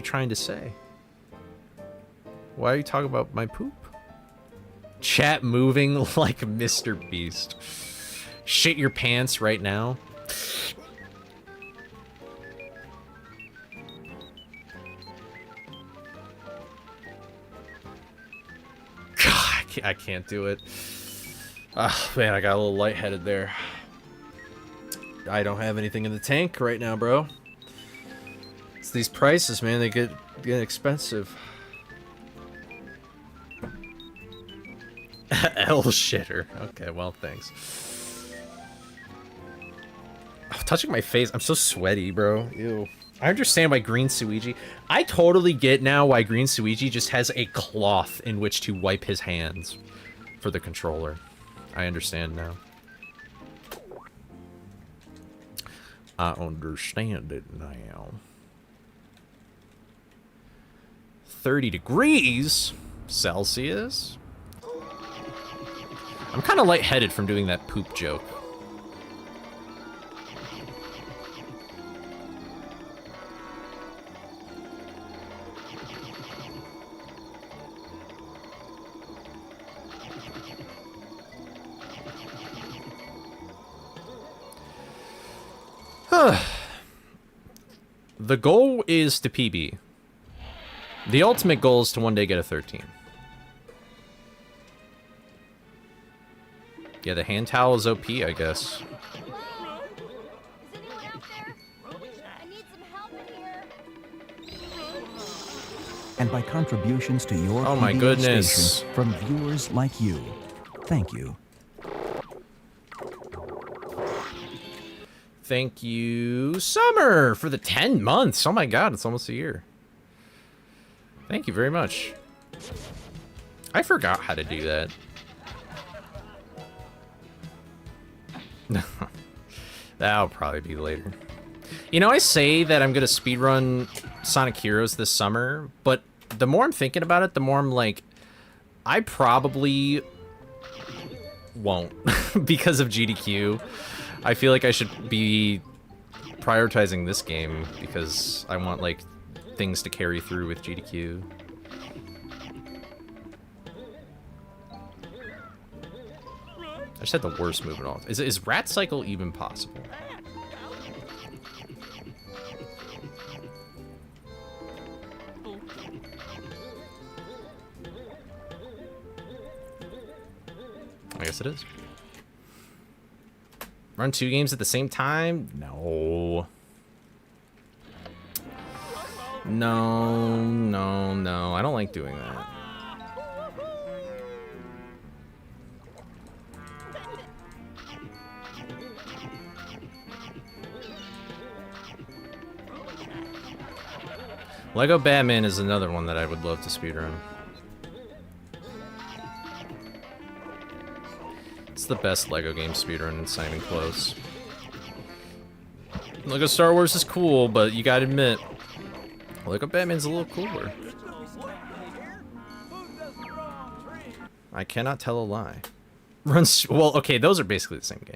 Speaker 1: trying to say? Why are you talking about my poop? Chat moving like Mr. Beast. Shit your pants right now. God, I can't do it. Oh, man, I got a little lightheaded there. I don't have anything in the tank right now, bro. It's these prices, man. They get expensive. L shitter. Okay, well, thanks. Oh, touching my face. I'm so sweaty, bro. Ew. I understand why Green Suigi... I totally get now why Green Suigi just has a cloth in which to wipe his hands for the controller. I understand now. I understand it now. 30 degrees Celsius? I'm kind of lightheaded from doing that poop joke. The goal is to PB. The ultimate goal is to one day get a 13. Yeah, the hand towel is OP, I guess.
Speaker 3: Hello? Is anyone out there? I need some help in here.
Speaker 4: And by contributions to your
Speaker 1: Oh my
Speaker 4: PBS
Speaker 1: goodness.
Speaker 4: station from viewers like you. Thank you.
Speaker 1: Thank you, Summer, for the 10 months. Oh my god, it's almost a year. Thank you very much. I forgot how to do that. That'll probably be later. You know, I say that I'm gonna speedrun Sonic Heroes this summer, but the more I'm thinking about it, the more I'm like, I probably won't because of GDQ. I feel like I should be prioritizing this game because I want, like, things to carry through with GDQ. I just had the worst movement off. Is Rat Cycle even possible? I guess it is. Run 2 games at the same time? No. No. I don't like doing that. Lego Batman is another one that I would love to speedrun. It's the best Lego game speedrun, it's not even close. Lego Star Wars is cool, but you gotta admit, Lego Batman's a little cooler. I cannot tell a lie. Well, okay, those are basically the same game.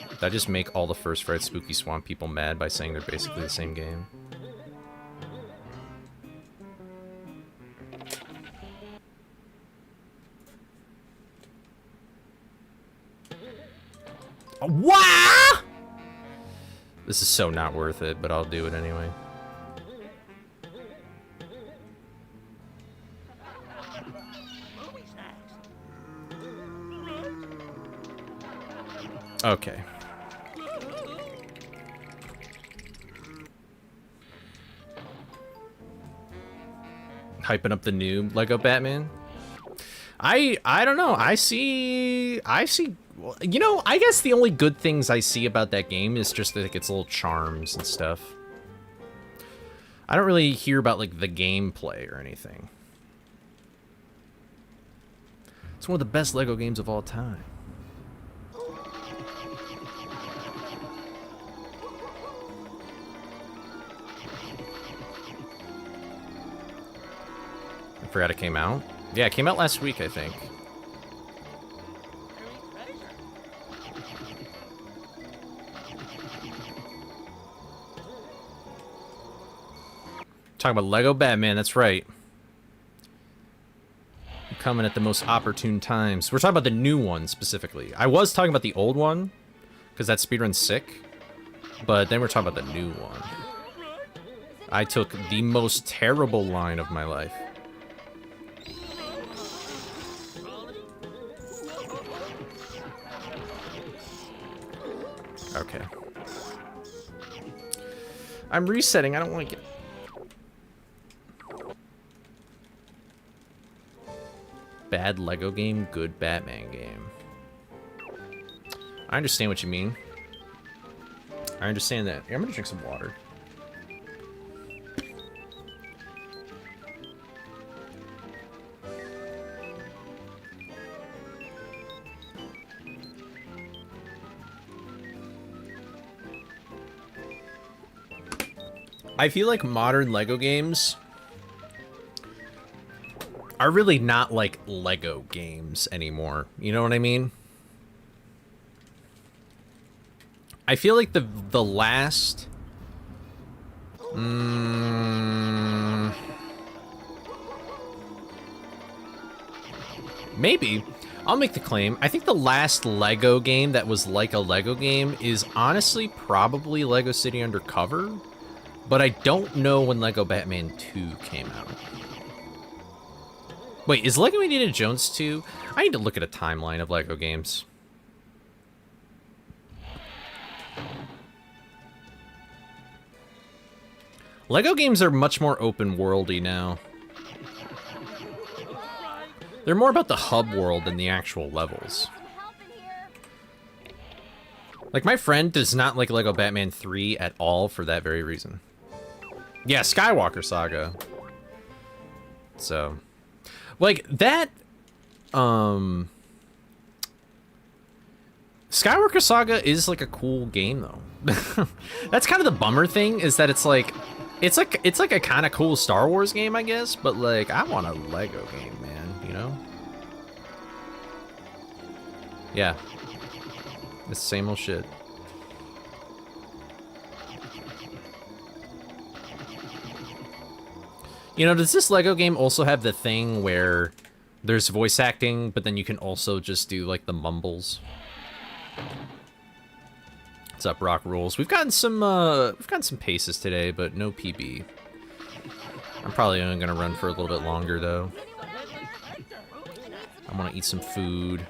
Speaker 1: Did I just make all the first Frights Spooky Swamp people mad by saying they're basically the same game? What? This is so not worth it, but I'll do it anyway. Okay. Hyping up the new Lego Batman. I don't know. I see. You know, I guess the only good things I see about that game is just like its little charms and stuff. I don't really hear about like the gameplay or anything. It's one of the best Lego games of all time. I forgot it came out. Yeah, it came out last week, I think. Talking about Lego Batman, that's right. I'm coming at the most opportune times. We're talking about the new one, specifically. I was talking about the old one, because that speedrun's sick. But then we're talking about the new one. I took the most terrible line of my life. Okay. I'm resetting. I don't want to get... Bad Lego game, good Batman game. I understand what you mean. I understand that. Here, I'm gonna drink some water. I feel like modern Lego games are really not like Lego games anymore. You know what I mean? I feel like the last... maybe. I'll make the claim. I think the last Lego game that was like a Lego game is honestly probably Lego City Undercover. But I don't know when Lego Batman 2 came out. Wait, is Lego Indiana Jones 2? I need to look at a timeline of Lego games. Lego games are much more open-worldy now. They're more about the hub world than the actual levels. Like, my friend does not like Lego Batman 3 at all for that very reason. Yeah, Skywalker Saga. So, like, that, Skywalker Saga is, like, a cool game, though. That's kind of the bummer thing, is that it's like a kind of cool Star Wars game, I guess, but, like, I want a Lego game, man, you know? Yeah. It's the same old shit. You know, does this Lego game also have the thing where there's voice acting, but then you can also just do, like, the mumbles? What's up, Rock Rules? We've gotten some paces today, but no PB. I'm probably only gonna run for a little bit longer, though. I want to eat some food.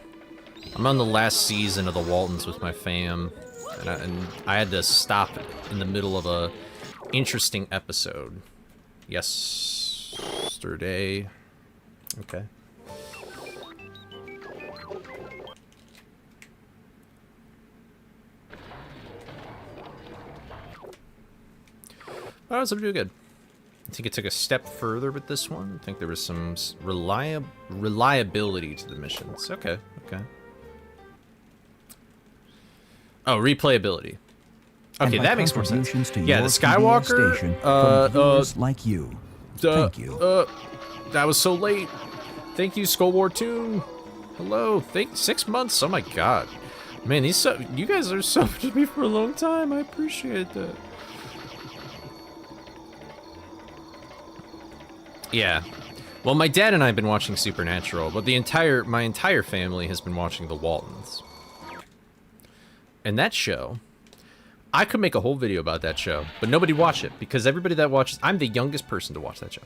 Speaker 1: I'm on the last season of the Waltons with my fam, and I had to stop in the middle of a interesting episode. Yesterday. Okay. Oh, it's doing good. I think it took a step further with this one. I think there was some reliability to the missions. Okay, okay. Oh, replayability. Okay, that makes more sense. Yeah, the Skywalker.
Speaker 4: Like you. Thank you.
Speaker 1: That was so late. Thank you, Skull War Toon. Hello. 6 months. Oh my god, man, you guys are so much to me for a long time. I appreciate that. Yeah. Well, my dad and I have been watching Supernatural, but my entire family has been watching The Waltons. And that show, I could make a whole video about that show, but nobody watched it because everybody that watches, I'm the youngest person to watch that show.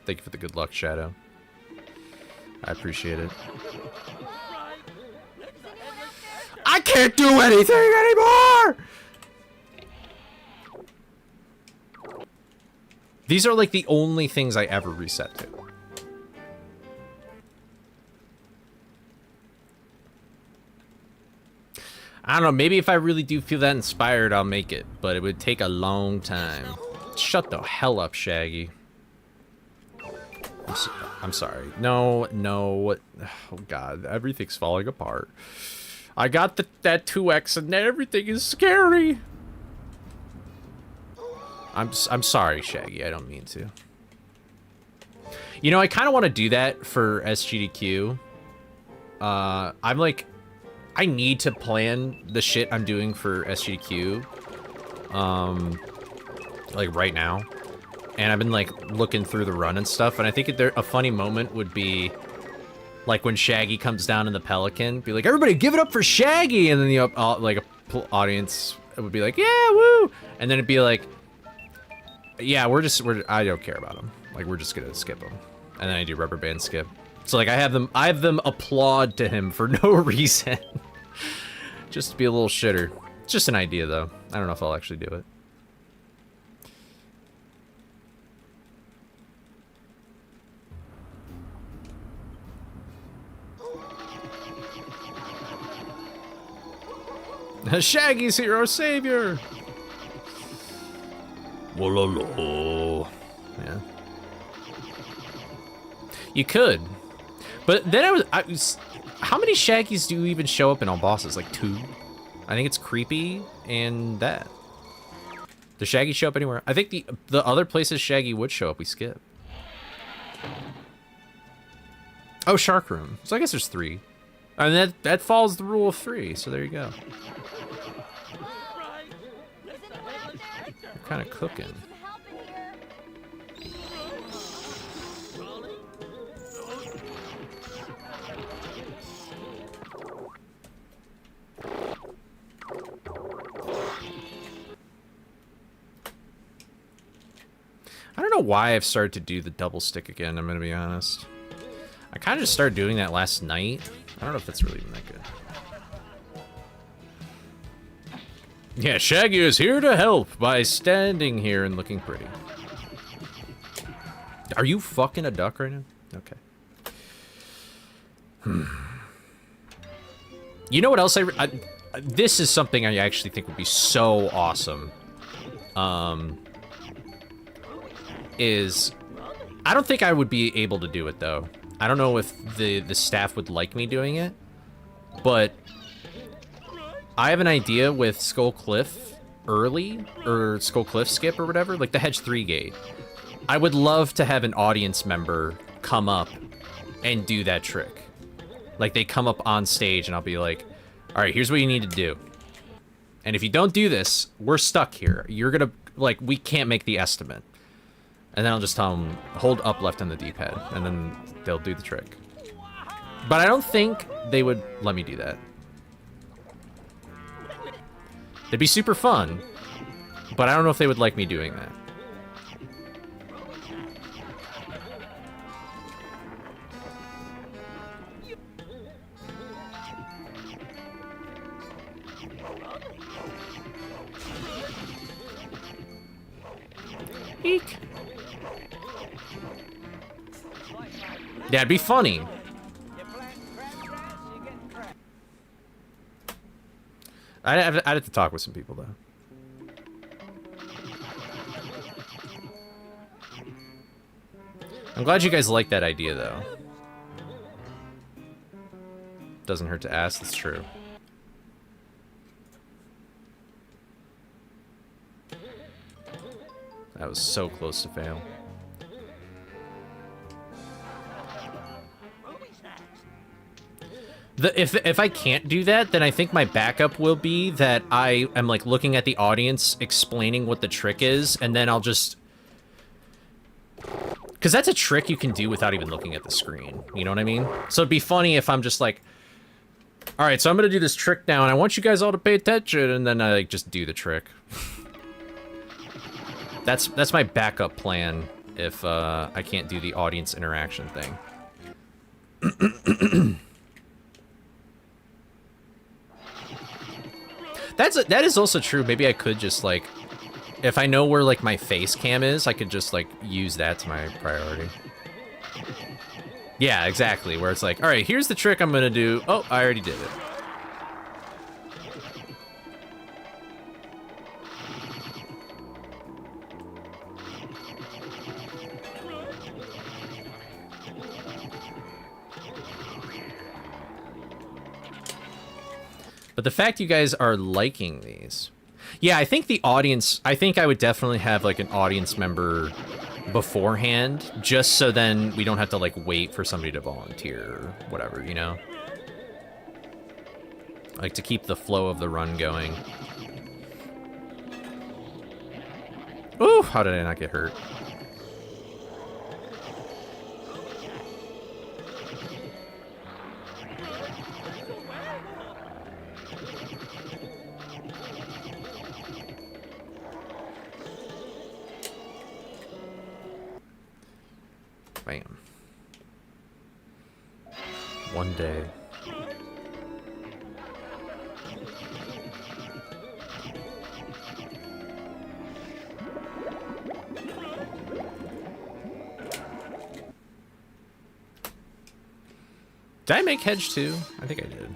Speaker 1: Thank you for the good luck, Shadow. I appreciate it. I can't do anything anymore! These are like the only things I ever reset to. I don't know, maybe if I really do feel that inspired, I'll make it. But it would take a long time. Shut the hell up, Shaggy. I'm sorry. No. Oh, God. Everything's falling apart. I got that 2X and everything is scary. I'm sorry, Shaggy. I don't mean to. You know, I kind of want to do that for SGDQ. I'm like... I need to plan the shit I'm doing for SGDQ, like right now. And I've been like looking through the run and stuff, and I think a funny moment would be like when Shaggy comes down in the Pelican, be like, everybody give it up for Shaggy! And then the audience would be like, yeah, woo! And then it'd be like, yeah, I don't care about him. Like, we're just gonna skip him. And then I do rubber band skip. So like I have them applaud to him for no reason. Just to be a little shitter. It's just an idea though. I don't know if I'll actually do it. Shaggy's here, our savior! Whoa. Yeah. You could. But then I was how many Shaggies do even show up in all bosses? Like 2? I think it's Creepy and that. Does Shaggy show up anywhere? I think the other places Shaggy would show up, we skip. Oh, Shark Room. So I guess there's 3. And that follows the rule of 3, so there you go. You're kind of cooking. I don't know why I've started to do the double stick again, I'm gonna be honest. I kind of just started doing that last night. I don't know if that's really even that good. Yeah, Shaggy is here to help by standing here and looking pretty. Are you fucking a duck right now? Okay. You know what else this is something I actually think would be so awesome. I don't think I would be able to do it though. I don't know if the staff would like me doing it, but I have an idea with Skull Cliff early, or Skull Cliff skip or whatever, like the Hedge 3 gate. I would love to have an audience member come up and do that trick. Like they come up on stage and I'll be like, all right, here's what you need to do. And if you don't do this, we're stuck here. You're gonna, like, we can't make the estimate. And then I'll just tell them, hold up left on the D-pad, and then they'll do the trick. But I don't think they would let me do that. It'd be super fun, but I don't know if they would like me doing that. Eek. Yeah, it'd be funny. I'd have to talk with some people, though. I'm glad you guys like that idea, though. Doesn't hurt to ask, it's true. That was so close to fail. If I can't do that, then I think my backup will be that I am like looking at the audience, explaining what the trick is, and then I'll just... Because that's a trick you can do without even looking at the screen, you know what I mean? So it'd be funny if I'm just like, all right, so I'm gonna do this trick now, and I want you guys all to pay attention, and then I like just do the trick. That's my backup plan if I can't do the audience interaction thing. That is also true. Maybe I could just like, if I know where like my face cam is, I could just like use that to my priority. Yeah, exactly. Where it's like, all right, here's the trick I'm gonna do. Oh, I already did it. But the fact you guys are liking these. Yeah, I think the audience, I think I would definitely have like an audience member beforehand, just so then we don't have to like wait for somebody to volunteer or whatever, you know? Like to keep the flow of the run going. Ooh, how did I not get hurt? Bam. One day. Did I make hedge too? I think I did.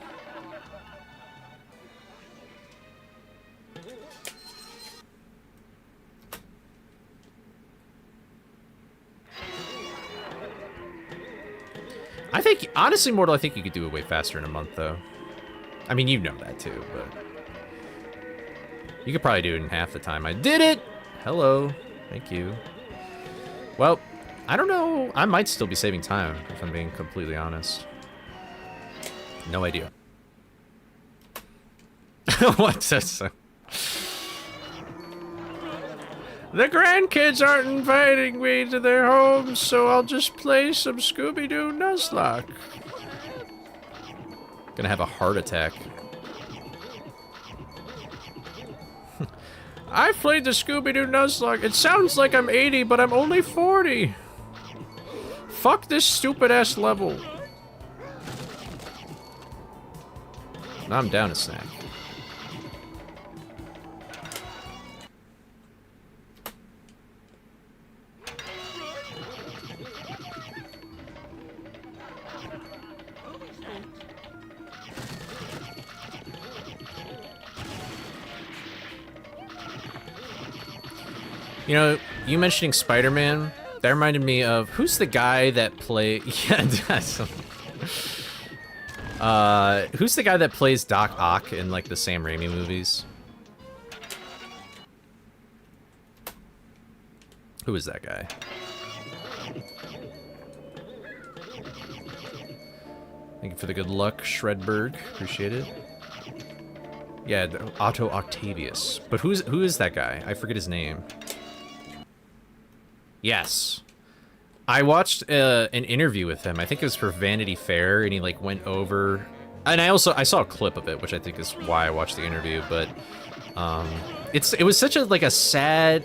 Speaker 1: I think, honestly, Mortal, I think you could do it way faster in a month, though. I mean, you know that, too, but... You could probably do it in half the time. I did it! Hello. Thank you. Well, I don't know. I might still be saving time, if I'm being completely honest. No idea. What's this? The grandkids aren't inviting me to their homes, so I'll just play some Scooby-Doo Nuzlocke. Gonna have a heart attack. I played the Scooby-Doo Nuzlocke. It sounds like I'm 80, but I'm only 40. Fuck this stupid-ass level. Now I'm down a snack. You know, you mentioning Spider-Man, that reminded me of, who's the guy that play? Yeah, that's, who's the guy that plays Doc Ock in like the Sam Raimi movies? Who is that guy? Thank you for the good luck, Shredberg. Appreciate it. Yeah, Otto Octavius. But who is that guy? I forget his name. Yes. I watched an interview with him. I think it was for Vanity Fair, and he like went over, and I saw a clip of it, which I think is why I watched the interview. But it was such a like a sad,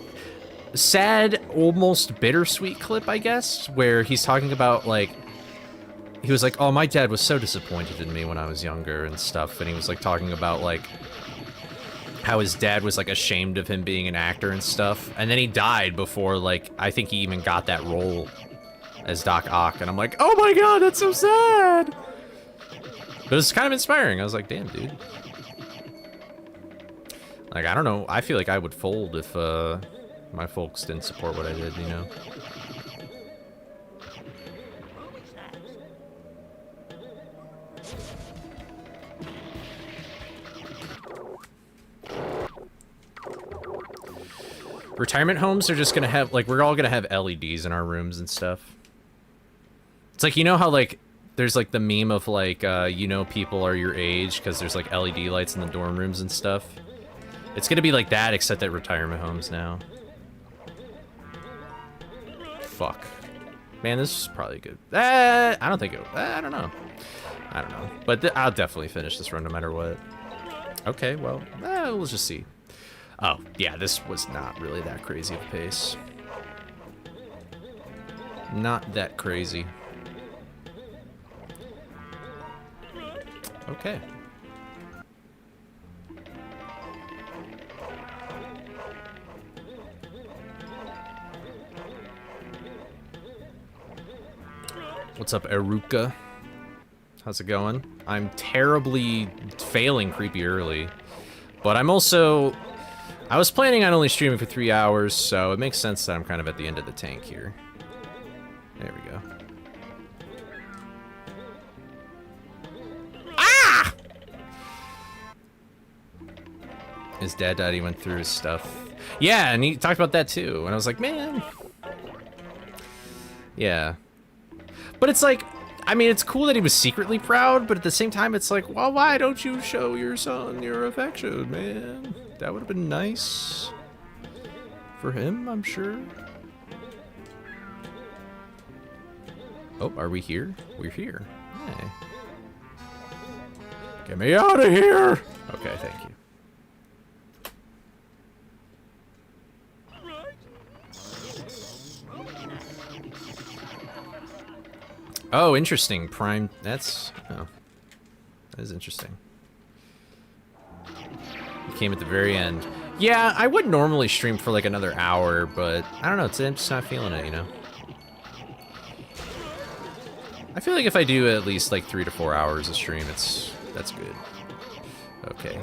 Speaker 1: almost bittersweet clip, I guess, where he's talking about like, he was like, oh, my dad was so disappointed in me when I was younger and stuff, and he was like talking about like how his dad was like ashamed of him being an actor and stuff, and then he died before like I think he even got that role as Doc Ock, and I'm like, oh my god, that's so sad. But it's kind of inspiring. I was like, damn, dude. Like, I don't know. I feel like I would fold if my folks didn't support what I did, you know? Retirement homes are just gonna have, like, we're all gonna have LEDs in our rooms and stuff. It's like, you know how, like, there's, like, the meme of, like, you know people are your age because there's, like, LED lights in the dorm rooms and stuff? It's gonna be like that, except at retirement homes now. Fuck. Man, this is probably good. I don't think it, I don't know. I don't know. But I'll definitely finish this run no matter what. Okay, well, we'll just see. Oh, yeah, this was not really that crazy of a pace. Not that crazy. Okay. What's up, Eruka? How's it going? I'm terribly failing creepy early, but I'm also... I was planning on only streaming for 3 hours, so it makes sense that I'm kind of at the end of the tank here. There we go. Ah! His dad died, he went through his stuff. Yeah, and he talked about that too, and I was like, man. Yeah. But it's like, I mean, it's cool that he was secretly proud, but at the same time, it's like, well, why don't you show your son your affection, man? That would have been nice. For him, I'm sure. Oh, are we here? We're here. Hey. Get me out of here! Okay, thank you. Oh, interesting. Prime. That's. Oh. That is interesting. It came at the very end. Yeah, I would normally stream for like another hour, but I don't know. I'm just not feeling it, you know? I feel like if I do at least like 3 to 4 hours of stream, that's good. Okay.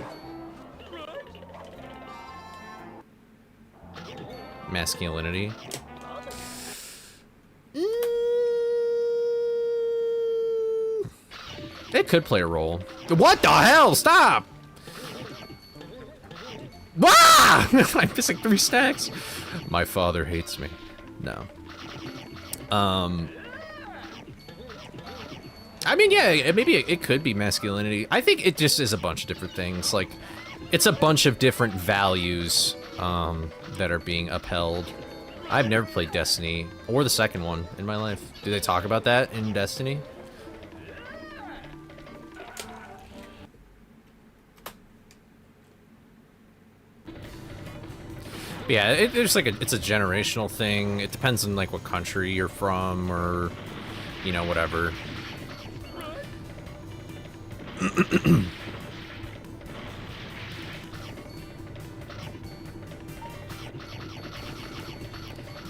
Speaker 1: Masculinity. It could play a role. What the hell? Stop! Ah! I'm missing 3 stacks. My father hates me. No. I mean, yeah, maybe it could be masculinity. I think it just is a bunch of different things. Like, it's a bunch of different values that are being upheld. I've never played Destiny, or the second one, in my life. Do they talk about that in Destiny? Yeah, it's like it's a generational thing. It depends on like what country you're from, or you know, whatever.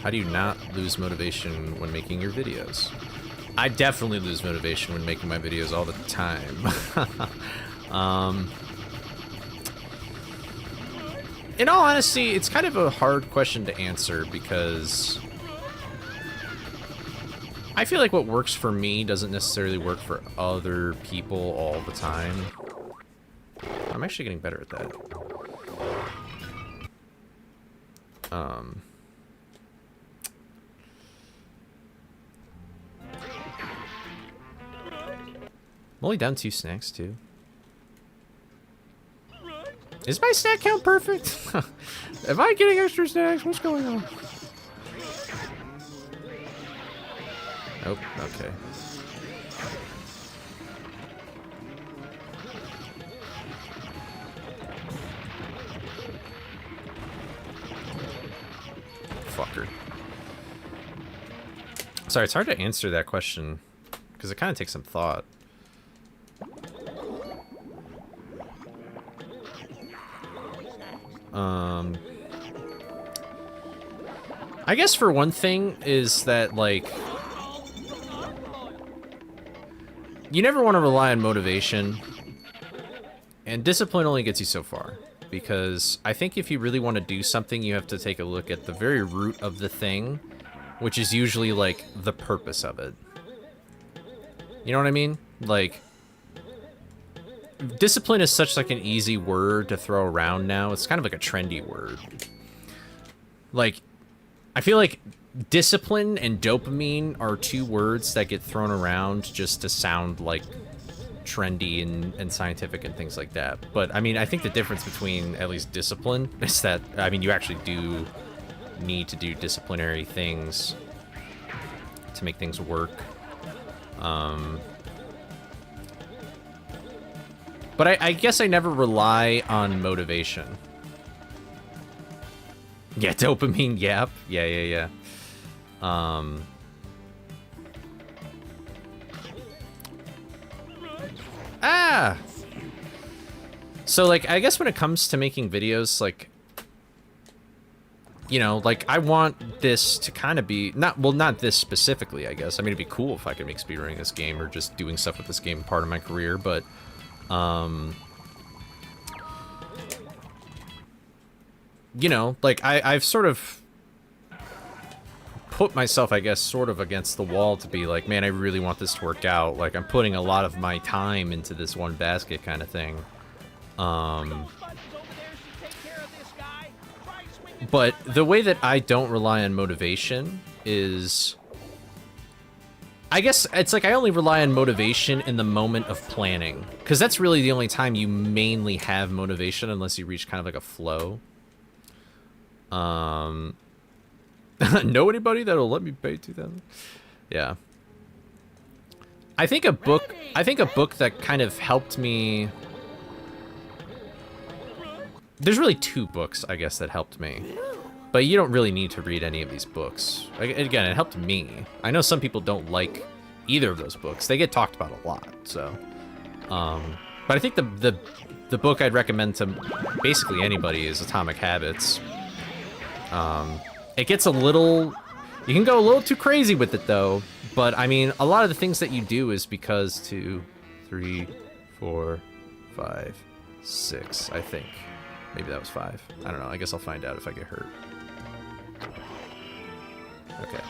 Speaker 1: How do you not lose motivation when making your videos? I definitely lose motivation when making my videos all the time. In all honesty, it's kind of a hard question to answer because I feel like what works for me doesn't necessarily work for other people all the time. I'm actually getting better at that. I'm only down 2 snacks too. Is my snack count perfect? Am I getting extra snacks? What's going on? Oh, okay. Fucker. Sorry, it's hard to answer that question because it kind of takes some thought. I guess for one thing is that, like, you never want to rely on motivation, and discipline only gets you so far, because I think if you really want to do something, you have to take a look at the very root of the thing, which is usually, like, the purpose of it. You know what I mean? Like, discipline is such, like, an easy word to throw around now. It's kind of like a trendy word. Like, I feel like discipline and dopamine are 2 words that get thrown around just to sound, like, trendy and scientific and things like that. But, I mean, I think the difference between, at least, discipline is that, I mean, you actually do need to do disciplinary things to make things work. But I guess I never rely on motivation. Yeah, dopamine, yep. Yeah. Ah! So, like, I guess when it comes to making videos, like, you know, like, I want this to kind of be, not this specifically, I guess. I mean, it'd be cool if I could make speedrunning this game or just doing stuff with this game part of my career, but, you know, like, I've sort of put myself, I guess, sort of against the wall to be like, man, I really want this to work out. Like, I'm putting a lot of my time into this one basket kind of thing. But the way that I don't rely on motivation is, I guess it's like I only rely on motivation in the moment of planning, because that's really the only time you mainly have motivation, unless you reach kind of like a flow. Know anybody that'll let me pay 2,000? Yeah. I think a book that kind of helped me. There's really 2 books, I guess, that helped me. But you don't really need to read any of these books. Again, it helped me. I know some people don't like either of those books. They get talked about a lot, so. But I think the book I'd recommend to basically anybody is Atomic Habits. It gets a little... You can go a little too crazy with it, though. But, I mean, a lot of the things that you do is because 2, 3, 4, 5, 6, I think. Maybe that was 5. I don't know. I guess I'll find out if I get hurt. Okay.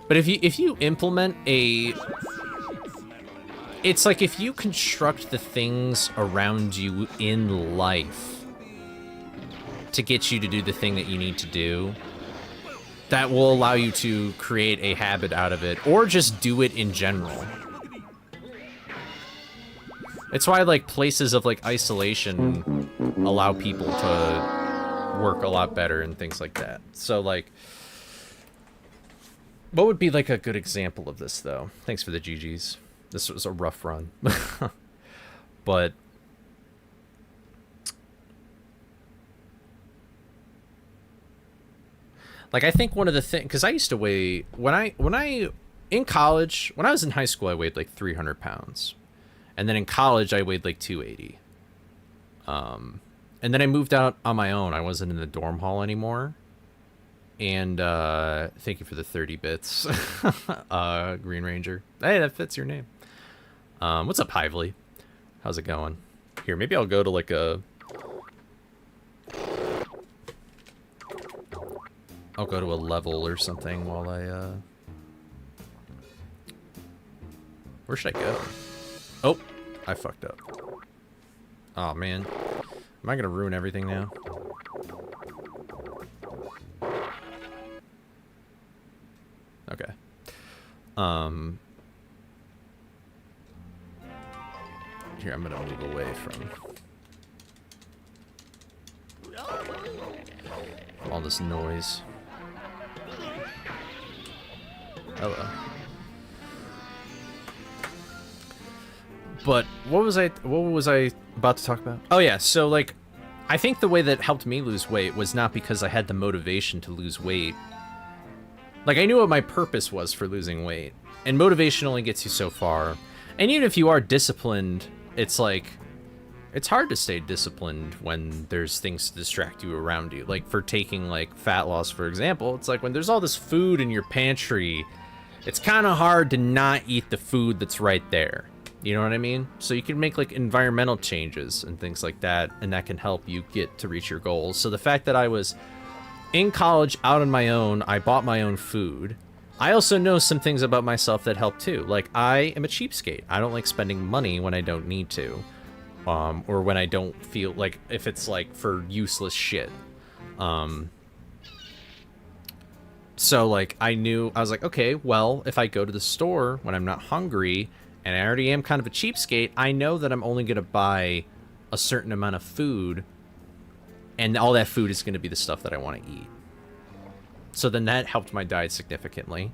Speaker 1: But if you implement a... It's like if you construct the things around you in life to get you to do the thing that you need to do, that will allow you to create a habit out of it, or just do it in general. It's why, like, places of, like, isolation allow people to work a lot better and things like that. So, like, what would be, like, a good example of this, though? Thanks for the GGs. This was a rough run. But... like, I think one of the things... Because I used to weigh... In college, when I was in high school, I weighed, like, 300 pounds. And then in college, I weighed like 280. And then I moved out on my own. I wasn't in the dorm hall anymore. And thank you for the 30 bits, Green Ranger. Hey, that fits your name. What's up, Hively? How's it going? Here, maybe I'll go to like a... I'll go to a level or something while I... Where should I go? Oh, I fucked up. Oh, man. Am I gonna ruin everything now? Okay. Here, I'm gonna move away from all this noise. Hello. But what was I about to talk about? Oh yeah, so like I think the way that helped me lose weight was not because I had the motivation to lose weight. Like, I knew what my purpose was for losing weight, and motivation only gets you so far. And even if you are disciplined, it's like it's hard to stay disciplined when there's things to distract you around you. Like, for taking like fat loss, for example, it's like when there's all this food in your pantry, it's kind of hard to not eat the food that's right there. You know what I mean? So you can make like environmental changes and things like that, and that can help you get to reach your goals. So the fact that I was in college out on my own, I bought my own food. I also know some things about myself that help too. Like, I am a cheapskate. I don't like spending money when I don't need to. Or when I don't feel like, if it's like for useless shit. So like I was like, okay, well, if I go to the store when I'm not hungry, and I already am kind of a cheapskate, I know that I'm only going to buy a certain amount of food, and all that food is going to be the stuff that I want to eat. So then that helped my diet significantly.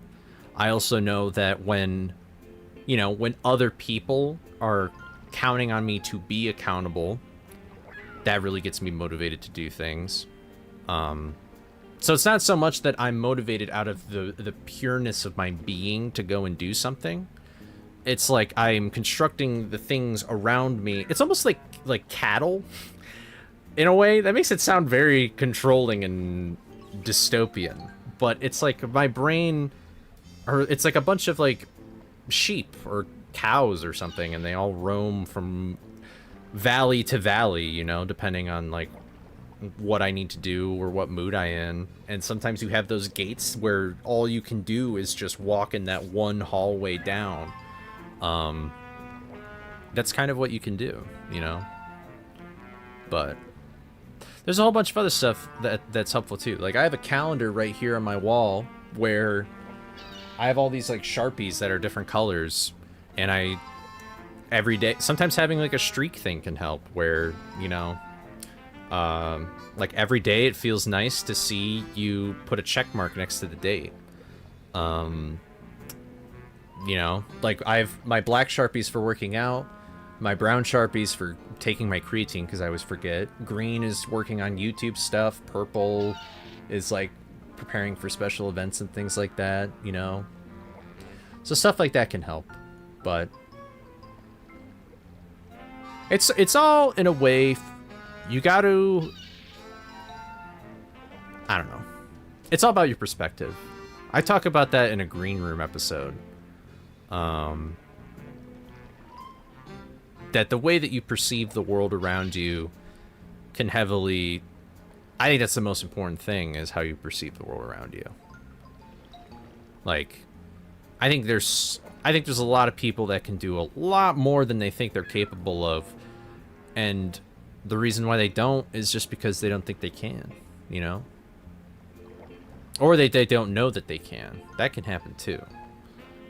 Speaker 1: I also know that when other people are counting on me to be accountable, that really gets me motivated to do things. So it's not so much that I'm motivated out of the pureness of my being to go and do something. It's like I'm constructing the things around me. It's almost like cattle. in a way, that makes it sound very controlling and dystopian. But it's like my brain, or it's like a bunch of like sheep or cows or something, and they all roam from valley to valley, you know, depending on like what I need to do or what mood I in. And sometimes you have those gates where all you can do is just walk in that one hallway down. That's kind of what you can do, you know. But there's a whole bunch of other stuff that's helpful too. Like I have a calendar right here on my wall where I have all these like Sharpies that are different colors, and every day, sometimes having like a streak thing can help where, you know, like every day it feels nice to see you put a check mark next to the date. You know, like I have my black Sharpies for working out, my brown Sharpies for taking my creatine because I always forget. Green is working on YouTube stuff. Purple is like preparing for special events and things like that, you know. So stuff like that can help, but it's all in a way. You got to, I don't know. It's all about your perspective. I talk about that in a green room episode. That the way that you perceive the world around you can heavily, I think that's the most important thing, is how you perceive the world around you. Like, I think there's a lot of people that can do a lot more than they think they're capable of, and the reason why they don't is just because they don't think they can, you know? Or they don't know that they can. That can happen too.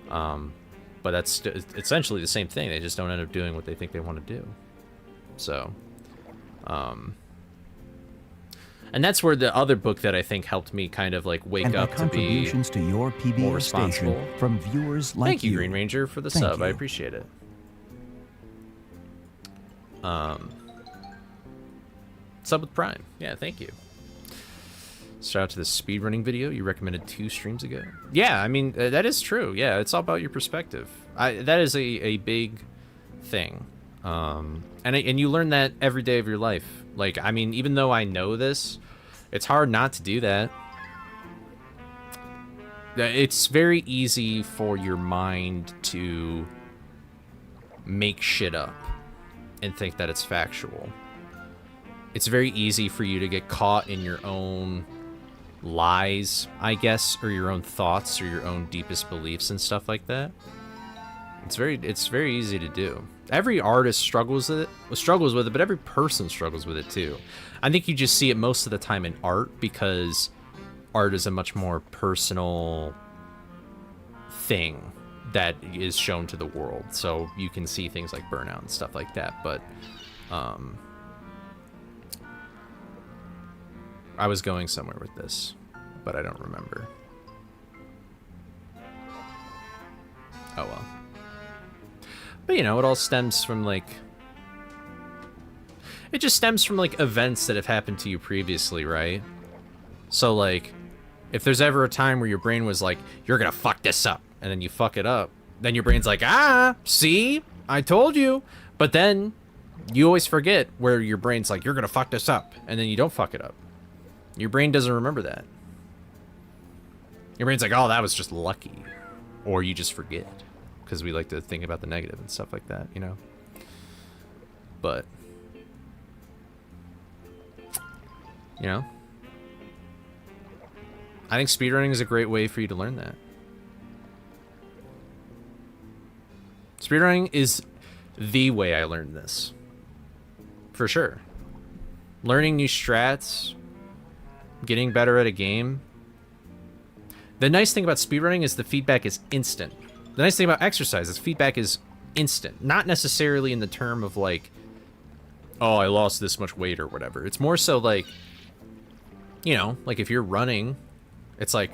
Speaker 1: But that's essentially the same thing. They just don't end up doing what they think they want to do. So, and that's where the other book that I think helped me kind of like wake
Speaker 4: and
Speaker 1: up to be
Speaker 4: contributions to your PBS
Speaker 1: more responsible.
Speaker 4: station from viewers like
Speaker 1: Thank you, Green Ranger, for the
Speaker 4: Thank
Speaker 1: sub. I
Speaker 4: you.
Speaker 1: appreciate it. Sub with Prime. Yeah, thank you. Shout out to the speedrunning video you recommended 2 streams ago. Yeah, I mean, that is true. Yeah, it's all about your perspective. That is a big thing. And you learn that every day of your life. Like, I mean, even though I know this, it's hard not to do that. It's very easy for your mind to make shit up and think that it's factual. It's very easy for you to get caught in your own lies, I guess, or your own thoughts or your own deepest beliefs and stuff like that. It's very easy to do. Every artist struggles with it, but every person struggles with it too. I think you just see it most of the time in art, because art is a much more personal thing that is shown to the world. So you can see things like burnout and stuff like that, but I was going somewhere with this, but I don't remember. Oh well. But you know, it all stems from like, it just stems from like events that have happened to you previously, right? So like, if there's ever a time where your brain was like, you're gonna fuck this up, and then you fuck it up, then your brain's like, see, I told you. But then you always forget where your brain's like, you're gonna fuck this up, and then you don't fuck it up. Your brain doesn't remember that. Your brain's like, oh, that was just lucky. Or you just forget, because we like to think about the negative and stuff like that, you know? But, you know, I think speedrunning is a great way for you to learn that. Speedrunning is the way I learned this. For sure. Learning new strats, getting better at a game. The nice thing about speedrunning is the feedback is instant. The nice thing about exercise is feedback is instant. Not necessarily in the term of like, oh, I lost this much weight or whatever. It's more so like, you know, like if you're running, it's like,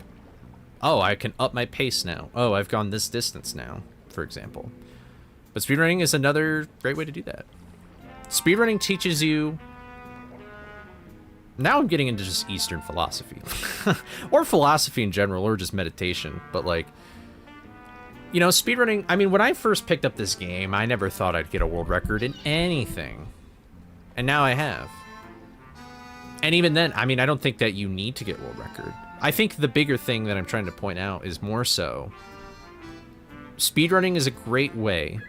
Speaker 1: oh, I can up my pace now. Oh, I've gone this distance now, for example. But speedrunning is another great way to do that. Speedrunning teaches you... Now I'm getting into just Eastern philosophy. Or philosophy in general, or just meditation. But like, you know, speedrunning... I mean, when I first picked up this game, I never thought I'd get a world record in anything. And now I have. And even then, I mean, I don't think that you need to get world record. I think the bigger thing that I'm trying to point out is more so speedrunning is a great way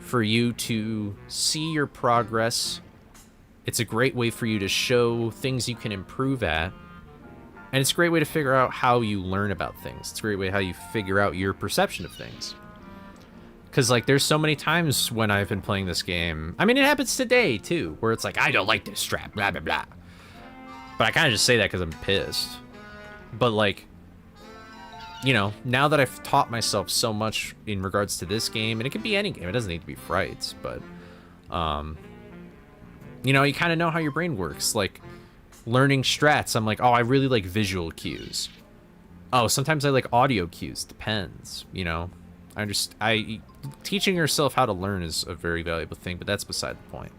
Speaker 1: for you to see your progress. It's a great way for you to show things you can improve at. And it's a great way to figure out how you learn about things. It's a great way how you figure out your perception of things. Because, like, there's so many times when I've been playing this game. I mean, it happens today, too, where it's like, I don't like this strap, blah, blah, blah. But I kind of just say that because I'm pissed. But, like, you know, now that I've taught myself so much in regards to this game, and it could be any game, it doesn't need to be Frights, but, you know, you kind of know how your brain works. Like, learning strats, I'm like, oh, I really like visual cues. Oh, sometimes I like audio cues, depends, you know. Teaching yourself how to learn is a very valuable thing, but that's beside the point.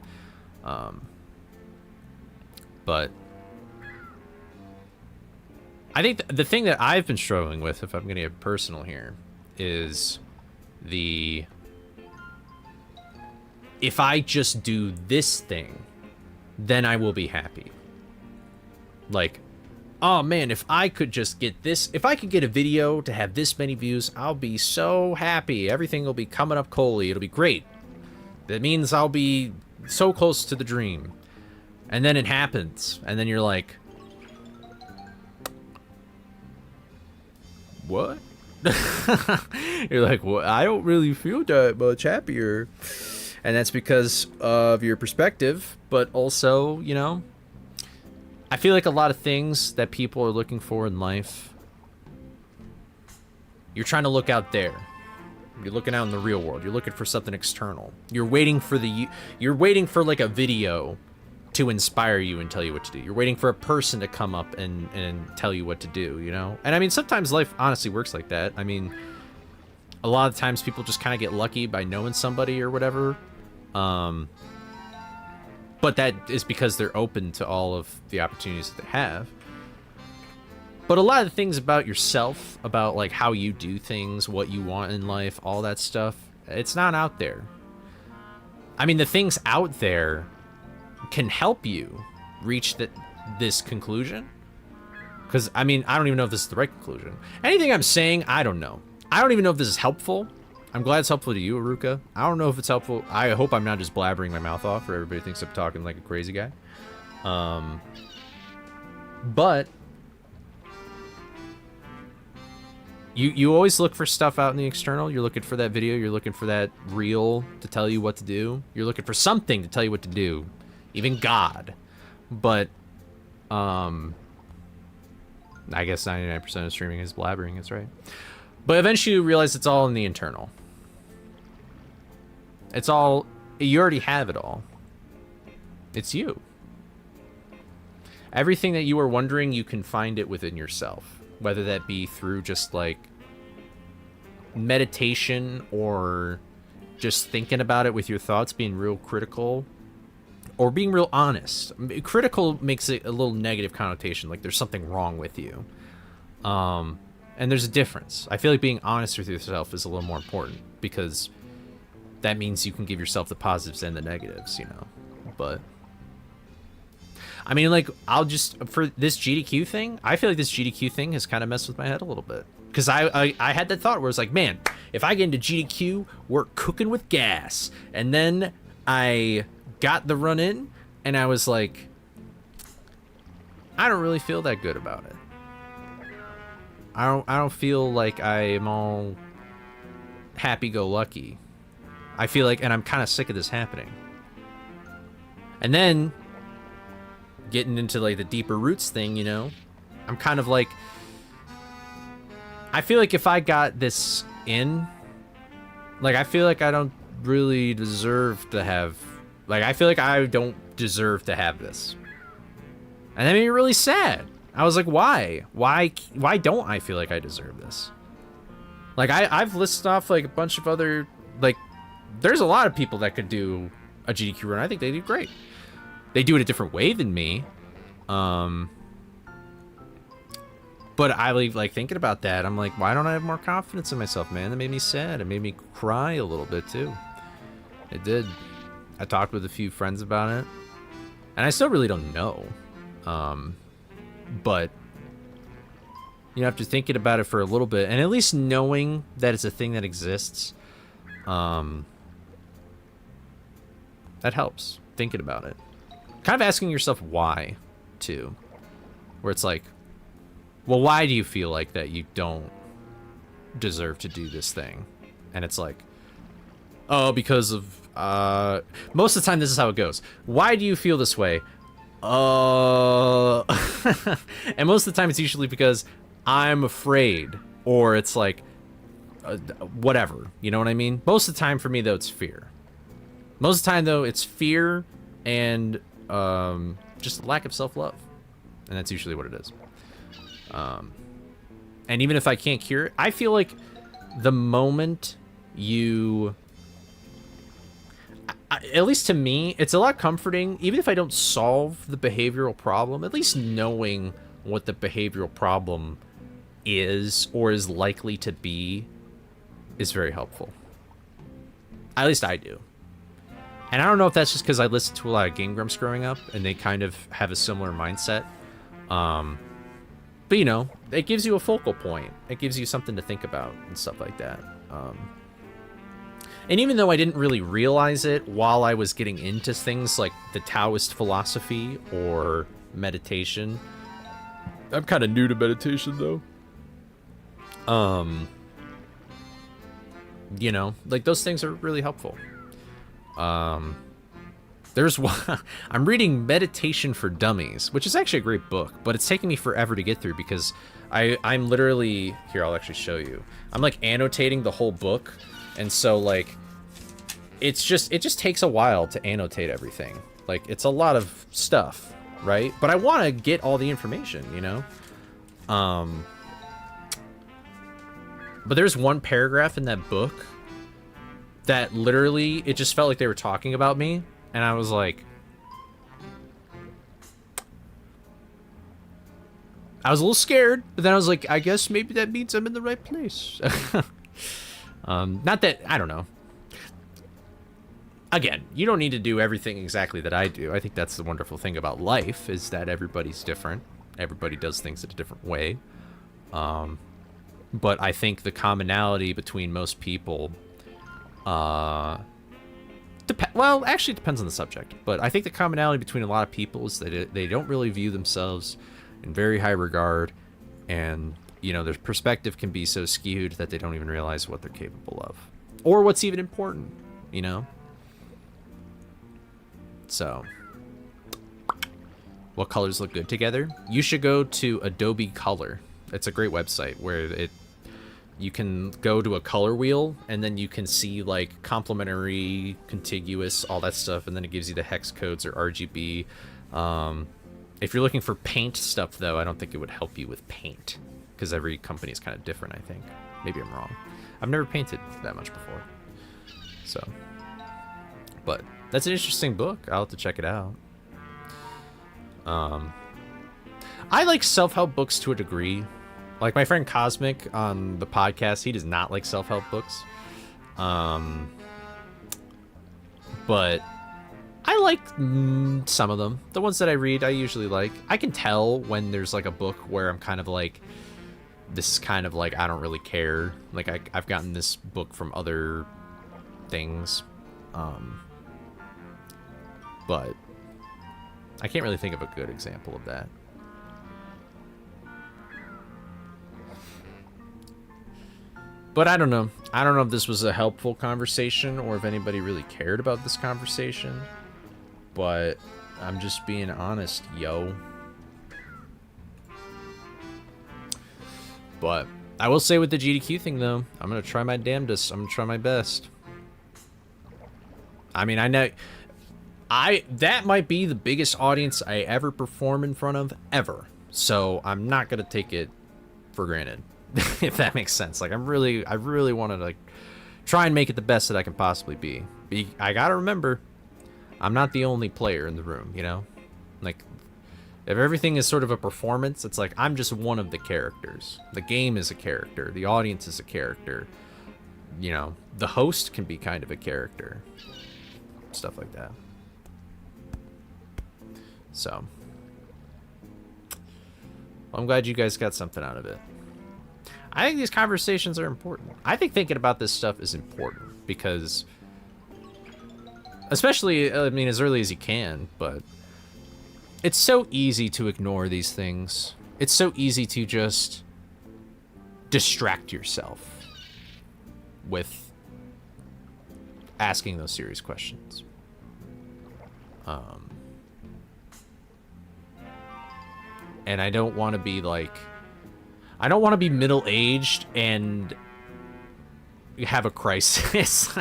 Speaker 1: But I think the thing that I've been struggling with, if I'm going to get personal here, is if I just do this thing, then I will be happy. Like, oh man, if I could just get this, if I could get a video to have this many views, I'll be so happy. Everything will be coming up coldly. It'll be great. That means I'll be so close to the dream. And then it happens. And then you're like, what? You're like, well, I don't really feel that much happier. And that's because of your perspective, but also, you know, I feel like a lot of things that people are looking for in life, you're trying to look out there. You're looking out in the real world. You're looking for something external. You're waiting for like a video to inspire you and tell you what to do. You're waiting for a person to come up and tell you what to do, you know? And I mean, sometimes life honestly works like that. I mean, a lot of times people just kind of get lucky by knowing somebody or whatever. But that is because they're open to all of the opportunities that they have. But a lot of the things about yourself, about like how you do things, what you want in life, all that stuff, it's not out there. I mean, the things out there can help you reach this conclusion. Because, I mean, I don't even know if this is the right conclusion. Anything I'm saying, I don't know. I don't even know if this is helpful. I'm glad it's helpful to you, Aruka. I don't know if it's helpful. I hope I'm not just blabbering my mouth off or everybody thinks I'm talking like a crazy guy. But you always look for stuff out in the external. You're looking for that video. You're looking for that reel to tell you what to do. You're looking for something to tell you what to do. Even God. But, I guess 99% of streaming is blabbering. That's right. But eventually you realize it's all in the internal. It's all, you already have it all. It's you. Everything that you are wondering, you can find it within yourself. Whether that be through just like meditation or just thinking about it with your thoughts, being real critical, or being real honest. Critical makes it a little negative connotation, like there's something wrong with you. And there's a difference. I feel like being honest with yourself is a little more important because that means you can give yourself the positives and the negatives, you know. But I mean, like, I'll just, for this GDQ thing, I feel like this GDQ thing has kind of messed with my head a little bit. Because I had that thought where it's like, man, if I get into GDQ, we're cooking with gas. And then I got the run in, and I was like, I don't really feel that good about it. I don't feel like I am all happy-go-lucky. I feel like, and I'm kind of sick of this happening. And then getting into like the deeper roots thing, you know, I'm kind of like, I feel like if I got this in, like, I feel like I don't really deserve to have, like, I feel like I don't deserve to have this. And that made me really sad. I was like, why? Why don't I feel like I deserve this? Like, I've listed off like a bunch of other, like, there's a lot of people that could do a GDQ run. I think they do great. They do it a different way than me. But I like thinking about that. I'm like, why don't I have more confidence in myself, man? That made me sad. It made me cry a little bit too. It did. I talked with a few friends about it. And I still really don't know. But you know, after thinking about it for a little bit, and at least knowing that it's a thing that exists, that helps. Thinking about it. Kind of asking yourself why, too. Where it's like, well, why do you feel like that you don't deserve to do this thing? And it's like, oh, because of, most of the time this is how it goes. Why do you feel this way? And most of the time it's usually because I'm afraid, or it's like, whatever, you know what I mean? Most of the time for me, though, it's fear. Most of the time, though, it's fear and just lack of self-love. And that's usually what it is. And even if I can't cure it, I feel like the moment you... at least to me, it's a lot comforting, even if I don't solve the behavioral problem, at least knowing what the behavioral problem is or is likely to be is very helpful. At least I do. And I don't know if that's just because I listened to a lot of Game Grumps growing up and they kind of have a similar mindset. But, you know, it gives you a focal point. It gives you something to think about and stuff like that. And even though I didn't really realize it while I was getting into things like the Taoist philosophy or meditation, I'm kind of new to meditation, though. You know, like those things are really helpful. There's one, I'm reading Meditation for Dummies, which is actually a great book, but it's taking me forever to get through because I'm literally, here, I'll actually show you. I'm like annotating the whole book. And so like, it just takes a while to annotate everything. Like it's a lot of stuff, right? But I want to get all the information, you know? But there's one paragraph in that book that literally, it just felt like they were talking about me. And I was like, I was a little scared, but then I was like, I guess maybe that means I'm in the right place. Not that, I don't know. Again, you don't need to do everything exactly that I do. I think that's the wonderful thing about life, is that everybody's different. Everybody does things in a different way. But I think the commonality between most people, well, actually it depends on the subject, but I think the commonality between a lot of people is that they don't really view themselves in very high regard, and, you know, their perspective can be so skewed that they don't even realize what they're capable of, or what's even important, you know? So, what colors look good together? You should go to Adobe Color. It's a great website where you can go to a color wheel, and then you can see like complementary, contiguous, all that stuff, and then it gives you the hex codes or RGB. If you're looking for paint stuff, though, I don't think it would help you with paint, because every company is kind of different, I think. Maybe I'm wrong. I've never painted that much before. So, but that's an interesting book. I'll have to check it out. I like self-help books to a degree. Like my friend Cosmic on the podcast, he does not like self-help books. But I like some of them. The ones that I read, I usually like. I can tell when there's like a book where I'm kind of like, this is kind of like, I don't really care. Like I've gotten this book from other things. But I can't really think of a good example of that. But I don't know. I don't know if this was a helpful conversation or if anybody really cared about this conversation. But I'm just being honest, yo. But I will say with the GDQ thing, though, I'm going to try my damnedest. I'm going to try my best. I mean, I know... that might be the biggest audience I ever perform in front of, ever. So I'm not going to take it for granted. If that makes sense. Like I really want to like try and make it the best that I can possibly be. I gotta remember, I'm not the only player in the room, you know? Like, if everything is sort of a performance, it's like I'm just one of the characters. The game is a character. The audience is a character. You know, the host can be kind of a character. Stuff like that. So, Well, I'm glad you guys got something out of it. I think these conversations are important. I think thinking about this stuff is important because, especially, I mean, as early as you can, but it's so easy to ignore these things. It's so easy to just distract yourself with asking those serious questions. And I don't want to be like, I don't want to be middle-aged and have a crisis.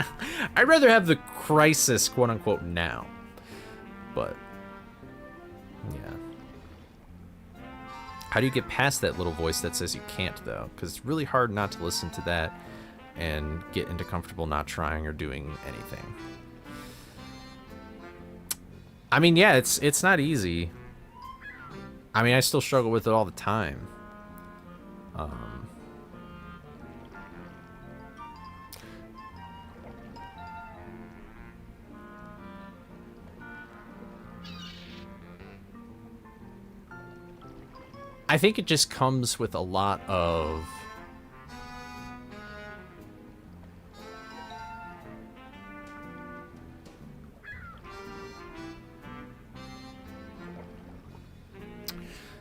Speaker 1: I'd rather have the crisis, quote-unquote, now. But, yeah. How do you get past that little voice that says you can't, though? Because it's really hard not to listen to that and get into comfortable not trying or doing anything. I mean, yeah, it's not easy. I mean, I still struggle with it all the time. I think it just comes with a lot of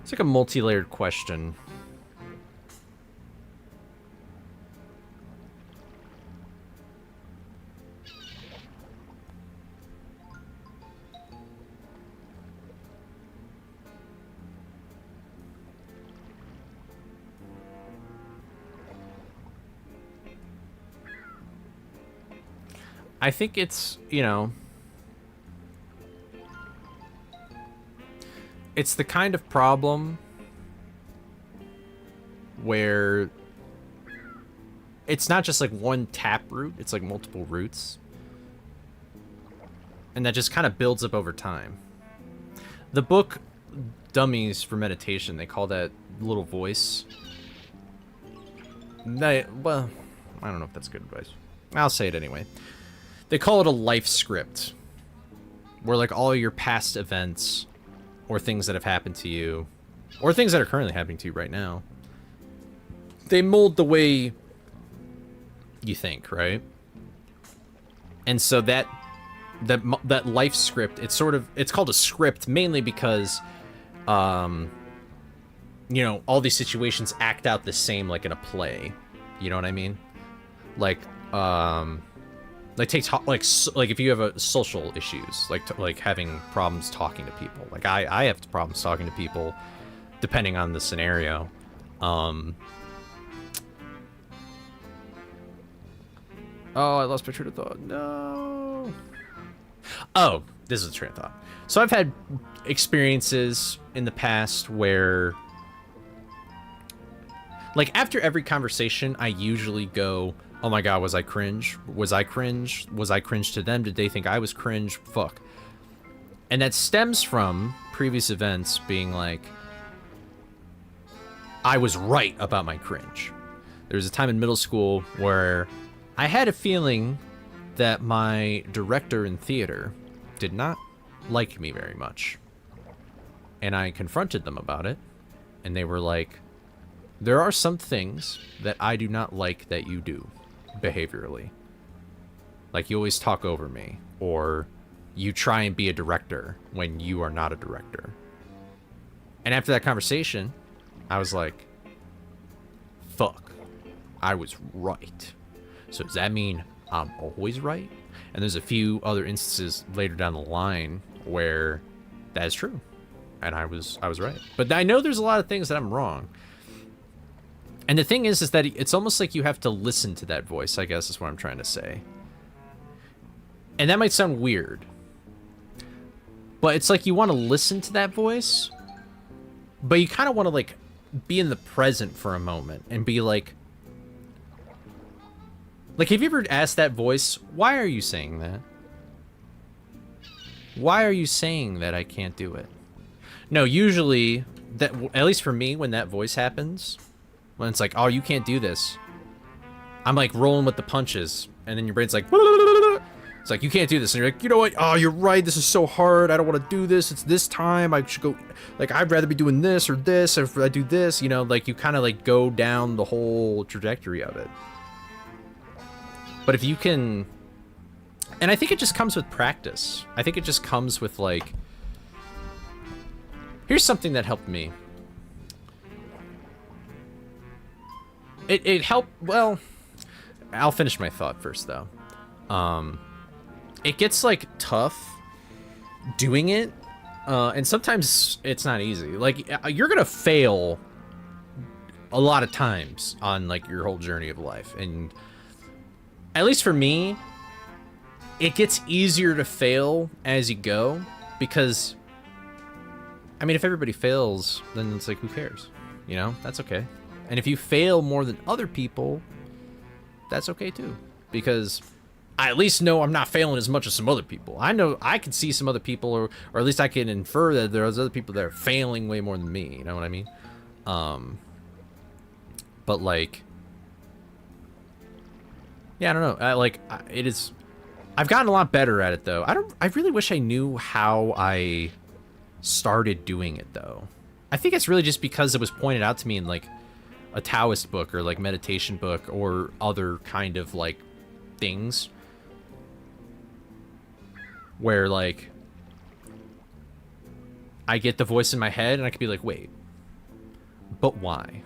Speaker 1: it's like a multi-layered question. I think it's, you know, it's the kind of problem where it's not just like one tap root, it's like multiple roots. And that just kind of builds up over time. The book Dummies for Meditation, they call that little voice. Well, I don't know if that's good advice. I'll say it anyway. They call it a life script, where like all your past events or things that have happened to you or things that are currently happening to you right now, they mold the way you think, right? And so that life script, it's called a script mainly because you know, all these situations act out the same like in a play. You know what I mean? Like take like if you have a social issues, like having problems talking to people. Like I have problems talking to people, depending on the scenario. Oh, I lost my train of thought. No. Oh, this is a train of thought. So I've had experiences in the past where, like, after every conversation, I usually go, oh my god, was I cringe? Was I cringe? Was I cringe to them? Did they think I was cringe? Fuck. And that stems from previous events being like, I was right about my cringe. There was a time in middle school where I had a feeling that my director in theater did not like me very much. And I confronted them about it, and they were like, there are some things that I do not like that you do behaviorally. Like, you always talk over me, or you try and be a director when you are not a director. And after that conversation, I was like, fuck, I was right. So does that mean I'm always right? And there's a few other instances later down the line where that is true, and I was right. But I know there's a lot of things that I'm wrong. And the thing is that it's almost like you have to listen to that voice, I guess is what I'm trying to say. And that might sound weird, but it's like you want to listen to that voice, but you kind of want to, like, be in the present for a moment and be like, have you ever asked that voice, why are you saying that? Why are you saying that I can't do it? No, usually, that, at least for me, when that voice happens, when it's like, oh, you can't do this, I'm like rolling with the punches, and then your brain's like, It's like, you can't do this. And you're like, you know what? Oh, you're right. This is so hard. I don't want to do this. It's this time. I should go. Like, I'd rather be doing this or this. If I do this, you know, like, you kind of, like, go down the whole trajectory of it. But if you can... And I think it just comes with practice. I think it just comes with, like... Here's something that helped me. It helped... Well, I'll finish my thought first, though. It gets, like, tough doing it, and sometimes it's not easy. Like, you're gonna fail a lot of times on, like, your whole journey of life, and at least for me, it gets easier to fail as you go, because, I mean, if everybody fails, then it's like, who cares? You know? That's okay. And if you fail more than other people, that's okay, too, because... I at least know I'm not failing as much as some other people. I know I can see some other people, or at least I can infer that there's other people that are failing way more than me. You know what I mean? But like, yeah, I don't know. It is. I've gotten a lot better at it though. I really wish I knew how I started doing it though. I think it's really just because it was pointed out to me in like a Taoist book or like meditation book or other kind of like things. Where, like, I get the voice in my head, and I could be like, wait, but why?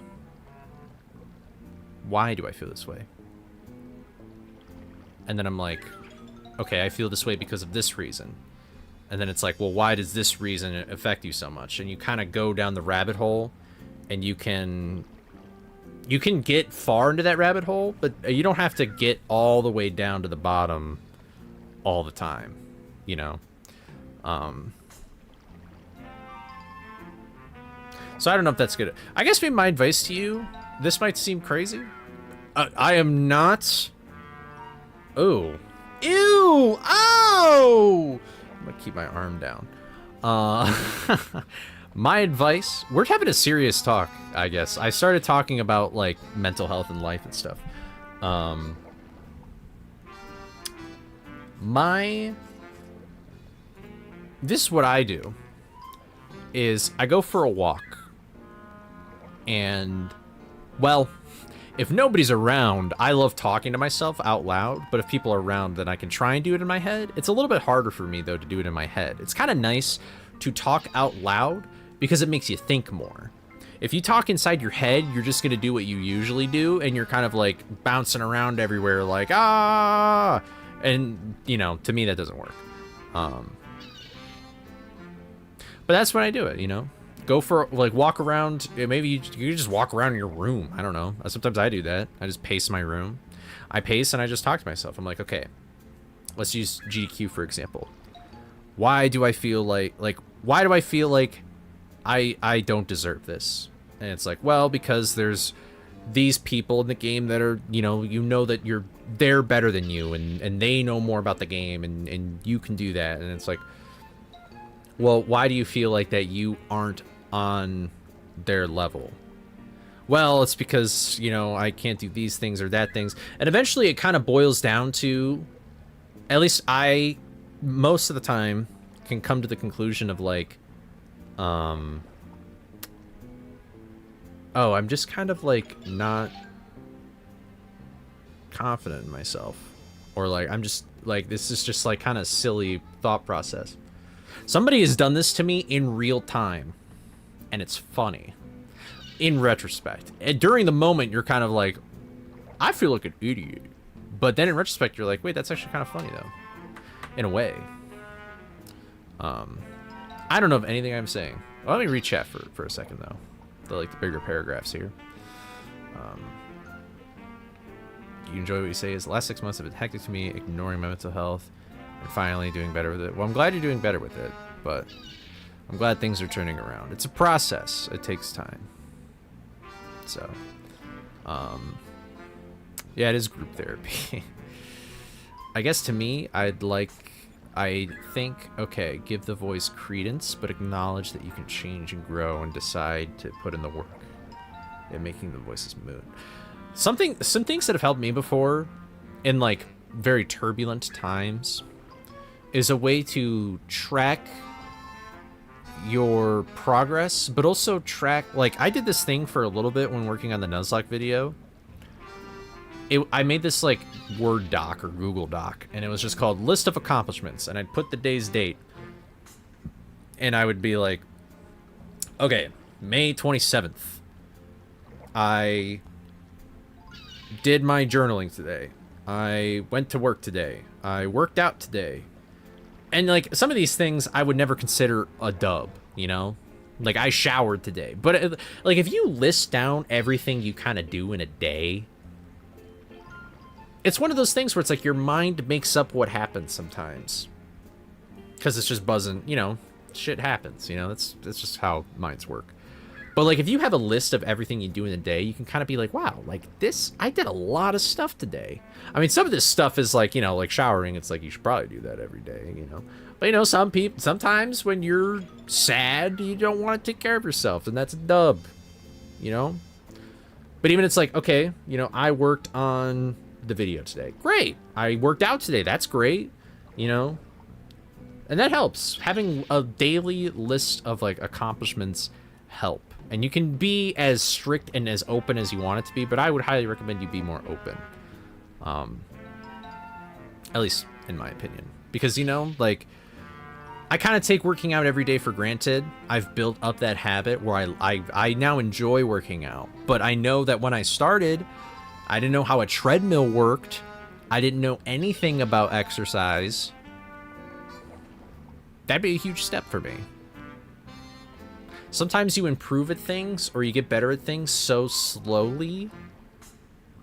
Speaker 1: Why do I feel this way? And then I'm like, okay, I feel this way because of this reason. And then it's like, well, why does this reason affect you so much? And you kind of go down the rabbit hole, and you can get far into that rabbit hole, but you don't have to get all the way down to the bottom all the time. You know, so I don't know if that's good. I guess maybe my advice to you, this might seem crazy. I am not. Oh, ew, oh! I'm gonna keep my arm down. My advice. We're having a serious talk. I guess I started talking about like mental health and life and stuff. This is what I do, is I go for a walk, and, well, if nobody's around, I love talking to myself out loud, but if people are around, then I can try and do it in my head. It's a little bit harder for me, though, to do it in my head. It's kind of nice to talk out loud, because it makes you think more. If you talk inside your head, you're just going to do what you usually do, and you're kind of, like, bouncing around everywhere, like, ah! And, you know, to me, that doesn't work. But that's when I do it, you know? Go for, like, walk around. Maybe you just walk around in your room. I don't know. Sometimes I do that. I just pace my room. I pace and I just talk to myself. I'm like, okay, let's use GDQ, for example. Why do I feel like why do I feel like I don't deserve this? And it's like, well, because there's these people in the game that are, you know that they're better than you, and they know more about the game, and you can do that. And it's like, well, why do you feel like that you aren't on their level? Well, it's because, you know, I can't do these things or that things. And eventually it kind of boils down to, at least I, most of the time, can come to the conclusion of like, oh, I'm just kind of like not confident in myself. Or like, I'm just like, this is just like kind of silly thought process. Somebody has done this to me in real time, and it's funny. In retrospect. And during the moment, you're kind of like, I feel like an idiot. But then in retrospect, you're like, wait, that's actually kind of funny, though. In a way. I don't know of anything I'm saying. Well, let me read chat for a second, though. The bigger paragraphs here. You enjoy what you say is the last 6 months have been hectic to me, ignoring my mental health, and finally doing better with it. Well, I'm glad you're doing better with it, but I'm glad things are turning around. It's a process. It takes time. So, yeah, it is group therapy. I guess to me, I think, okay, give the voice credence, but acknowledge that you can change and grow and decide to put in the work in making the voices moot. Some things that have helped me before in like very turbulent times is a way to track your progress, but also track, like, I did this thing for a little bit when working on the Nuzlocke video. I made this, like, Word doc or Google doc, and it was just called List of Accomplishments, and I'd put the day's date, and I would be like, okay, May 27th, I did my journaling today. I went to work today. I worked out today. And, like, some of these things I would never consider a dub, you know? Like, I showered today. But, like, if you list down everything you kind of do in a day, it's one of those things where it's like your mind makes up what happens sometimes. Because it's just buzzing, you know, shit happens, you know? That's just how minds work. But, like, if you have a list of everything you do in a day, you can kind of be like, wow, like, this, I did a lot of stuff today. I mean, some of this stuff is like, you know, like showering. It's like, you should probably do that every day, you know? But, you know, sometimes when you're sad, you don't want to take care of yourself, and that's a dub, you know? But even it's like, okay, you know, I worked on the video today. Great. I worked out today. That's great, you know? And that helps. Having a daily list of, like, accomplishments help. And you can be as strict and as open as you want it to be, but I would highly recommend you be more open. At least in my opinion. Because, you know, like, I kind of take working out every day for granted. I've built up that habit where I now enjoy working out. But I know that when I started, I didn't know how a treadmill worked. I didn't know anything about exercise. That'd be a huge step for me. Sometimes you improve at things or you get better at things so slowly.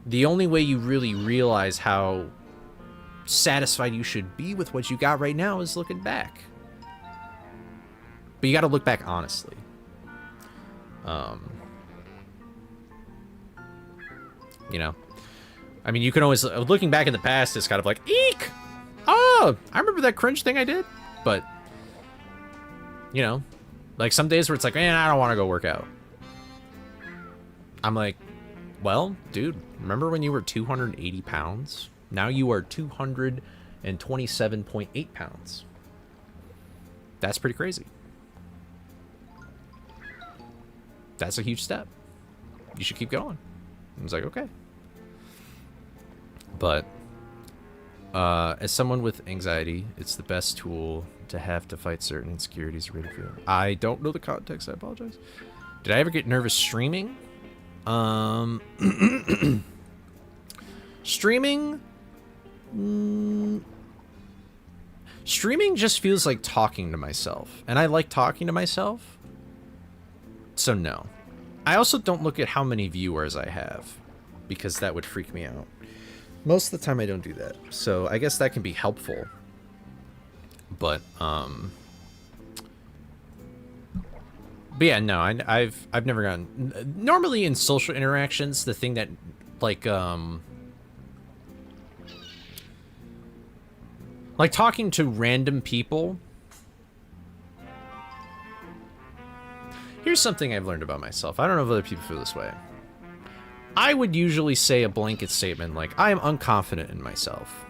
Speaker 1: The only way you really realize how satisfied you should be with what you got right now is looking back. But you got to look back honestly. You know, I mean, you can always, looking back in the past, it's kind of like, eek! Oh, I remember that cringe thing I did. But, you know, like some days where it's like, man, I don't want to go work out. I'm like, well, dude, remember when you were 280 pounds? Now you are 227.8 pounds. That's pretty crazy. That's a huge step. You should keep going. I was like, okay. But as someone with anxiety, it's the best tool to have to fight certain insecurities or ridicule. I don't know the context. I apologize. Did I ever get nervous streaming? Streaming? Streaming just feels like talking to myself. And I like talking to myself. So no. I also don't look at how many viewers I have. Because that would freak me out. Most of the time I don't do that. So I guess that can be helpful. But yeah, no, I've never gotten. Normally in social interactions, the thing that like talking to random people. Here's something I've learned about myself. I don't know if other people feel this way. I would usually say a blanket statement like, I am unconfident in myself.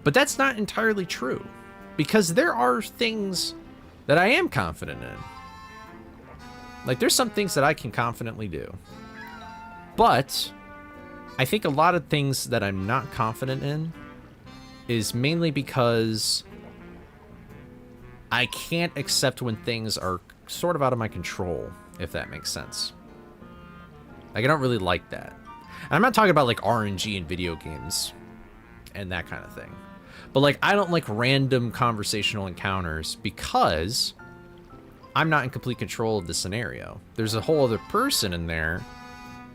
Speaker 1: But that's not entirely true. Because there are things that I am confident in. Like, there's some things that I can confidently do. But I think a lot of things that I'm not confident in is mainly because I can't accept when things are sort of out of my control, if that makes sense. Like, I don't really like that. And I'm not talking about, like, RNG in video games and that kind of thing. But, like, I don't like random conversational encounters because I'm not in complete control of the scenario. There's a whole other person in there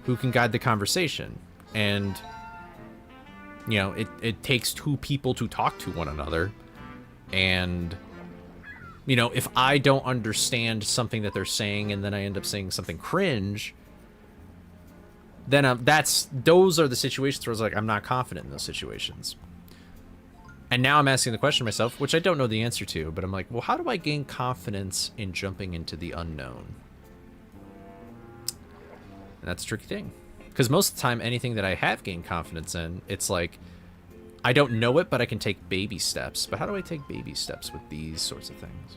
Speaker 1: who can guide the conversation. And, you know, it takes two people to talk to one another. And, you know, if I don't understand something that they're saying and then I end up saying something cringe, then those are the situations where I was like, I'm not confident in those situations. And now I'm asking the question to myself, which I don't know the answer to, but I'm like, well, how do I gain confidence in jumping into the unknown? And that's a tricky thing. Because most of the time, anything that I have gained confidence in, it's like, I don't know it, but I can take baby steps. But how do I take baby steps with these sorts of things?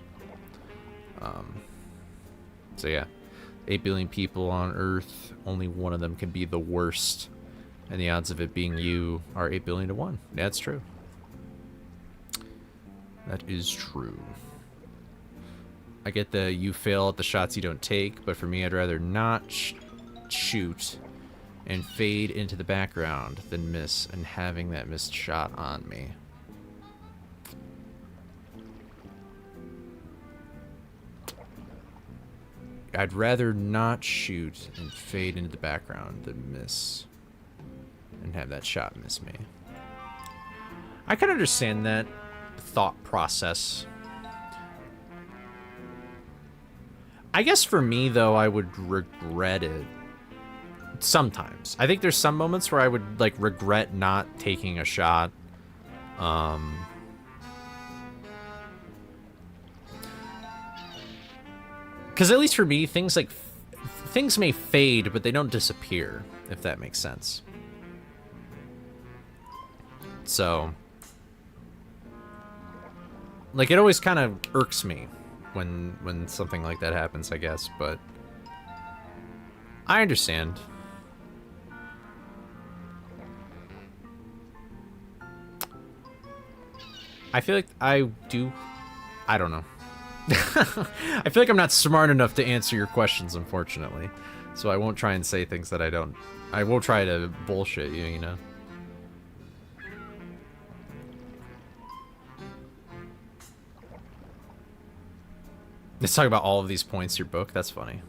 Speaker 1: So yeah, 8 billion people on Earth, only one of them can be the worst. And the odds of it being you are 8 billion to 1. Yeah, that's true. That is true. I get the you fail at the shots you don't take, but for me, I'd rather not shoot and fade into the background than miss and having that missed shot on me. I'd rather not shoot and fade into the background than miss and have that shot miss me. I can understand that thought process. I guess for me, though, I would regret it sometimes. I think there's some moments where I would, like, regret not taking a shot. Because at least for me, things may fade, but they don't disappear, if that makes sense. So, like, it always kind of irks me when something like that happens, I guess, but I understand. I feel like I don't know. I feel like I'm not smart enough to answer your questions, unfortunately. So I won't try and say things that I won't try to bullshit you, you know? Let's talk about all of these points your book. That's funny.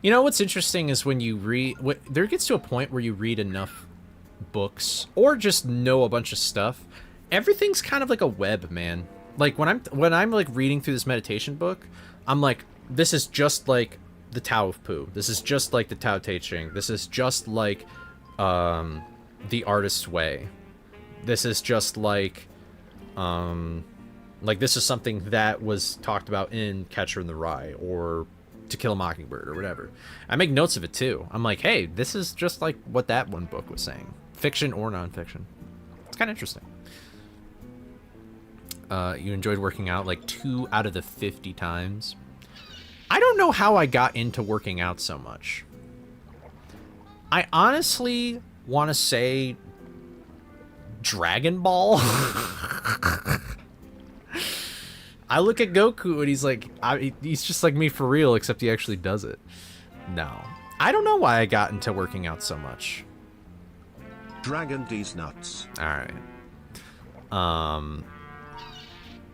Speaker 1: You know what's interesting is when you read, there gets to a point where you read enough books or just know a bunch of stuff. Everything's kind of like a web, man. Like when I'm like reading through this meditation book, I'm like, this is just like the Tao of Pooh. This is just like the Tao Te Ching. This is just like the Artist's Way. This is just like this is something that was talked about in Catcher in the Rye or To Kill a Mockingbird or whatever. I make notes of it too. I'm like, hey, this is just like what that one book was saying. Fiction or nonfiction. It's kind of interesting. You enjoyed working out like 2 out of the 50 times. I don't know how I got into working out so much. I honestly want to say Dragon Ball. I look at Goku and he's like, he's just like me for real, except he actually does it. No. I don't know why I got into working out so much.
Speaker 2: Dragon D's nuts.
Speaker 1: Alright.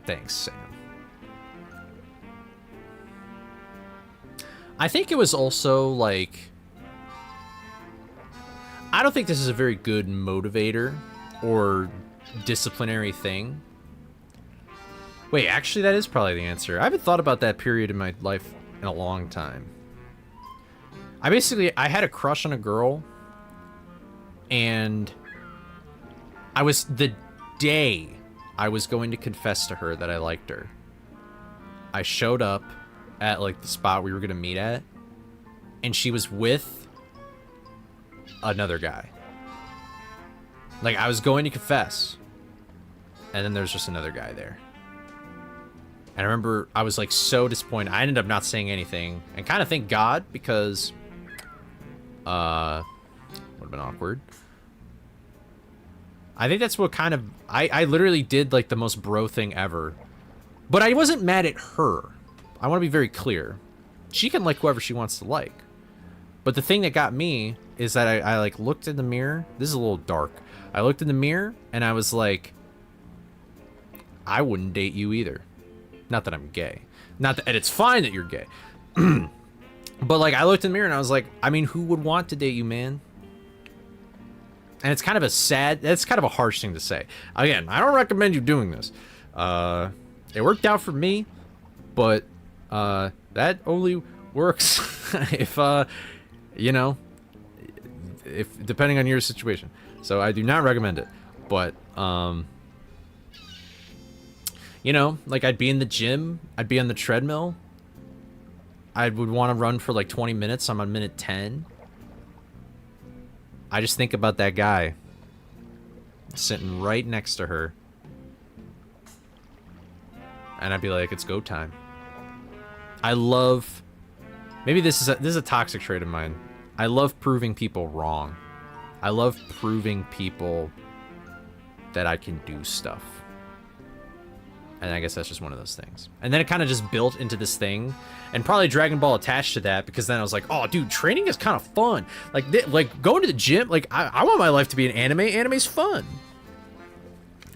Speaker 1: Thanks, Sam. I think it was also like, I don't think this is a very good motivator or disciplinary thing. Wait, actually that is probably the answer. I haven't thought about that period in my life in a long time. I had a crush on a girl, and the day I was going to confess to her that I liked her, I showed up at like the spot we were gonna meet at, and she was with another guy. Like, I was going to confess, and then there's just another guy there. And I remember I was like so disappointed. I ended up not saying anything, and kind of thank God, because would have been awkward. I think that's what kind of I literally did like the most bro thing ever. But I wasn't mad at her. I want to be very clear. She can like whoever she wants to like. But the thing that got me is that I like looked in the mirror. This is a little dark. I looked in the mirror and I was like, I wouldn't date you either. Not that I'm gay. Not that, and it's fine that you're gay. But like, I looked in the mirror and I was like, I mean, who would want to date you, man? And it's kind of that's kind of a harsh thing to say. Again, I don't recommend you doing this. It worked out for me, but that only works if if depending on your situation. So I do not recommend it. But like, I'd be in the gym, I'd be on the treadmill, I would want to run for like 20 minutes. I'm on minute 10. I just think about that guy. sitting right next to her. And I'd be like, it's go time. I love... Maybe this is a toxic trait of mine. I love proving people wrong. I love proving people that I can do stuff. And I guess that's just one of those things. And then it kind of just built into this thing. And probably Dragon Ball attached to that, because then I was like, oh, dude, training is kind of fun. Like going to the gym, like, I want my life to be an anime. Anime's fun.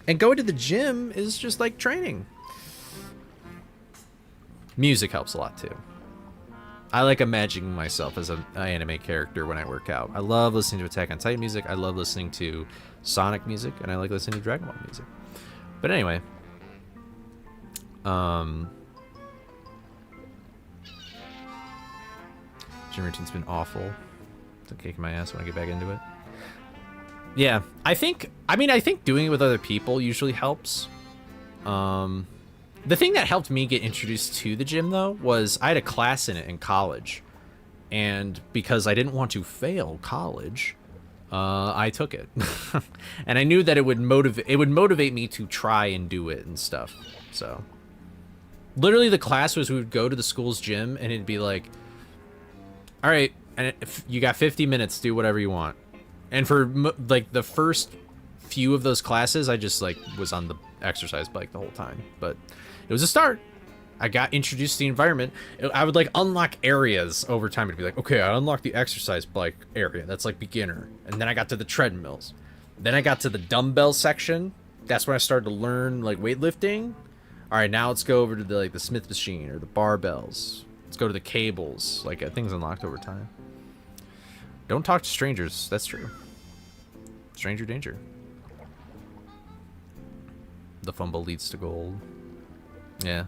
Speaker 1: And going to the gym is just like training. Music helps a lot, too. I like imagining myself as an anime character when I work out. I love listening to Attack on Titan music. I love listening to Sonic music. And I like listening to Dragon Ball music. But anyway... Gym routine's been awful. It's a kick in my ass when I get back into it. Yeah, I think doing it with other people usually helps. The thing that helped me get introduced to the gym, though, was I had a class in it in college. And because I didn't want to fail college, I took it. And I knew that it would motivate me to try and do it and stuff. So... Literally, the class was we would go to the school's gym, and it'd be like, all right, and if you got 50 minutes, do whatever you want. And for, like, the first few of those classes, I just, like, was on the exercise bike the whole time. But it was a start. I got introduced to the environment. I would, like, unlock areas over time. It'd be like, okay, I unlocked the exercise bike area. That's, like, beginner. And then I got to the treadmills. Then I got to the dumbbell section. That's when I started to learn, like, weightlifting. All right, now let's go over to the, like, the Smith machine or the barbells. Let's go to the cables. Like, things unlocked over time. Don't talk to strangers. That's true. Stranger danger. The fumble leads to gold. Yeah.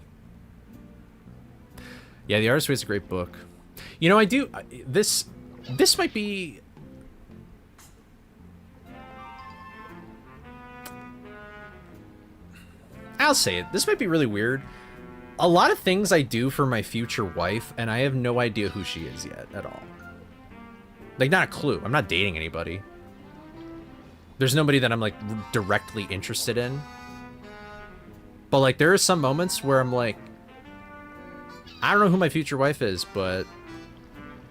Speaker 1: Yeah, The Artist's Way is a great book. You know, this might be... I'll say it. This might be really weird. A lot of things I do for my future wife, and I have no idea who she is yet at all. Like, not a clue. I'm not dating anybody. There's nobody that I'm, like, directly interested in. But, like, there are some moments where I'm like, I don't know who my future wife is, but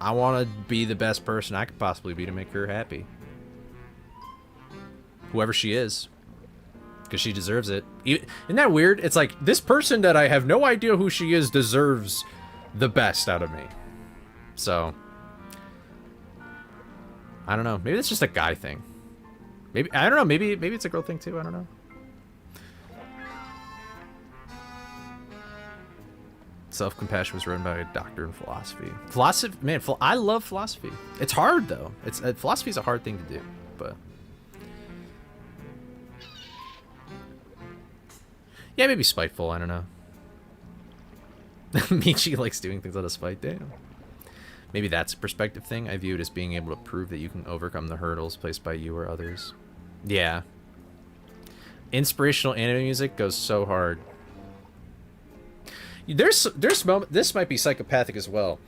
Speaker 1: I want to be the best person I could possibly be to make her happy. Whoever she is. Because she deserves it. Isn't that weird? It's like, this person that I have no idea who she is deserves the best out of me. So, I don't know. Maybe that's just a guy thing. Maybe, I don't know. Maybe it's a girl thing too. I don't know. Self-Compassion was written by a doctor in philosophy. Philosophy, man, I love philosophy. It's hard though. Philosophy is a hard thing to do, but. Yeah, maybe spiteful, I don't know. Michi likes doing things out of spite, damn. Maybe that's a perspective thing. I view it as being able to prove that you can overcome the hurdles placed by you or others. Yeah. Inspirational anime music goes so hard. There's moment. This might be psychopathic as well.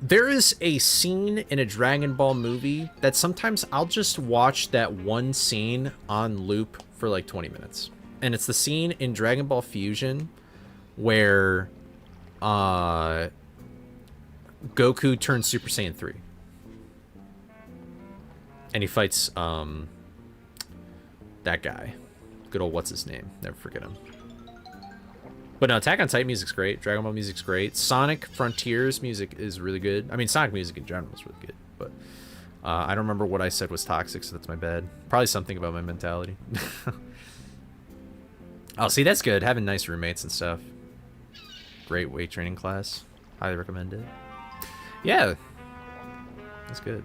Speaker 1: There is a scene in a Dragon Ball movie that sometimes I'll just watch that one scene on loop for like 20 minutes. And it's the scene in Dragon Ball Fusion where Goku turns Super Saiyan 3. And he fights that guy. Good old what's his name? Never forget him. But no, Attack on Titan music's great. Dragon Ball music's great. Sonic Frontiers music is really good. I mean, Sonic music in general is really good. But I don't remember what I said was toxic, so that's my bad. Probably something about my mentality. Oh, see, that's good. Having nice roommates and stuff. Great weight training class. Highly recommend it. Yeah. That's good.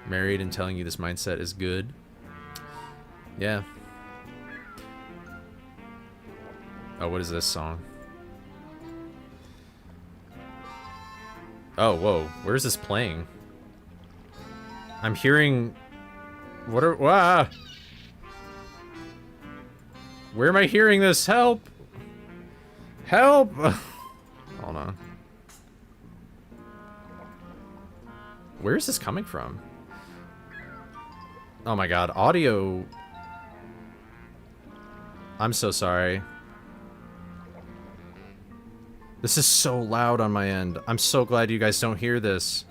Speaker 1: Married and telling you this mindset is good. Yeah. Oh, what is this song? Oh, whoa. Where is this playing? I'm hearing... What are... Wah! Where am I hearing this? Help! Help! Hold on. Where is this coming from? Oh my god, audio. I'm so sorry. This is so loud on my end. I'm so glad you guys don't hear this.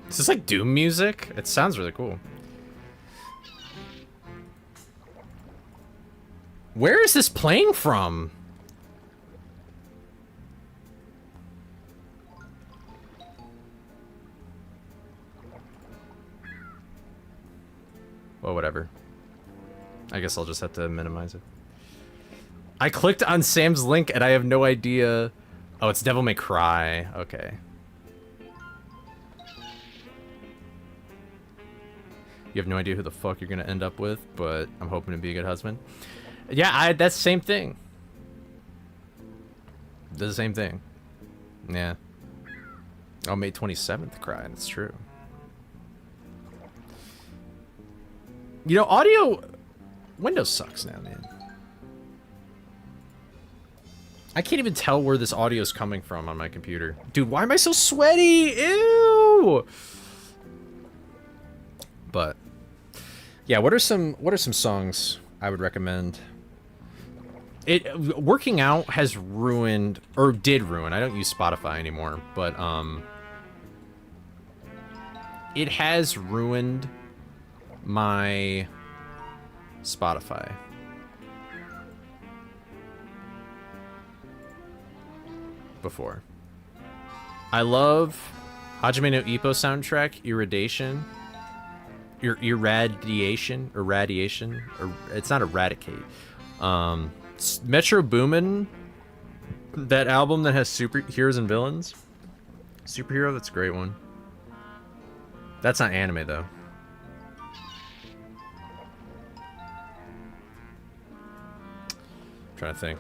Speaker 1: Is this like Doom music? It sounds really cool. Where is this playing from? Well, whatever. I guess I'll just have to minimize it. I clicked on Sam's link and I have no idea. Oh, it's Devil May Cry. Okay. You have no idea who the fuck you're gonna end up with, but I'm hoping to be a good husband. Yeah, that's the same thing. Does the same thing. Yeah. Oh, May 27th Cry, that's true. You know, audio... Windows sucks now, man. I can't even tell where this audio is coming from on my computer. Dude, why am I so sweaty? Ew! But... yeah, what are some songs I would recommend? Working out has ruined, or did ruin, I don't use Spotify anymore, but it has ruined my Spotify. Before. I love Hajime no Ippo soundtrack, Irradiation, or it's not Eradicate. Metro Boomin, that album that has superheroes and villains. Superhero, that's a great one. That's not anime though. I'm trying to think.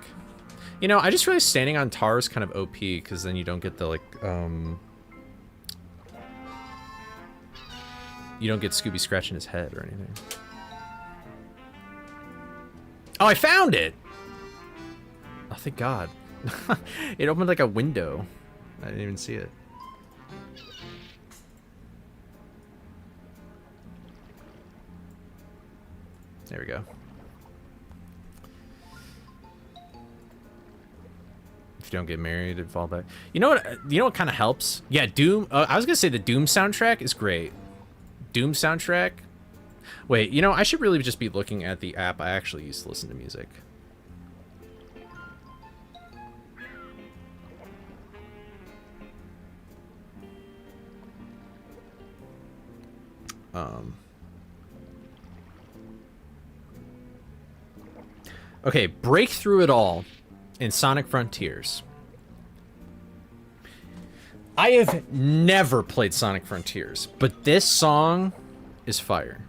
Speaker 1: You know, I just realized standing on tar is kind of OP because then you don't get the like you don't get Scooby scratching his head or anything. Oh, I found it! Oh, thank God. It opened like a window. I didn't even see it. There we go. If you don't get married, it'd fall back. You know what? You know what kind of helps? Yeah, Doom. I was gonna say the Doom soundtrack is great. Doom soundtrack. Wait, you know, I should really just be looking at the app I actually use to listen to music. Okay, Break Through It All in Sonic Frontiers. I have never played Sonic Frontiers, but this song is fire.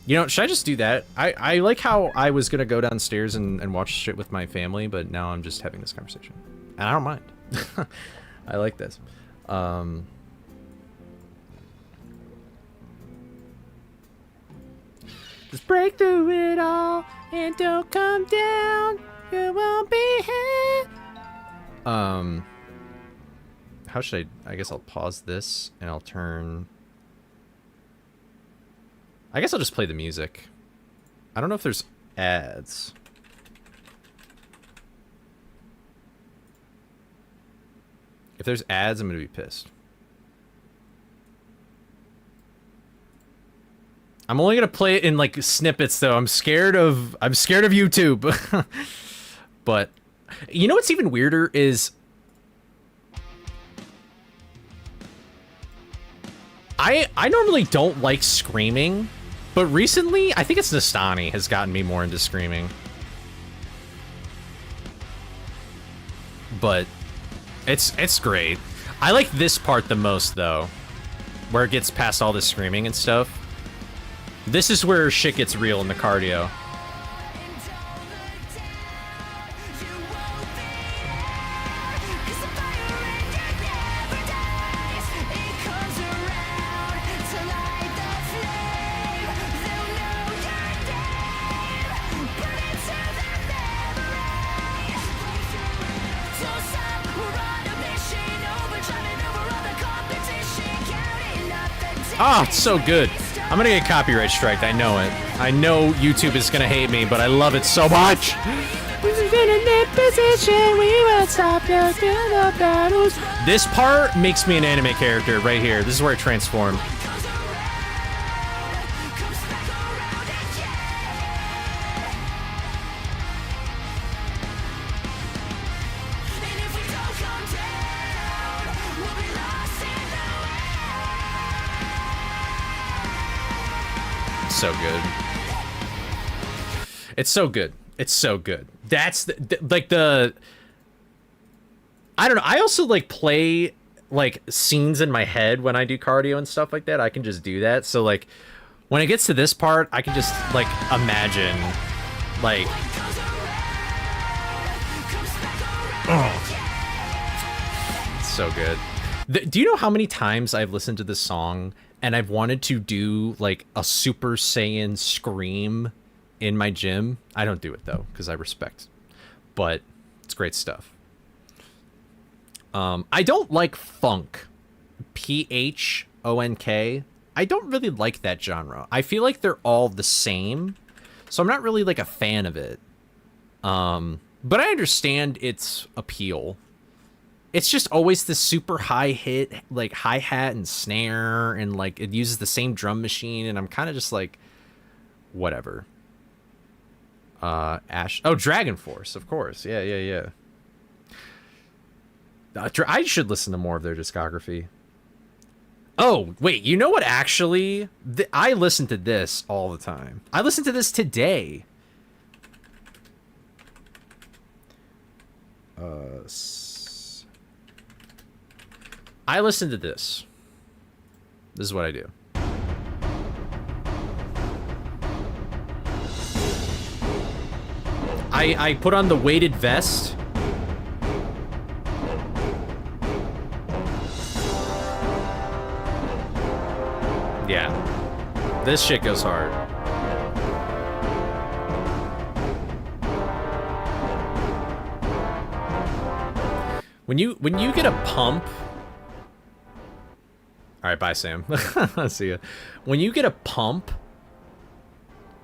Speaker 1: You know, should I just do that? I like how I was gonna go downstairs and watch shit with my family, but now I'm just having this conversation. And I don't mind. I like this. Just break through it all and don't come down. You won't be here. How should I guess I'll pause this and I'll turn. I guess I'll just play the music. I don't know if there's ads. If there's ads, I'm gonna be pissed. I'm only gonna play it in like snippets though. I'm scared of YouTube. But you know what's even weirder is I normally don't like screaming, but recently I think it's Nastani has gotten me more into screaming. But it's great. I like this part the most though, where it gets past all the screaming and stuff. This is where shit gets real in the cardio. Oh, it's so good. I'm gonna get copyright striked. I know it. I know YouTube is gonna hate me, but I love it so much. This part makes me an anime character right here. This is where I transform. So good. It's so good. It's so good. That's like the I don't know. I also like play like scenes in my head when I do cardio and stuff like that. I can just do that. So like when it gets to this part, I can just like imagine like it's so good. Do you know how many times I've listened to this song and I've wanted to do like a Super Saiyan scream in my gym? I don't do it though because I respect, but it's great stuff. I don't like funk, PHONK. I don't really like that genre. I feel like they're all the same, so I'm not really like a fan of it. But I understand its appeal. It's just always this super high hit, like hi-hat and snare, and like it uses the same drum machine, and I'm kind of just like, whatever. Dragon Force, of course. Yeah. I should listen to more of their discography. Oh, wait, you know what, actually? I listen to this all the time. I listened to this today. I listen to this. This is what I do. I put on the weighted vest. Yeah. This shit goes hard. When you get a pump. All right, bye, Sam. See ya. When you get a pump,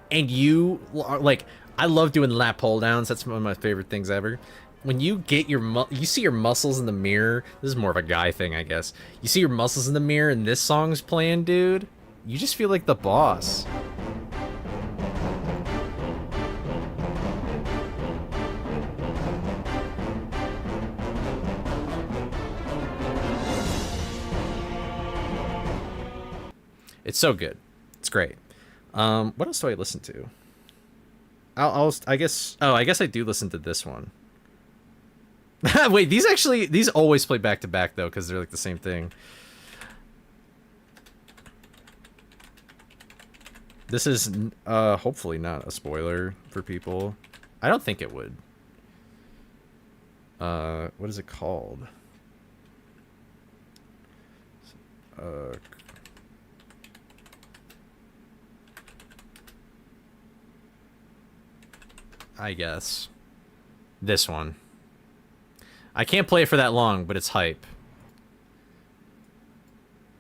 Speaker 1: and you like, I love doing lap pull downs. That's one of my favorite things ever. When you get you see your muscles in the mirror. This is more of a guy thing, I guess. You see your muscles in the mirror, and this song's playing, dude. You just feel like the boss. It's so good. It's great. What else do I listen to? I guess I do listen to this one. Wait, these always play back to back though, because they're like the same thing. This is hopefully not a spoiler for people. I don't think it would. What is it called? I guess. This one. I can't play it for that long, but it's hype.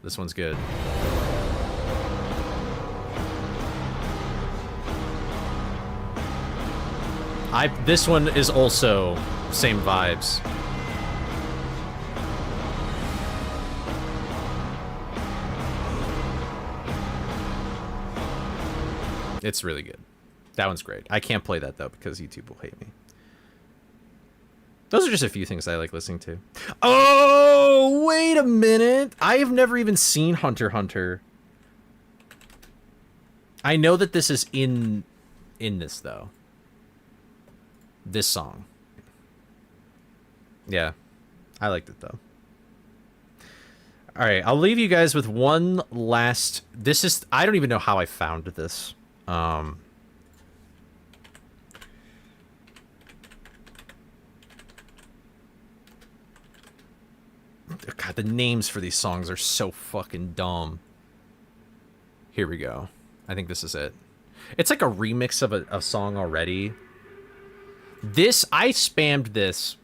Speaker 1: This one's good. This one is also same vibes. It's really good. That one's great. I can't play that though because YouTube will hate me. Those are just a few things I like listening to. Oh, wait a minute. I have never even seen Hunter x Hunter. I know that this is in this though. This song. Yeah. I liked it though. All right, I'll leave you guys with one last. This is, I don't even know how I found this. God, the names for these songs are so fucking dumb. Here we go. I think this is it. It's like a remix of a song already. This, I spammed this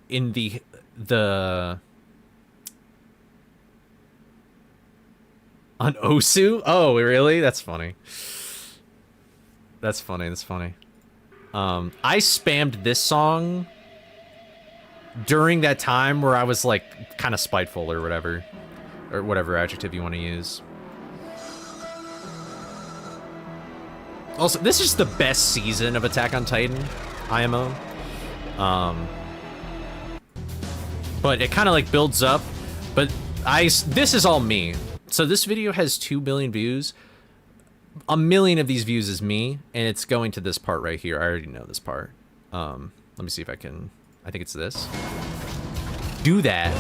Speaker 1: in the On Osu? Oh, really? That's funny. That's funny. That's funny. I spammed this song during that time where I was like kind of spiteful or whatever adjective you want to use. Also, this is the best season of Attack on Titan, IMO. But it kind of like builds up. But this is all me. So this video has 2 million views. 1 million of these views is me, and it's going to this part right here. I already know this part. Let me see if I can. I think it's this. Do that.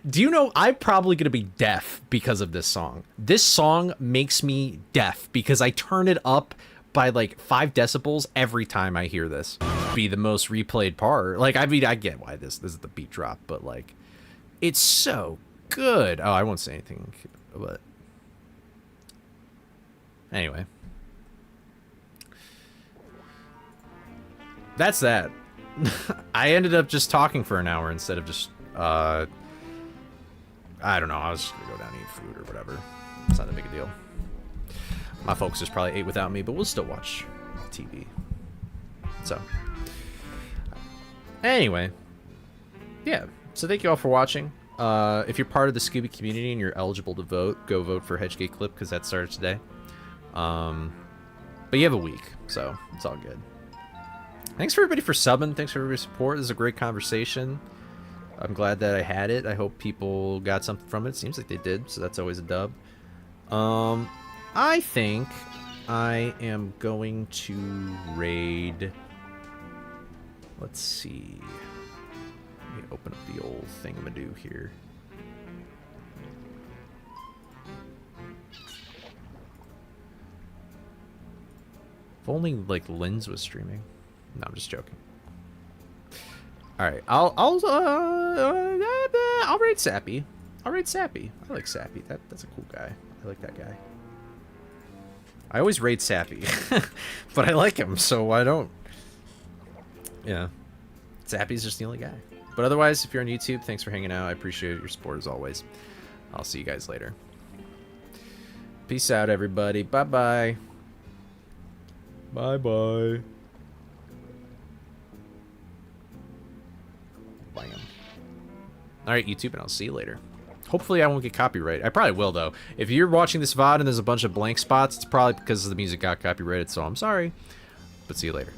Speaker 1: Do you know I'm probably gonna be deaf because of this song. This song makes me deaf because I turn it up by like 5 decibels every time I hear this. Be the most replayed part. Like, I mean, I get why this is the beat drop, but like, it's so good. Oh, I won't say anything, but anyway, that's that. I ended up just talking for an hour instead of just I don't know, I was just gonna go down and eat food or whatever. It's not that big a deal. My folks just probably ate without me, but we'll still watch TV. So anyway, yeah, so thank you all for watching. If you're part of the Scooby community and you're eligible to vote, go vote for Hedgegate Clip because that started today. But you have a week, so it's all good. Thanks for everybody for subbing. Thanks for everybody's support. This is a great conversation. I'm glad that I had it. I hope people got something from it. Seems like they did, so that's always a dub. I think I am going to raid. Let's see. Let me open up the old thingamadoo here. If only like Linz was streaming. No, I'm just joking. All right, I'll raid Sappy. I'll raid Sappy. I like Sappy. That's a cool guy. I like that guy. I always raid Sappy, but I like him, so why don't? Yeah, Sappy's just the only guy. But otherwise, if you're on YouTube, thanks for hanging out. I appreciate your support as always. I'll see you guys later. Peace out, everybody. Bye-bye. Bye-bye. Bam. Alright, YouTube, and I'll see you later. Hopefully I won't get copyrighted. I probably will, though. If you're watching this VOD and there's a bunch of blank spots, it's probably because the music got copyrighted, so I'm sorry. But see you later.